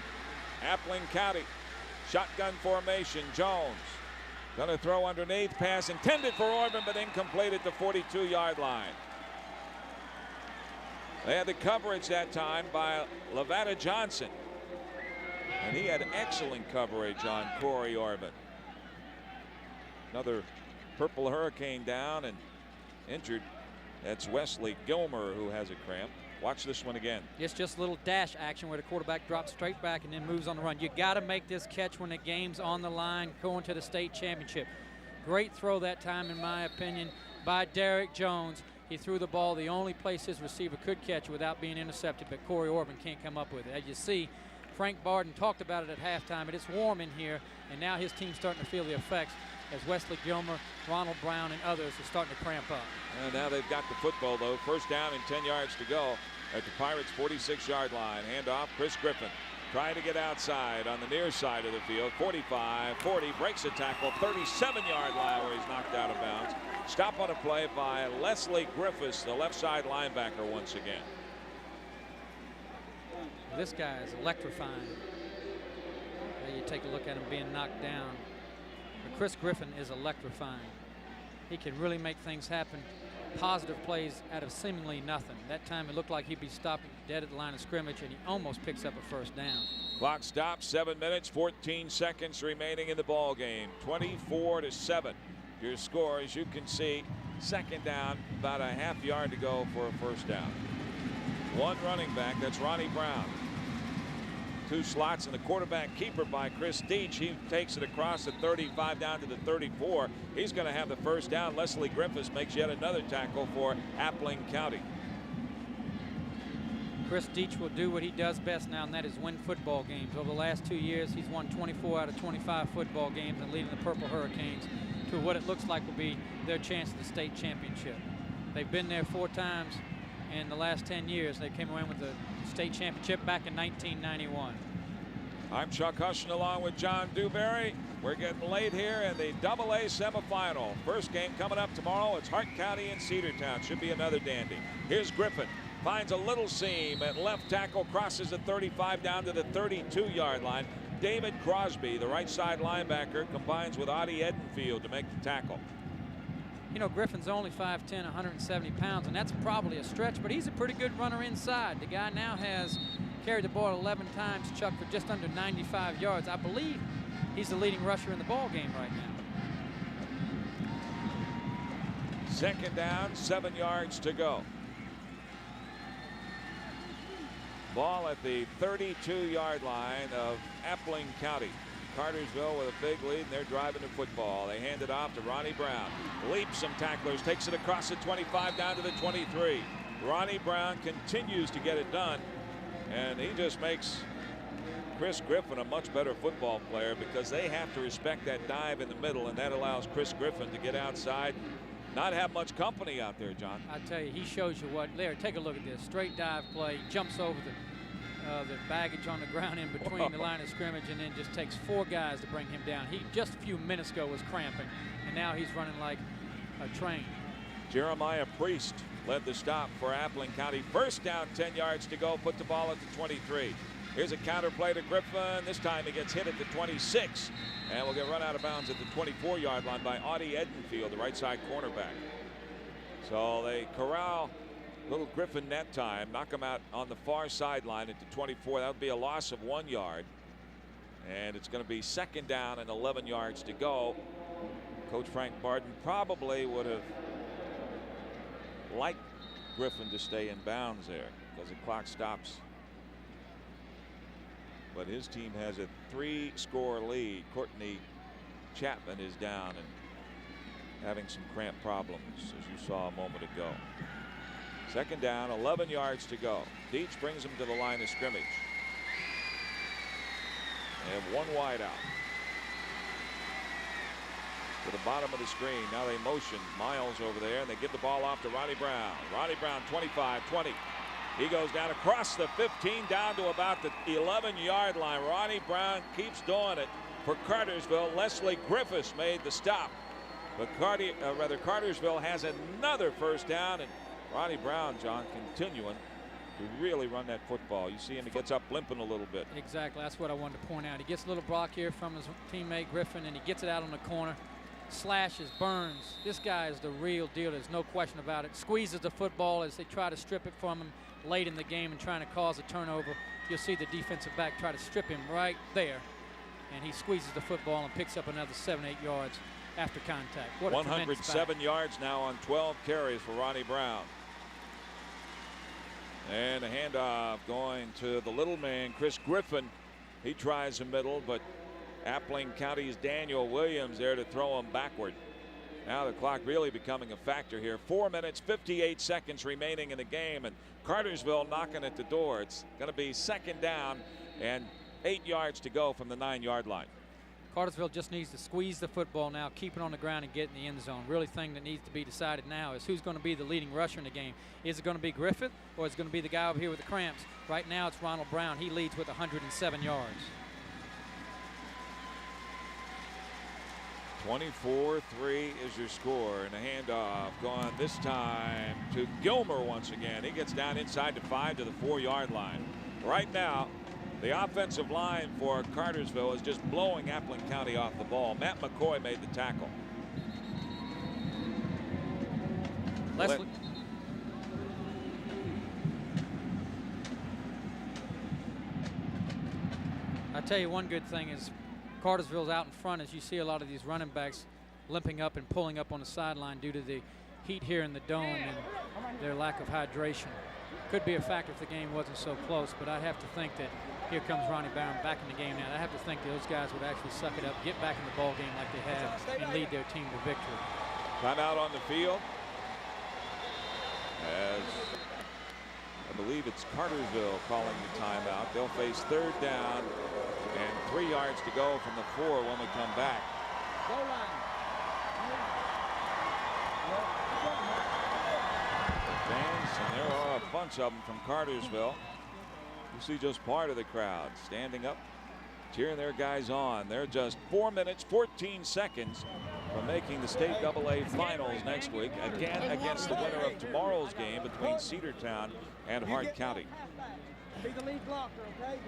Appling County. Shotgun formation, Jones. Going to throw underneath, pass intended for Orban, but incomplete at the 42-yard line. They had the coverage that time by Levada Johnson. And he had excellent coverage on Corey Orban. Another Purple Hurricane down and injured. That's Wesley Gilmer, who has a cramp. Watch this one again. It's just a little dash action where the quarterback drops straight back and then moves on the run. You got to make this catch when the game's on the line going to the state championship. Great throw that time, in my opinion, by Derek Jones. He threw the ball the only place his receiver could catch it without being intercepted, but Corey Orban can't come up with it. As you see, Frank Barden talked about it at halftime, but it's warm in here, and now his team's starting to feel the effects as Wesley Gilmer, Ronald Brown, and others are starting to cramp up. And now they've got the football, though. First down and 10 yards to go at the Pirates' 46-yard line. Handoff, Chris Griffin trying to get outside on the near side of the field. 45, 40, breaks a tackle, 37-yard line where he's knocked out of bounds. Stop on a play by Leslie Griffiths, the left side linebacker once again. This guy is electrifying. You take a look at him being knocked down. But Chris Griffin is electrifying. He can really make things happen. Positive plays out of seemingly nothing. That time it looked like he'd be stopping dead at the line of scrimmage, and he almost picks up a first down. Clock stops, 7 minutes, 14 seconds remaining in the ball game. 24-7. Your score, as you can see, second down, about a half yard to go for a first down. One running back, that's Ronnie Brown. Two slots, and the quarterback keeper by Chris Deach. He takes it across the 35 down to the 34. He's going to have the first down. Leslie Griffiths makes yet another tackle for Appling County. Chris Deach will do what he does best now, and that is win football games. Over the last 2 years, he's won 24 out of 25 football games and leading the Purple Hurricanes to what it looks like will be their chance at the state championship. They've been there 4 times in the last 10 years. They came away with the state championship back in 1991. I'm Chuck Huston along with John Dewberry. We're getting late here in the AA semifinal. First game coming up tomorrow. It's Hart County and Cedartown. Should be another dandy. Here's Griffin. Finds a little seam at left tackle, crosses the 35 down to the 32-yard line. David Crosby, the right side linebacker, combines with Audie Edenfield to make the tackle. You know, Griffin's only 5'10", 170 pounds, and that's probably a stretch, but he's a pretty good runner inside. The guy now has carried the ball 11 times, Chuck, for just under 95 yards. I believe he's the leading rusher in the ball game right now. Second down, 7 yards to go. Ball at the 32-yard line of Appling County. Cartersville with a big lead, and they're driving the football. They hand it off to Ronnie Brown. Leaps some tacklers, takes it across the 25 down to the 23. Ronnie Brown continues to get it done, and he just makes Chris Griffin a much better football player because they have to respect that dive in the middle, and that allows Chris Griffin to get outside, not have much company out there, John. I tell you, he shows you what. There, take a look at this. Straight dive play, jumps over the baggage on the ground in between the line of scrimmage, and then just takes 4 guys to bring him down. He just a few minutes ago was cramping, and now he's running like a train. Jeremiah Priest led the stop for Appling County. First down, 10 yards to go, put the ball at the 23. Here's a counter play to Griffin. This time he gets hit at the 26, and will get run out of bounds at the 24-yard line by Audie Edenfield, the right side cornerback. So they corral little Griffin that time, knock him out on the far sideline at the 24. That would be a loss of 1 yard. And it's going to be second down and 11 yards to go. Coach Frank Barden probably would have liked Griffin to stay in bounds there because the clock stops. But his team has a 3-score lead. Courtney Chapman is down and having some cramp problems, as you saw a moment ago. Second down, 11 yards to go. Deach brings him to the line of scrimmage. They have 1 wide out. To the bottom of the screen. Now they motion Miles over there, and they give the ball off to Ronnie Brown. Ronnie Brown, 25, 20. He goes down across the 15 down to about the 11-yard line. Ronnie Brown keeps doing it for Cartersville. Leslie Griffiths made the stop. But Cartersville has another first down, and Ronnie Brown, John, continuing to really run that football. You see him, he gets up limping a little bit. Exactly, that's what I wanted to point out. He gets a little block here from his teammate Griffin, and he gets it out on the corner. Slashes, burns. This guy is the real deal. There's no question about it. Squeezes the football as they try to strip it from him late in the game and trying to cause a turnover. You'll see the defensive back try to strip him right there, and he squeezes the football and picks up another 7-8 yards after contact. What a 107 yards now on 12 carries for Ronnie Brown. And a handoff going to the little man, Chris Griffin. He tries the middle, but Appling County's Daniel Williams there to throw him backward. Now the clock really becoming a factor here. 4 minutes, 58 seconds remaining in the game, and Cartersville knocking at the door. It's going to be second down and 8 yards to go from the 9-yard line. Cartersville just needs to squeeze the football now, keep it on the ground, and get in the end zone. Really thing that needs to be decided now is who's going to be the leading rusher in the game. Is it going to be Griffith, or is it going to be the guy over here with the cramps? Right now it's Ronald Brown. He leads with 107 yards. 24-3 is your score, and a handoff going this time to Gilmer once again. He gets down inside the 5 to the 4-yard line. Right now, the offensive line for Cartersville is just blowing Appling County off the ball. Matt McCoy made the tackle. Leslie. I tell you one good thing is Cartersville's out in front, as you see a lot of these running backs limping up and pulling up on the sideline due to the heat here in the dome and their lack of hydration. Could be a factor if the game wasn't so close, but I have to think that here comes Ronnie Brown back in the game now. I have to think those guys would actually suck it up, get back in the ball game like they have, and lead their team to victory. Timeout on the field. As I believe it's Cartersville calling the timeout. They'll face third down and 3 yards to go from the 4 when we come back. Fans, and there are a bunch of them from Cartersville. You see just part of the crowd standing up, cheering their guys on. They're just 4 minutes, 14 seconds from making the state AA finals next week, again against the winner of tomorrow's game between Cedartown and Hart County. Be the lead blocker, okay?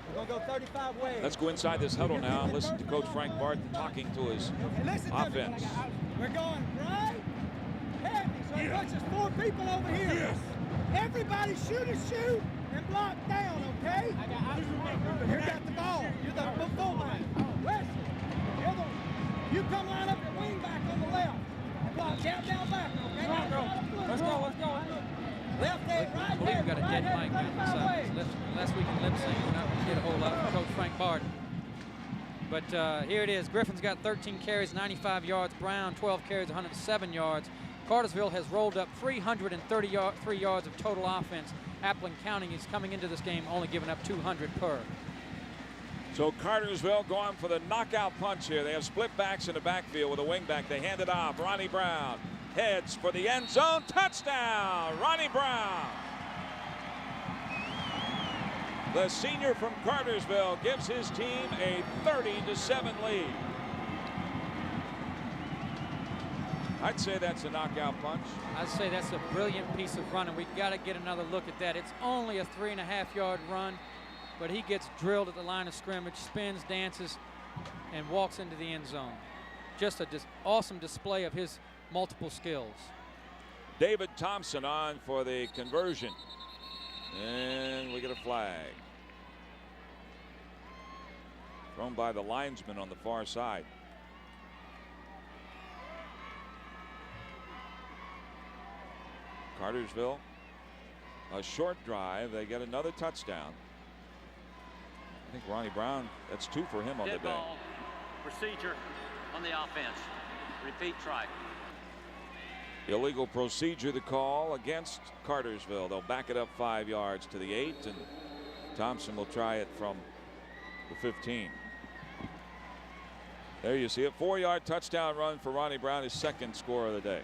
We're going to go 35 ways. Let's go inside this huddle now and listen to Coach Frank Barton talking to his offense. We're going right, heavy, so he pushes 4 people over here. Yes. Everybody shoot, and block down, okay? You got the ball. You're the fullback. Wesley, you come line up at wing back on the left. And block down back, okay? Let's go. Left hand, right hand. We've got a dead mic on the side. Unless we can lip sync, we're not going to get a whole lot from Coach Frank Barton. But here it is. Griffin's got 13 carries, 95 yards. Brown, 12 carries, 107 yards. Cartersville has rolled up 333 yards of total offense. Appling County is coming into this game only giving up 200 per. So Cartersville going for the knockout punch here. They have split backs in the backfield with a wing back. They hand it off. Ronnie Brown heads for the end zone. Touchdown, Ronnie Brown. The senior from Cartersville gives his team a 30-7 lead. I'd say that's a knockout punch. I'd say that's a brilliant piece of running. We've got to get another look at that. It's only a 3.5-yard run, but he gets drilled at the line of scrimmage, spins, dances, and walks into the end zone. Just an awesome display of his multiple skills. David Thompson on for the conversion. And we get a flag. Thrown by the linesman on the far side. Cartersville, a short drive. They get another touchdown. I think Ronnie Brown, that's 2 for him on the day. Ball. Procedure on the offense. Repeat try. Illegal procedure, the call against Cartersville. They'll back it up 5 yards to the 8, and Thompson will try it from the 15. There you see it. 4-yard touchdown run for Ronnie Brown, his second score of the day.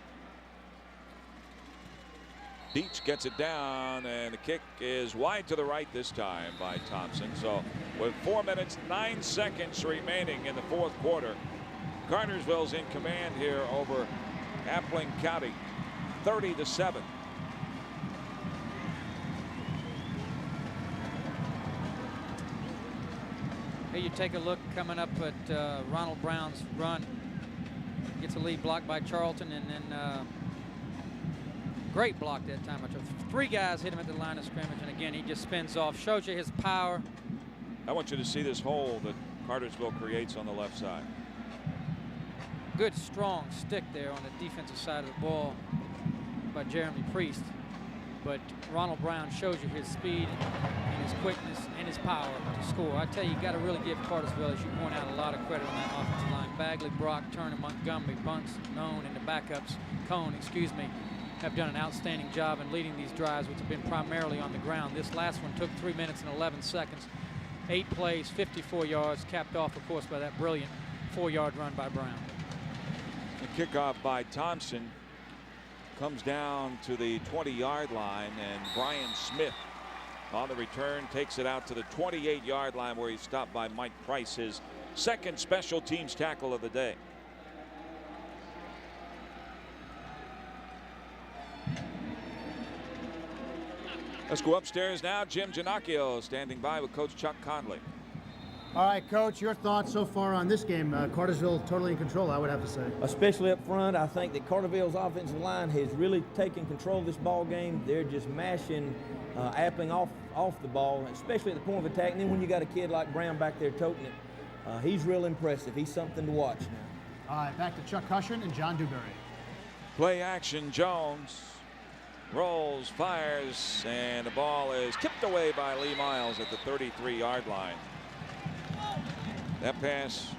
Beach gets it down, and the kick is wide to the right this time by Thompson. So with 4 minutes, 9 seconds remaining in the fourth quarter, Cartersville's in command here over Appling County, 30-7. Here you take a look coming up at Ronald Brown's run. Gets a lead blocked by Charlton, and then great block that time. 3 guys hit him at the line of scrimmage, and again he just spins off. Shows you his power. I want you to see this hole that Cartersville creates on the left side. Good strong stick there on the defensive side of the ball by Jeremy Priest. but Ronald Brown shows you his speed and his quickness and his power to score. I tell you, you got to really give Cartersville, as you point out, a lot of credit on that offensive line. Bagley, Brock, Turner, Montgomery, Bunce, Known, and the backups, Cone, excuse me, have done an outstanding job in leading these drives, which have been primarily on the ground. This last one took 3 minutes and 11 seconds. 8 plays, 54 yards, capped off, of course, by that brilliant 4-yard run by Brown. The kickoff by Thompson comes down to the 20-yard line, and Brian Smith on the return takes it out to the 28-yard line, where he's stopped by Mike Price, his second special teams tackle of the day. Let's go upstairs now. Jim Giannacchio standing by with Coach Chuck Conley. All right, Coach, your thoughts so far on this game? Cartersville totally in control, I would have to say. Especially up front, I think that Cartersville's offensive line has really taken control of this ball game. They're just mashing Appling off the ball, especially at the point of attack. And then when you got a kid like Brown back there toting it, he's real impressive. He's something to watch now. All right, back to Chuck Cushion and John Dewberry. Play action, Jones rolls, fires, and the ball is tipped away by Lee Miles at the 33-yard line. That pass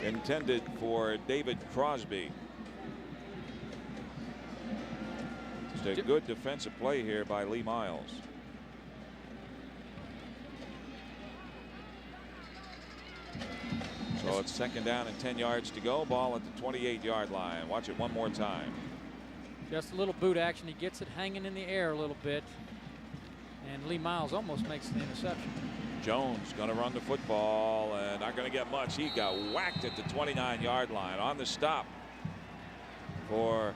intended for David Crosby. Just a good defensive play here by Lee Miles. So it's 2nd down and 10 yards to go. Ball at the 28-yard line. Watch it one more time. Just a little boot action. He gets it hanging in the air a little bit. And Lee Miles almost makes the interception. Jones going to run the football and not going to get much. He got whacked at the 29-yard line. On the stop for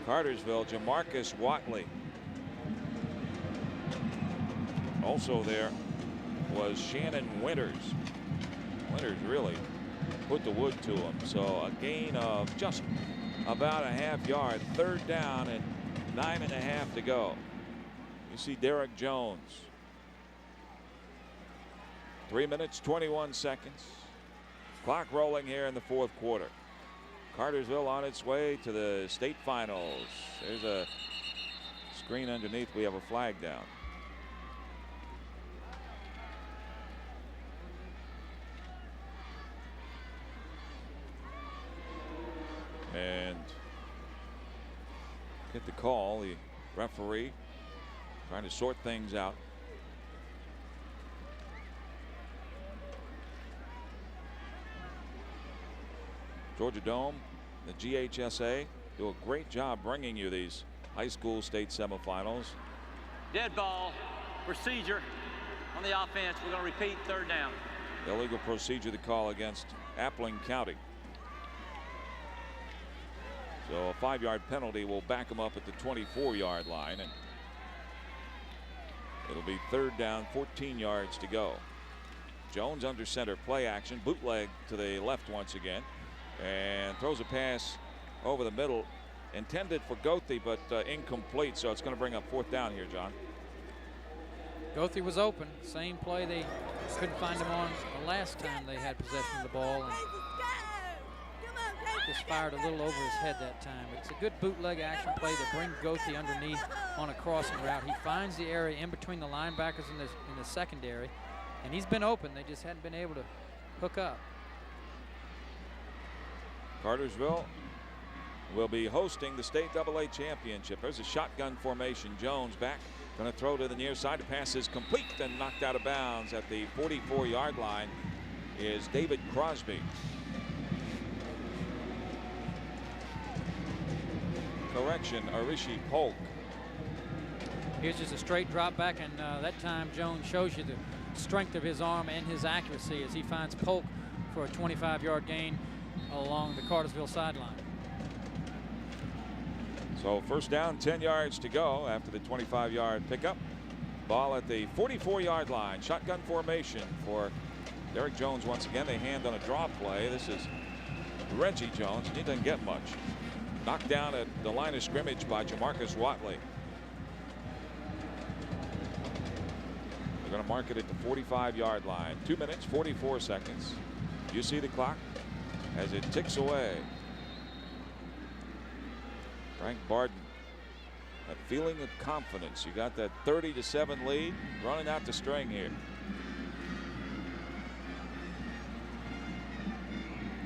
Cartersville, Jamarcus Watley. Also there was Shannon Winters. Winters really put the wood to him. So a gain of just about a half-yard. 3rd down and 9.5 to go. You see Derek Jones. 3 minutes, 21 seconds. Clock rolling here in the 4th quarter. Cartersville on its way to the state finals. There's a screen underneath. We have a flag down. And get the call. The referee trying to sort things out. Georgia Dome, the GHSA, do a great job bringing you these high school state semifinals. Dead ball, procedure on the offense. We're going to repeat 3rd down. Illegal procedure, the call against Appling County. So a 5-yard penalty will back them up at the 24-yard line, and it'll be 3rd down, 14 yards to go. Jones under center, play action, bootleg to the left once again, and throws a pass over the middle, intended for Goethe, but incomplete. So it's going to bring up 4th down here, John. Goethe was open. Same play they couldn't find him on the last time they had possession of the ball. And just fired a little over his head that time. But it's a good bootleg action play that brings Goethe underneath on a crossing route. He finds the area in between the linebackers in the secondary, and he's been open. They just hadn't been able to hook up. Cartersville will be hosting the state AA championship. There's a shotgun formation. Jones back, going to throw to the near side. The pass is complete and knocked out of bounds at the 44-yard line is David Crosby. Correction, Arishi Polk. Here's just a straight drop back, and that time Jones shows you the strength of his arm and his accuracy as he finds Polk for a 25-yard gain along the Cartersville sideline. So 1st down, 10 yards to go after the 25-yard pickup. Ball at the 44-yard line. Shotgun formation for Derek Jones once again. They hand on a draw play. This is Reggie Jones, and he doesn't get much. Knocked down at the line of scrimmage by Jamarcus Watley. They're going to mark it at the 45-yard line. 2 minutes, 44 seconds. You see the clock as it ticks away. Frank Barden, a feeling of confidence. You got that 30-7 lead, running out the string here.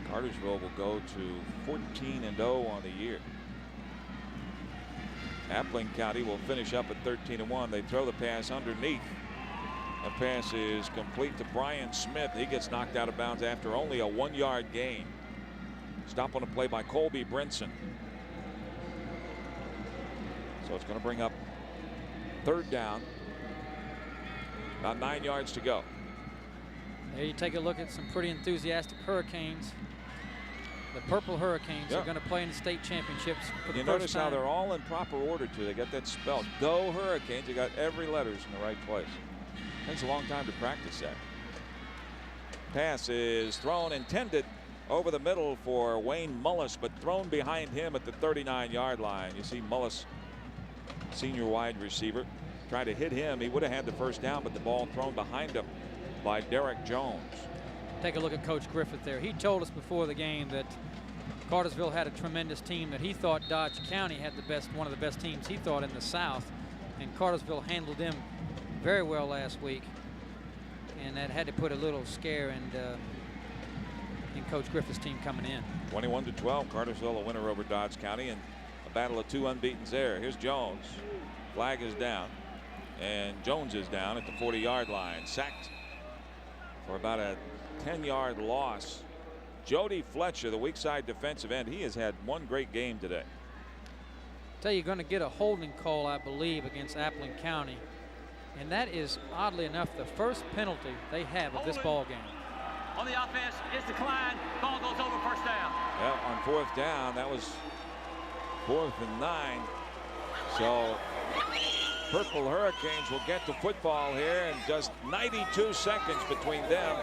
Cartersville will go to 14-0 on the year. Appling County will finish up at 13-1. They throw the pass underneath. The pass is complete to Brian Smith. He gets knocked out of bounds after only a 1-yard gain. Stop on a play by Colby Brinson. So it's going to bring up 3rd down. About 9 yards to go. There you take a look at some pretty enthusiastic Hurricanes. The Purple Hurricanes are going to play in the state championships for the You first notice time. how they're all in proper order too. They got that spelled. Go Hurricanes. They got every letters in the right place. Takes a long time to practice that. Pass is thrown, intended over the middle for Wayne Mullis, but thrown behind him at the 39-yard line. You see Mullis, senior wide receiver, try to hit him. He would have had the first down, but the ball thrown behind him by Derek Jones. Take a look at Coach Griffith there. He told us before the game that Cartersville had a tremendous team, that he thought Dodge County had one of the best teams he thought in the South, and Cartersville handled them very well last week, and that had to put a little scare in Coach Griffith's team coming in. 21-12, Cartersville a winner over Dodge County, and a battle of 2 unbeatens there. Here's Jones. Flag is down, and Jones is down at the 40-yard line, sacked for about a 10-yard loss. Jody Fletcher, the weak side defensive end, he has had one great game today. Tell you, you're going to get a holding call, I believe, against Appling County, and that is, oddly enough, the first penalty they have of this ball game. On the offense, it's declined. Ball goes over, first down. Yeah, on 4th down, that was 4th and 9. So Purple Hurricanes will get the football here, and just 92 seconds between them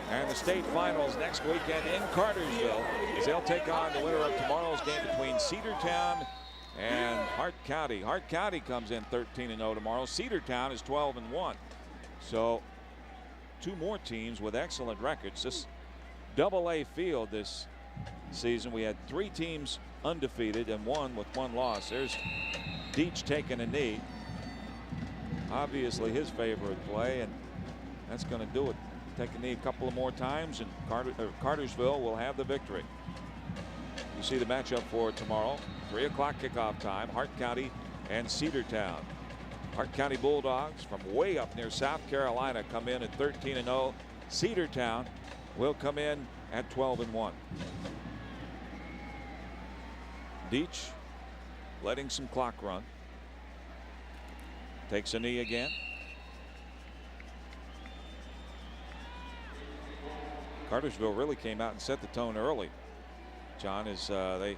and the state finals next weekend in Cartersville, as they'll take on the winner of tomorrow's game between Cedartown and Hart County. Hart County comes in 13-0 tomorrow. Cedartown is 12-1. So 2 more teams with excellent records. This AA field this season, we had 3 teams undefeated and 1 with 1 loss. There's Deach taking a knee. Obviously his favorite play, and that's going to do it. Take a knee a couple of more times, and Cartersville will have the victory. You see the matchup for tomorrow. 3 o'clock kickoff time. Hart County and Cedartown. Hart County Bulldogs from way up near South Carolina come in at 13-0. Cedartown will come in at 12-1. Deach letting some clock run. Takes a knee again. Cartersville really came out and set the tone early, John, as they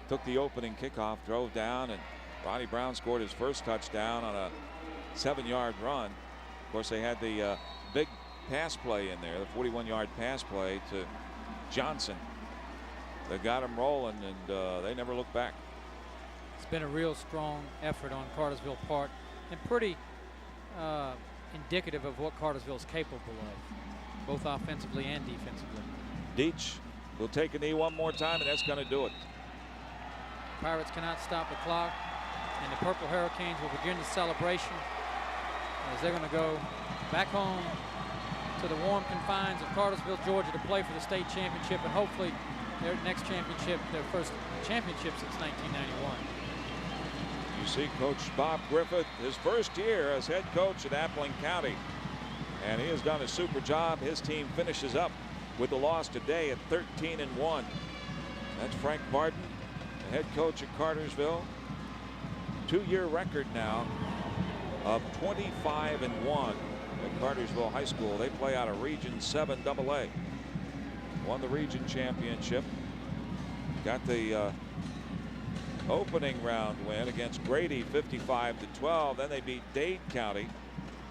took the opening kickoff, drove down, and Ronnie Brown scored his first touchdown on a 7-yard run. Of course, they had the big pass play in there, the 41-yard pass play to Johnson. They got him rolling, and they never looked back. It's been a real strong effort on Cartersville part, and pretty indicative of what Cartersville is capable of, both offensively and defensively. Deach will take a knee one more time, and that's going to do it. Pirates cannot stop the clock, and the Purple Hurricanes will begin the celebration as they're going to go back home to the warm confines of Cartersville, Georgia, to play for the state championship, and hopefully their next championship, their first championship since 1991. You see Coach Bob Griffith, his first year as head coach at Appling County, and he has done a super job. His team finishes up with the loss today at 13-1. That's Frank Barden, the head coach at Cartersville. 2-year record now of 25-1 at Cartersville High School. They play out of Region 7 AA. Won the region championship. Got the opening round win against Grady 55-12. Then they beat Dade County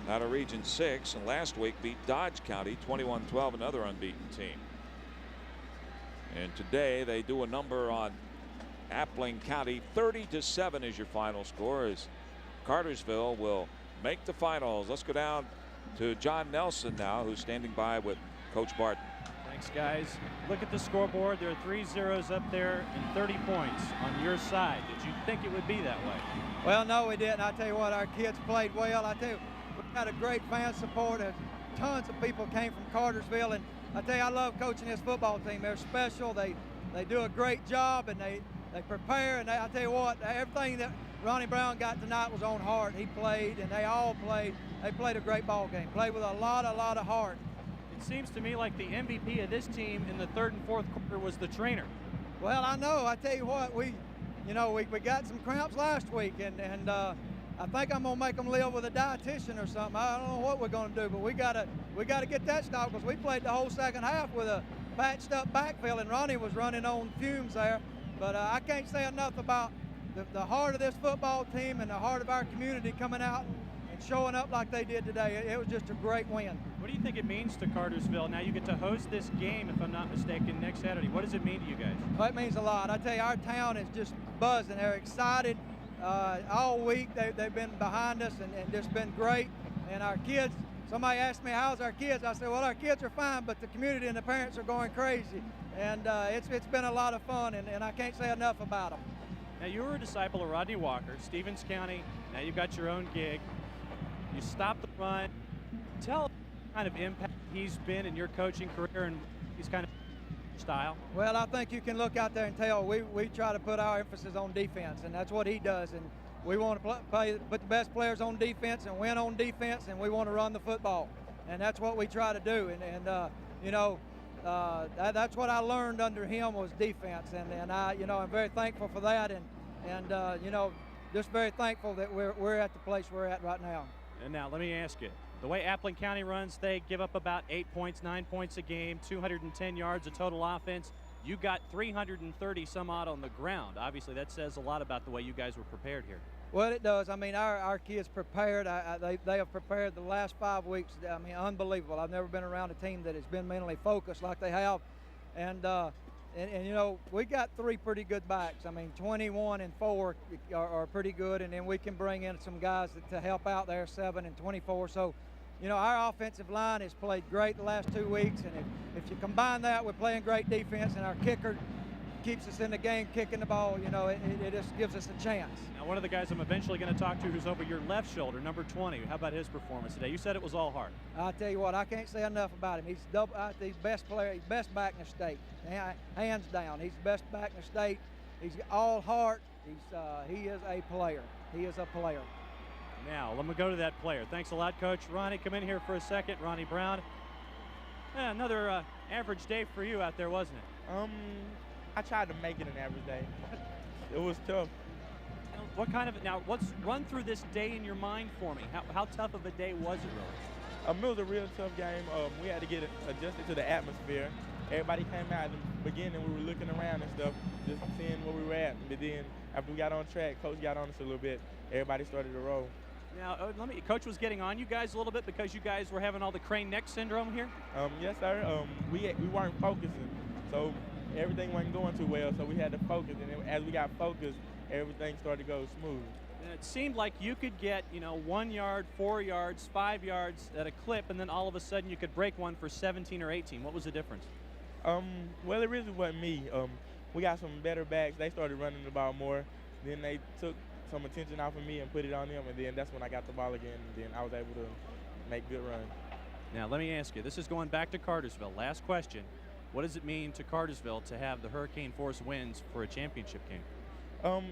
out of Region 6, and last week beat Dodge County 21-12, another unbeaten team. And today they do a number on Appling County. 30-7 is your final score, as Cartersville will make the finals. Let's go down to John Nelson now, who's standing by with Coach Barton. Thank Thanks, guys. Look at the scoreboard. There are 3 zeros up there and 30 points on your side. Did you think it would be that way? Well, no, we didn't. I tell you what, our kids played well. I tell you, we had a great fan support. Tons of people came from Cartersville, and I tell you, I love coaching this football team. They're special. They do a great job, and they prepare. And I tell you what, everything that Ronnie Brown got tonight was on heart. He played, and they all played. They played a great ball game. Played with a lot of heart. It seems to me like the MVP of this team in the 3rd and 4th quarter was the trainer. Well, I know. I tell you what, we got some cramps last week, and I think I'm gonna make them live with a dietitian or something. I don't know what we're gonna do, but we gotta get that stopped, because we played the whole second half with a patched up backfield, and Ronnie was running on fumes there. But I can't say enough about the heart of this football team and the heart of our community coming out and showing up like they did today. It was just a great win. What do you think it means to Cartersville? Now you get to host this game, if I'm not mistaken, next Saturday. What does it mean to you guys? Well, it means a lot. I tell you, our town is just buzzing. They're excited. All week they've been behind us and just been great. And our kids, somebody asked me, how's our kids? I said, well, our kids are fine, but the community and the parents are going crazy. And it's been a lot of fun, and I can't say enough about them. Now, you were a disciple of Rodney Walker, Stevens County. Now you've got your own gig. You stopped the run. Tell us what kind of impact he's been in your coaching career and his kind of style. Well, I think you can look out there and tell we try to put our emphasis on defense, and that's what he does. And we want to put the best players on defense and win on defense, and we want to run the football. And that's what we try to do. That's what I learned under him was defense. And I'm very thankful for that. And just very thankful that we're at the place we're at right now. And now let me ask you, the way Appling County runs, they give up about 8 points, 9 points a game, 210 yards of total offense. You got 330 some odd on the ground. Obviously, that says a lot about the way you guys were prepared here. Well, it does. I mean, our kids prepared. They have prepared the last 5 weeks. I mean, unbelievable. I've never been around a team that has been mentally focused like they have. And we got 3 pretty good backs. I mean, 21 and 4 are pretty good, and then we can bring in some guys to help out there, 7 and 24. So, our offensive line has played great the last 2 weeks, and if you combine that with playing great defense, and our kicker keeps us in the game kicking the ball, it just gives us a chance. Now, one of the guys I'm eventually going to talk to who's over your left shoulder, number 20, how about his performance today? You said it was all heart. I'll tell you what, I can't say enough about him. He's the best player, he's best back in the state, hands down. He's the best back in the state. He's all heart. He is a player. He is a player. Now, let me go to that player. Thanks a lot, Coach. Ronnie, come in here for a second. Ronnie Brown. Another average day for you out there, wasn't it? I tried to make it an average day. It was tough. Let's run through this day in your mind for me. How tough of a day was it really? It was a real tough game. We had to get adjusted to the atmosphere. Everybody came out in the beginning. We were looking around and stuff, just seeing where we were at. But then after we got on track, Coach got on us a little bit. Everybody started to roll. Now, Coach was getting on you guys a little bit because you guys were having all the crane neck syndrome here? Yes, sir. We weren't focusing, so everything wasn't going too well, so we had to focus. And as we got focused, everything started to go smooth. And it seemed like you could get, 1 yard, 4 yards, 5 yards at a clip, and then all of a sudden you could break one for 17 or 18. What was the difference? Well, it really wasn't me. We got some better backs. They started running the ball more. Then they took some attention off of me and put it on them, and then that's when I got the ball again, and then I was able to make good runs. Now, let me ask you, this is going back to Cartersville. Last question. What does it mean to Cartersville to have the Hurricane Force wins for a championship game?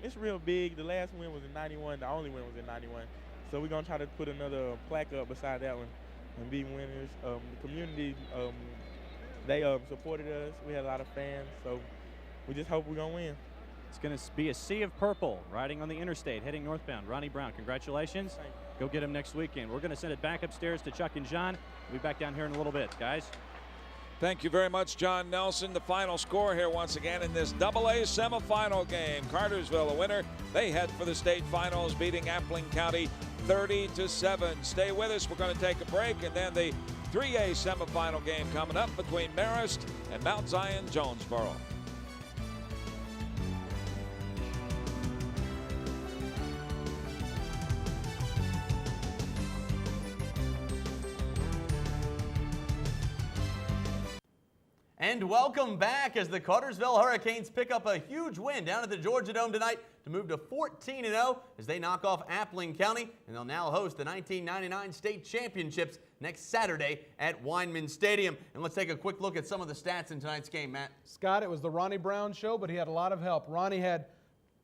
It's real big. The last win was in 91. The only win was in 91. So we're going to try to put another plaque up beside that one and be winners. The community, they supported us. We had a lot of fans, so we just hope we're going to win. It's going to be a sea of purple riding on the interstate, heading northbound. Ronnie Brown, congratulations. Go get him next weekend. We're going to send it back upstairs to Chuck and John. We'll be back down here in a little bit, guys. Thank you very much, John Nelson. The final score here once again in this AA semifinal game. Cartersville a winner. They head for the state finals, beating Appling County 30-7. Stay with us. We're going to take a break, and then the 3A semifinal game coming up between Marist and Mount Zion Jonesboro. And welcome back as the Cartersville Hurricanes pick up a huge win down at the Georgia Dome tonight to move to 14-0 as they knock off Appling County, and they'll now host the 1999 state championships next Saturday at Weinman Stadium. And let's take a quick look at some of the stats in tonight's game, Matt. Scott, it was the Ronnie Brown show, but he had a lot of help. Ronnie had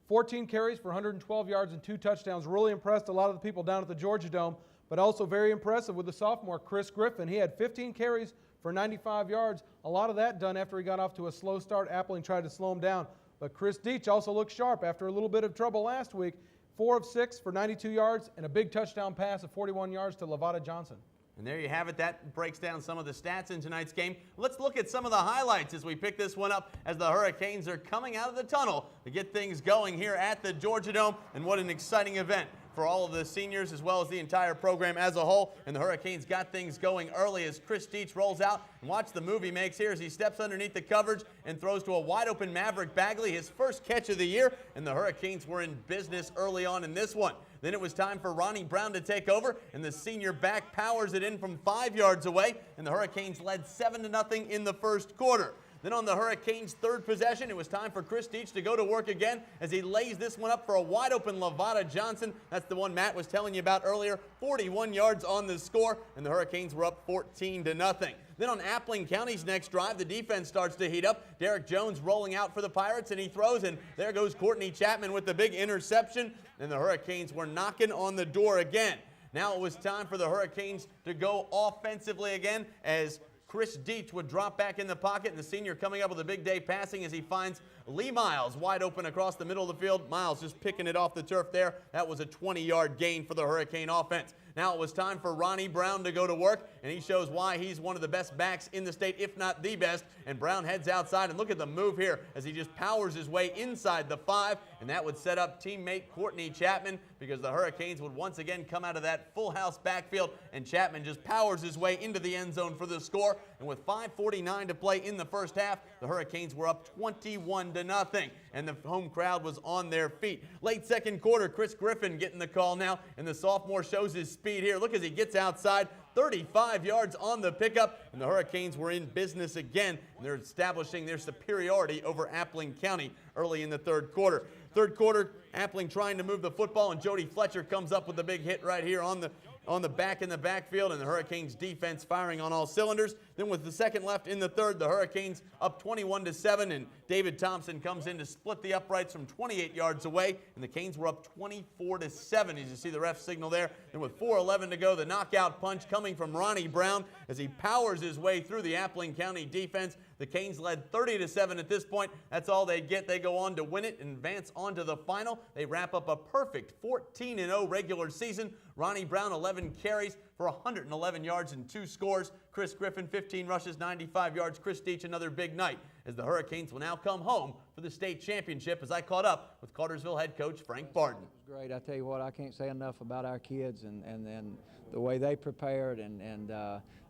14 carries for 112 yards and 2 touchdowns. Really impressed a lot of the people down at the Georgia Dome, but also very impressive with the sophomore Chris Griffin. He had 15 carries for 95 yards. A lot of that done after he got off to a slow start. Appling tried to slow him down. But Chris Deach also looked sharp after a little bit of trouble last week. 4 of 6 for 92 yards and a big touchdown pass of 41 yards to Lavada Johnson. And there you have it. That breaks down some of the stats in tonight's game. Let's look at some of the highlights as we pick this one up as the Hurricanes are coming out of the tunnel to get things going here at the Georgia Dome. And what an exciting event for all of the seniors as well as the entire program as a whole. And the Hurricanes got things going early as Chris Deach rolls out. And watch the move he makes here as he steps underneath the coverage and throws to a wide open Maverick Bagley, his first catch of the year. And the Hurricanes were in business early on in this one. Then it was time for Ronnie Brown to take over, and the senior back powers it in from 5 yards away, and the Hurricanes led 7-0 in the first quarter. Then on the Hurricanes' third possession, it was time for Chris Deach to go to work again as he lays this one up for a wide-open Lavada Johnson. That's the one Matt was telling you about earlier. 41 yards on the score, and the Hurricanes were up 14-0. Then on Appling County's next drive, the defense starts to heat up. Derek Jones rolling out for the Pirates, and he throws, and there goes Courtney Chapman with the big interception, and the Hurricanes were knocking on the door again. Now it was time for the Hurricanes to go offensively again as Chris Deach would drop back in the pocket, and the senior coming up with a big day passing as he finds Lee Miles wide open across the middle of the field. Miles just picking it off the turf there. That was a 20-yard gain for the Hurricane offense. Now it was time for Ronnie Brown to go to work, and he shows why he's one of the best backs in the state, if not the best. And Brown heads outside, and look at the move here as he just powers his way inside the 5, and that would set up teammate Courtney Chapman because the Hurricanes would once again come out of that full house backfield, and Chapman just powers his way into the end zone for the score. And with 5:49 to play in the first half, the Hurricanes were up 21-0, and the home crowd was on their feet. Late second quarter, Chris Griffin getting the call now, and the sophomore shows his speed here. Look as he gets outside, 35 yards on the pickup, and the Hurricanes were in business again, and they're establishing their superiority over Appling County early in the third quarter. Third quarter, Appling trying to move the football, and Jody Fletcher comes up with a big hit right here on the back in the backfield, and the Hurricanes defense firing on all cylinders. Then with the second left in the third, the Hurricanes up 21-7, and David Thompson comes in to split the uprights from 28 yards away, and the Canes were up 24-7 as you see the ref signal there. And with 4:11 to go, the knockout punch coming from Ronnie Brown as he powers his way through the Appling County defense. The Canes led 30-7 at this point. That's all they get. They go on to win it and advance on to the final. They wrap up a perfect 14-0 regular season. Ronnie Brown, 11 carries for 111 yards and 2 scores. Chris Griffin, 15 rushes, 95 yards. Chris Deach, another big night as the Hurricanes will now come home for the state championship as I caught up with Cartersville head coach Frank Barden. It was great. I tell you what, I can't say enough about our kids and the way they prepared and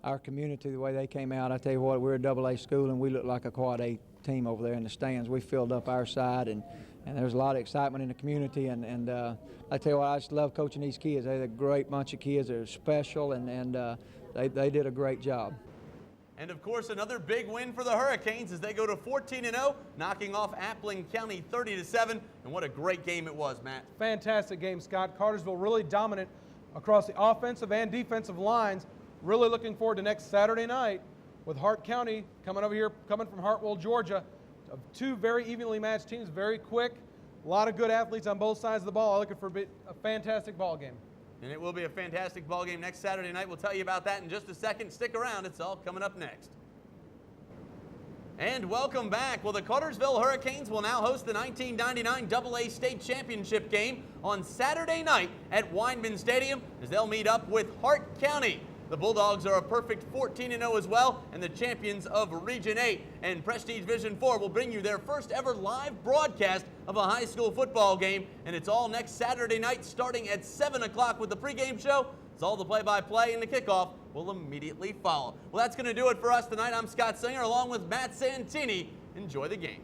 our community, the way they came out. I tell you what, we're a AA school and we look like a quad A team over there in the stands. We filled up our side and there's a lot of excitement in the community and I tell you what, I just love coaching these kids. They're a great bunch of kids. They're special and they did a great job. And of course, another big win for the Hurricanes as they go to 14-0, knocking off Appling County 30-7. And what a great game it was, Matt. Fantastic game, Scott. Cartersville really dominant across the offensive and defensive lines. Really looking forward to next Saturday night with Hart County coming over here, coming from Hartwell, Georgia. Two very evenly matched teams, very quick. A lot of good athletes on both sides of the ball. I'm looking for a fantastic ball game. And it will be a fantastic ball game next Saturday night. We'll tell you about that in just a second. Stick around. It's all coming up next. And welcome back. Well, the Cartersville Hurricanes will now host the 1999 AA State Championship game on Saturday night at Weinman Stadium as they'll meet up with Hart County. The Bulldogs are a perfect 14-0 as well, and the champions of Region 8 and Prestige Division 4 will bring you their first ever live broadcast of a high school football game, and it's all next Saturday night starting at 7 o'clock with the pregame show. It's all the play-by-play, and the kickoff will immediately follow. Well, that's going to do it for us tonight. I'm Scott Singer along with Matt Santini. Enjoy the game.